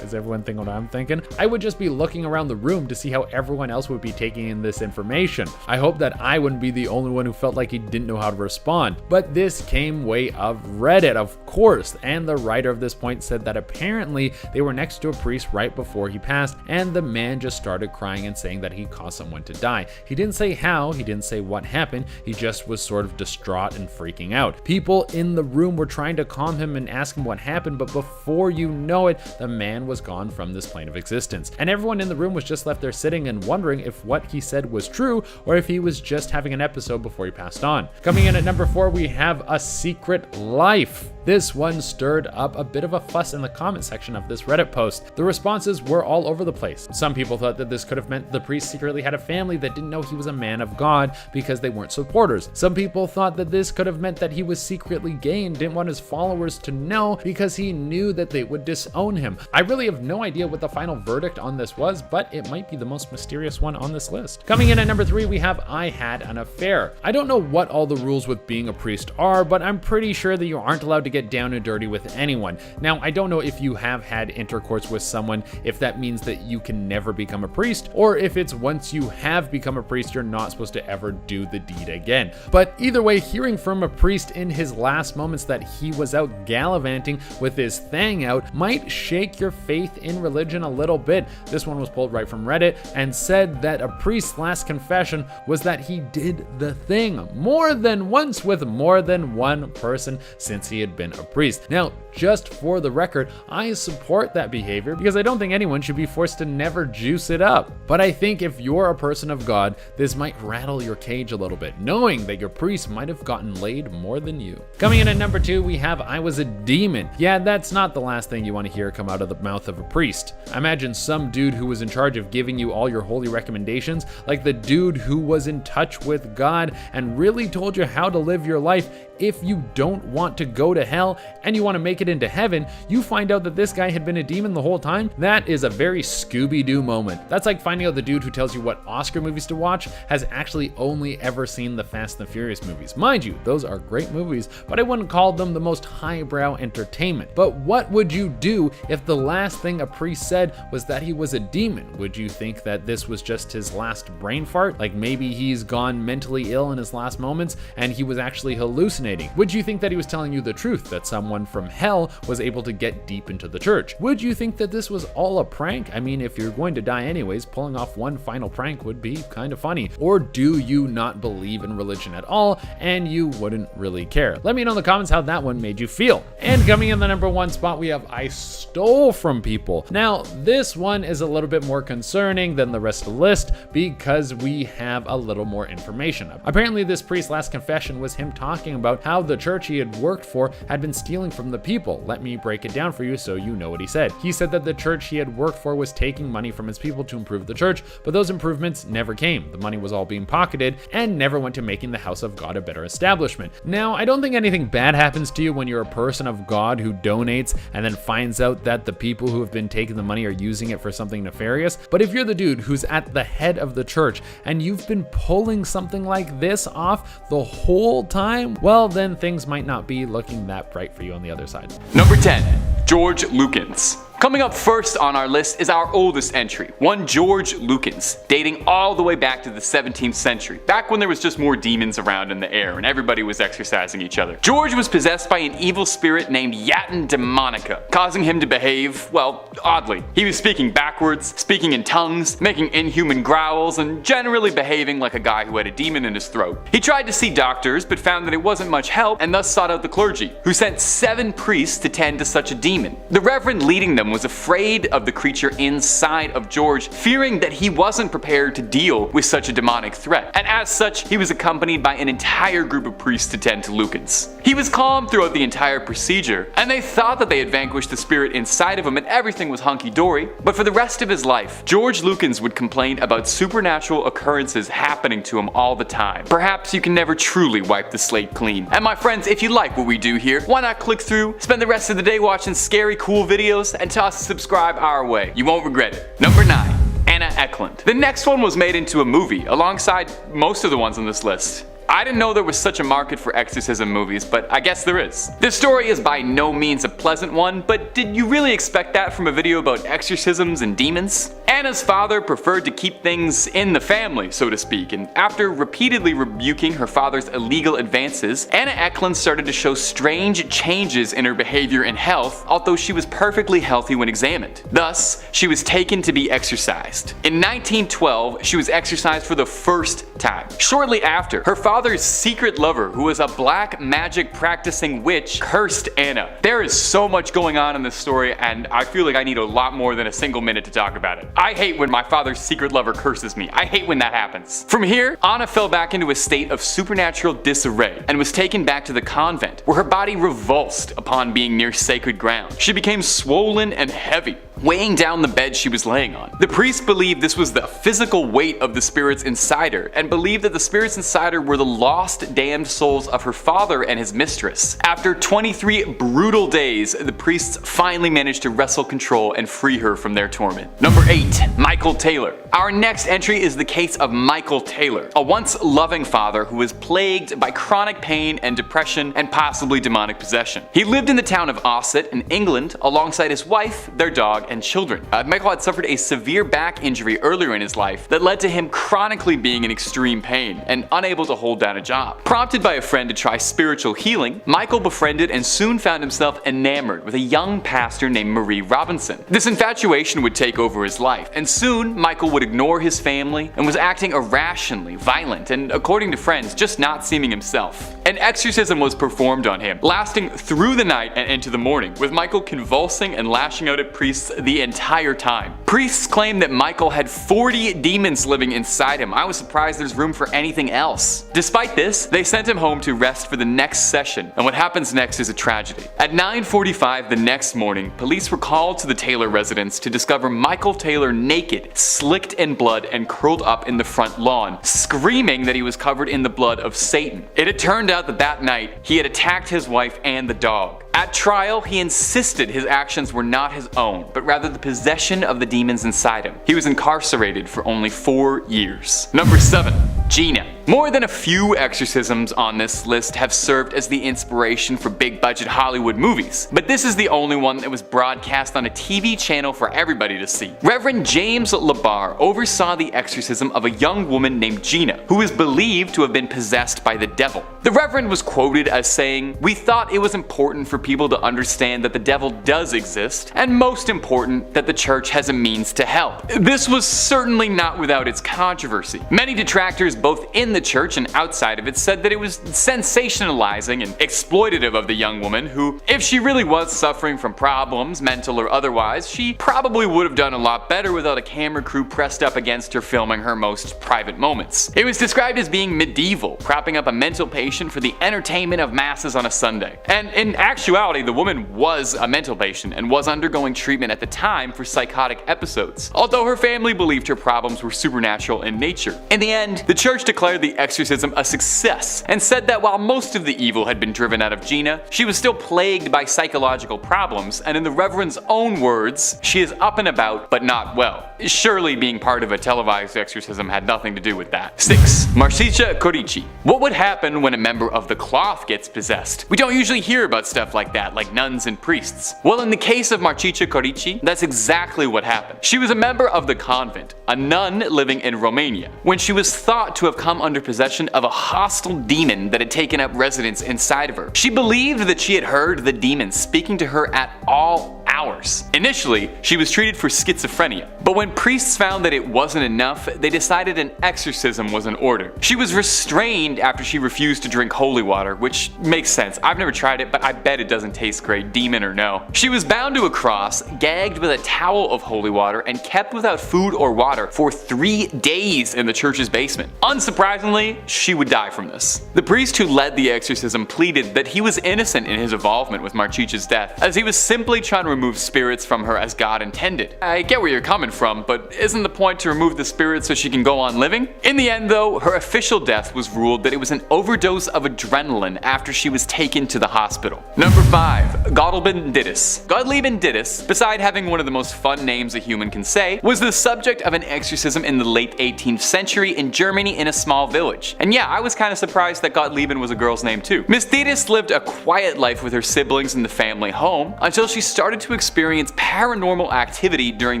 is everyone thinking what I'm thinking? I would just be looking around the room to see how everyone else would be taking in this information. I hope that I wouldn't be the only one who felt like he didn't know how to respond. But this came way of Reddit, of course, and the writer of this point said that apparently they were next to a priest right before he passed, and the man just started crying and saying that he caused someone to die. He didn't say how, he didn't say what happened, he just was sort of distraught and freaking out. People in the room were trying to calm him and ask him what happened, but before you know it, the man was gone from this plane of existence. And everyone in the room was just left there sitting and wondering if what he said was true, or if he was just having an episode before he passed on. Coming in at number 4, we have A Secret Life. This one stirred up a bit of a fuss in the comment section of this Reddit post. The responses were all over the place. Some people thought that this could have meant the priest secretly had a family that didn't know he was a man of God because they weren't supporters. Some people thought that this could have meant that he was secretly gay and didn't want his followers to know because he knew that they would disown him. I really have no idea what the final verdict on this was, but it might be the most mysterious one on this list. Coming in at number 3, we have I had an affair. I don't know what all the rules with being a priest are, but I'm pretty sure that you aren't allowed to get down and dirty with anyone. Now, I don't know if you have had intercourse with someone, if that means that you can never become a priest, or if it's once you have become a priest, you're not supposed to ever do the deed again. But either way, hearing from a priest in his last moments that he was out gallivanting with his thang out might shake your faith in religion a little bit. This one was pulled right from Reddit and said that a priest's last confession was that he did the thing more than once with more than one person since he had been a priest. Now, just for the record, I support that behavior because I don't think anyone should be forced to never juice it up. But I think if you're a person of God, this might rattle your cage a little bit, knowing that your priest might have gotten laid more than you. Coming in at number 2, we have I was a demon. Yeah, that's not the last thing you want to hear come out of the mouth of a priest. Imagine some dude who was in charge of giving you all your holy recommendations, like the dude who was in touch with God and really told you how to live your life. If you don't want to go to hell and you want to make it into heaven, you find out that this guy had been a demon the whole time. That is a very Scooby-Doo moment. That's like finding out the dude who tells you what Oscar movies to watch has actually only ever seen the Fast and the Furious movies. Mind you, those are great movies, but I wouldn't call them the most highbrow entertainment. But what would you do if the last thing a priest said was that he was a demon? Would you think that this was just his last brain fart? Like maybe he's gone mentally ill in his last moments and he was actually hallucinating? Would you think that he was telling you the truth, that someone from hell hell was able to get deep into the church. Would you think that this was all a prank? I mean, if you're going to die anyways, pulling off one final prank would be kind of funny. Or do you not believe in religion at all and you wouldn't really care? Let me know in the comments how that one made you feel. And coming in the number 1 spot, we have I stole from people. Now, this one is a little bit more concerning than the rest of the list because we have a little more information. Apparently, this priest's last confession was him talking about how the church he had worked for had been stealing from the people. Let me break it down for you so you know what he said. He said that the church he had worked for was taking money from his people to improve the church, but those improvements never came. The money was all being pocketed and never went to making the house of God a better establishment. Now, I don't think anything bad happens to you when you're a person of God who donates and then finds out that the people who have been taking the money are using it for something nefarious. But if you're the dude who's at the head of the church and you've been pulling something like this off the whole time, well, then things might not be looking that bright for you on the other side. Number 10, George Lukens. Coming up first on our list is our oldest entry, one George Lukens, dating all the way back to the 17th century, back when there was just more demons around in the air and everybody was exorcising each other. George was possessed by an evil spirit named Yatin Demonica, causing him to behave, well, oddly. He was speaking backwards, speaking in tongues, making inhuman growls, and generally behaving like a guy who had a demon in his throat. He tried to see doctors, but found that it wasn't much help, and thus sought out the clergy, who sent 7 priests to tend to such a demon. The reverend leading them was afraid of the creature inside of George, fearing that he wasn't prepared to deal with such a demonic threat, and as such, he was accompanied by an entire group of priests to tend to Lukens. He was calm throughout the entire procedure, and they thought that they had vanquished the spirit inside of him and everything was hunky-dory, but for the rest of his life, George Lukens would complain about supernatural occurrences happening to him all the time. Perhaps you can never truly wipe the slate clean. And my friends, if you like what we do here, why not click through, spend the rest of the day watching scary, cool videos, and toss a subscribe our way. You won't regret it. Number 9. Anna Eklund. The next one was made into a movie, alongside most of the ones on this list. I didn't know there was such a market for exorcism movies, but I guess there is. This story is by no means a pleasant one, but did you really expect that from a video about exorcisms and demons? Anna's father preferred to keep things in the family, so to speak, and after repeatedly rebuking her father's illegal advances, Anna Eklund started to show strange changes in her behavior and health, although she was perfectly healthy when examined. Thus, she was taken to be exorcised. In 1912, she was exorcised for the first time. Shortly after, her father's secret lover, who was a black magic practicing witch, cursed Anna. There is so much going on in this story, and I feel like I need a lot more than a single minute to talk about it. I hate when my father's secret lover curses me. I hate when that happens. From here, Anna fell back into a state of supernatural disarray and was taken back to the convent, where her body revulsed upon being near sacred ground. She became swollen and heavy, weighing down the bed she was laying on. The priest believed this was the physical weight of the spirits inside her, and believed that the spirits inside her were the lost, damned souls of her father and his mistress. After 23 brutal days, the priests finally managed to wrestle control and free her from their torment. Number 8. Michael Taylor. Our next entry is the case of Michael Taylor, a once loving father who was plagued by chronic pain and depression and possibly demonic possession. He lived in the town of Ossos in England alongside his wife, their dog, and children. Michael had suffered a severe back injury earlier in his life that led to him chronically being in extreme pain and unable to hold down a job. Prompted by a friend to try spiritual healing, Michael befriended and soon found himself enamored with a young pastor named Marie Robinson. This infatuation would take over his life, and soon Michael would ignore his family and was acting irrationally, violent, and according to friends, just not seeming himself. An exorcism was performed on him, lasting through the night and into the morning, with Michael convulsing and lashing out at priests the entire time. Priests claimed that Michael had 40 demons living inside him. I was surprised there's room for anything else. Despite this, they sent him home to rest for the next session, and what happens next is a tragedy. At 9:45 the next morning, police were called to the Taylor residence to discover Michael Taylor naked, slicked in blood, and curled up in the front lawn, screaming that he was covered in the blood of Satan. It had turned out that that night, he had attacked his wife and the dog. At trial, he insisted his actions were not his own, but rather the possession of the demons inside him. He was incarcerated for only 4 years. Number 7. Gina. More than a few exorcisms on this list have served as the inspiration for big budget Hollywood movies, but this is the only one that was broadcast on a TV channel for everybody to see. Reverend James Labar oversaw the exorcism of a young woman named Gina, who is believed to have been possessed by the devil. The Reverend was quoted as saying, "We thought it was important for people to understand that the devil does exist, and most important, that the church has a means to help." This was certainly not without its controversy. Many detractors both in the church and outside of it said that it was sensationalizing and exploitative of the young woman who, if she really was suffering from problems, mental or otherwise, she probably would have done a lot better without a camera crew pressed up against her filming her most private moments. It was described as being medieval, propping up a mental patient for the entertainment of masses on a Sunday. And in actuality, the woman was a mental patient and was undergoing treatment at the time for psychotic episodes, although her family believed her problems were supernatural in nature. In the end, the church declared the exorcism a success and said that while most of the evil had been driven out of Gina, she was still plagued by psychological problems, and in the Reverend's own words, she is up and about but not well. Surely being part of a televised exorcism had nothing to do with that. 6. Marcicia Corici. What would happen when a member of the cloth gets possessed? We don't usually hear about stuff like that, like nuns and priests. Well, in the case of Marcicia Corici, that's exactly what happened. She was a member of the convent, a nun living in Romania, when she was thought to have come under possession of a hostile demon that had taken up residence inside of her. She believed that she had heard the demon speaking to her at all hours. Initially, she was treated for schizophrenia, but when priests found that it wasn't enough, they decided an exorcism was in order. She was restrained after she refused to drink holy water, which makes sense. I've never tried it, but I bet it doesn't taste great, demon or no. She was bound to a cross, gagged with a towel of holy water, and kept without food or water for 3 days in the church's basement. Unsurprisingly, she would die from this. The priest who led the exorcism pleaded that he was innocent in his involvement with Marcicia's death, as he was simply trying to remove spirits from her as God intended. I get where you're coming from, but isn't the point to remove the spirits so she can go on living? In the end though, her official death was ruled that it was an overdose of adrenaline after she was taken to the hospital. Number 5. Gottlieb Dittus. Gottlieb Dittus, beside having one of the most fun names a human can say, was the subject of an exorcism in the late 18th century in Germany in a small village. And yeah, I was kind of surprised that Gottlieb was a girl's name too. Miss Dittus lived a quiet life with her siblings in the family home until she started to experience paranormal activity during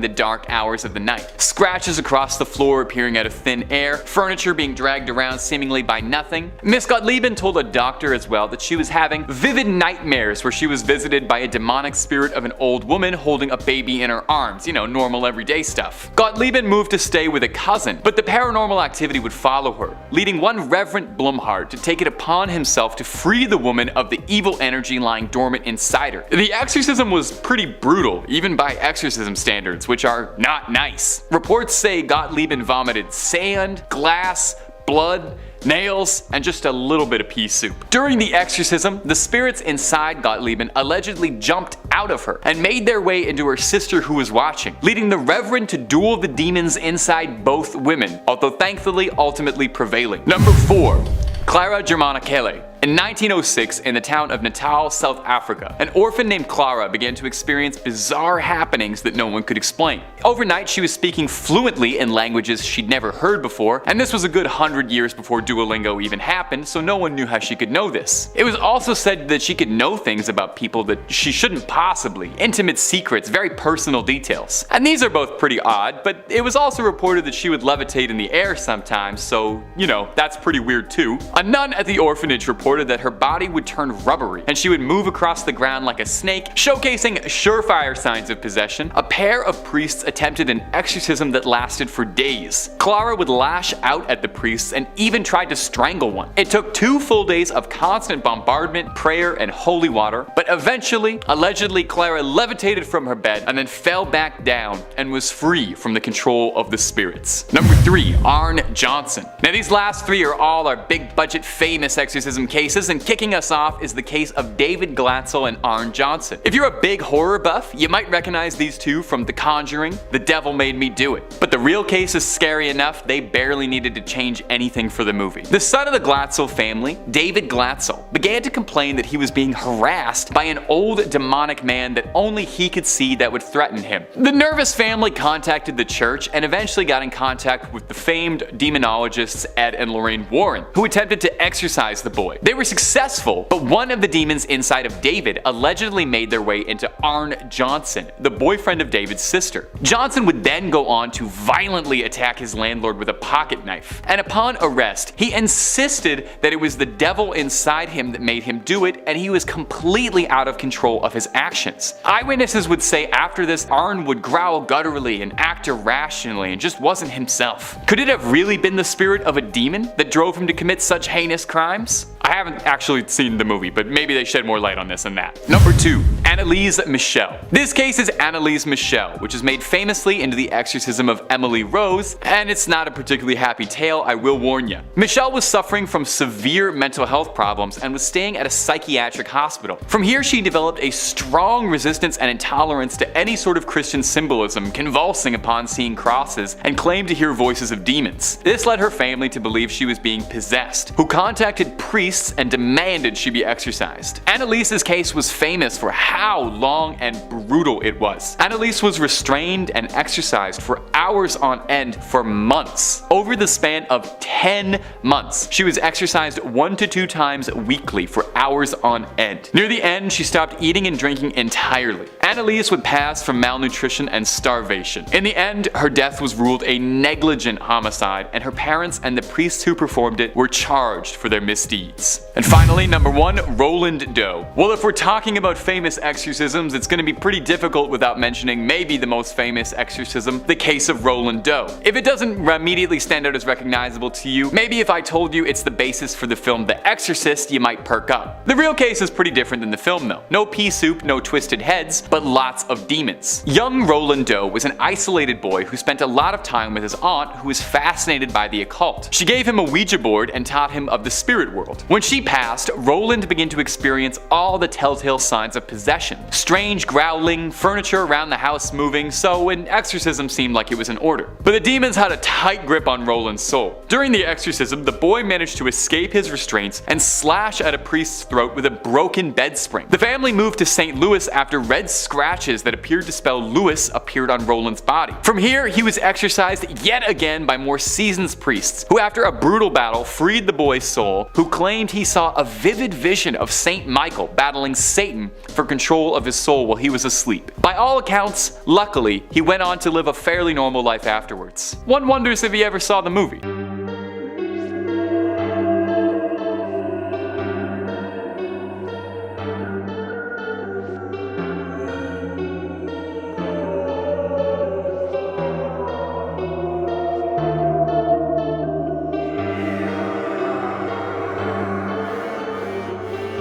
the dark hours of the night. Scratches across the floor appearing out of thin air, furniture being dragged around seemingly by nothing. Miss Gottlieb told a doctor as well that she was having vivid nightmares where she was visited by a demonic spirit of an old woman holding a baby in her arms, you know, normal everyday stuff. Gottlieb moved to stay with a cousin, but the paranormal activity would follow her, leading one Reverend Blumhardt to take it upon himself to free the woman of the evil energy lying dormant inside her. The exorcism was pretty brutal, even by exorcism standards, which are not nice. Reports say Gottlieb vomited sand, glass, blood, nails, and just a little bit of pea soup. During the exorcism, the spirits inside Gottlieb allegedly jumped out of her and made their way into her sister who was watching, leading the Reverend to duel the demons inside both women, although thankfully ultimately prevailing. Number 4. Clara Germana Kelly. In 1906, in the town of Natal, South Africa, an orphan named Clara began to experience bizarre happenings that no one could explain. Overnight, she was speaking fluently in languages she'd never heard before, and this was a good 100 years before Duolingo even happened, so no one knew how she could know this. It was also said that she could know things about people that she shouldn't possibly, intimate secrets, very personal details. And these are both pretty odd, but it was also reported that she would levitate in the air sometimes, so, you know, that's pretty weird too. A nun at the orphanage reported that her body would turn rubbery and she would move across the ground like a snake, showcasing surefire signs of possession. A pair of priests attempted an exorcism that lasted for days. Clara would lash out at the priests and even tried to strangle one. It took 2 full days of constant bombardment, prayer, and holy water, but eventually, allegedly, Clara levitated from her bed and then fell back down and was free from the control of the spirits. Number 3. Arne Johnson. Now these last 3 are all our big budget famous exorcism cases cases, and kicking us off is the case of David Glatzel and Arne Johnson. If you're a big horror buff, you might recognize these two from The Conjuring, The Devil Made Me Do It. But the real case is scary enough, they barely needed to change anything for the movie. The son of the Glatzel family, David Glatzel, began to complain that he was being harassed by an old demonic man that only he could see that would threaten him. The nervous family contacted the church and eventually got in contact with the famed demonologists Ed and Lorraine Warren, who attempted to exorcise the boy. They were successful, but one of the demons inside of David allegedly made their way into Arne Johnson, the boyfriend of David's sister. Johnson would then go on to violently attack his landlord with a pocket knife, and upon arrest, he insisted that it was the devil inside him that made him do it, and he was completely out of control of his actions. Eyewitnesses would say after this, Arne would growl gutturally and act irrationally and just wasn't himself. Could it have really been the spirit of a demon that drove him to commit such heinous crimes? I haven't actually seen the movie, but maybe they shed more light on this than that. Number 2. Anneliese Michel. This case is Anneliese Michel, which is made famously into the exorcism of Emily Rose, and it's not a particularly happy tale, I will warn you. Michel was suffering from severe mental health problems and was staying at a psychiatric hospital. From here she developed a strong resistance and intolerance to any sort of Christian symbolism, convulsing upon seeing crosses, and claimed to hear voices of demons. This led her family to believe she was being possessed, who contacted priests and demanded she be exorcised. Anneliese's case was famous for how long and brutal it was. Anneliese was restrained and exorcised for hours on end for months. Over the span of 10 months, she was exorcised 1 to 2 times weekly for hours on end. Near the end, she stopped eating and drinking entirely. Anneliese would pass from malnutrition and starvation. In the end, her death was ruled a negligent homicide, and her parents and the priests who performed it were charged for their misdeeds. And finally, number 1, Roland Doe. Well, if we're talking about famous exorcisms, it's going to be pretty difficult without mentioning maybe the most famous exorcism, the case of Roland Doe. If it doesn't immediately stand out as recognizable to you, maybe if I told you it's the basis for the film The Exorcist, you might perk up. The real case is pretty different than the film though. No pea soup, no twisted heads, but lots of demons. Young Roland Doe was an isolated boy who spent a lot of time with his aunt, who was fascinated by the occult. She gave him a Ouija board and taught him of the spirit world. When she passed, Roland began to experience all the telltale signs of possession. Strange growling, furniture around the house moving, so an exorcism seemed like it was in order. But the demons had a tight grip on Roland's soul. During the exorcism, the boy managed to escape his restraints and slash at a priest's throat with a broken bed spring. The family moved to St. Louis after red scratches that appeared to spell Louis appeared on Roland's body. From here, he was exorcised yet again by more seasoned priests, who after a brutal battle freed the boy's soul, who claimed he saw a vivid vision of Saint Michael battling Satan for control of his soul while he was asleep. By all accounts, luckily, he went on to live a fairly normal life afterwards. One wonders if he ever saw the movie.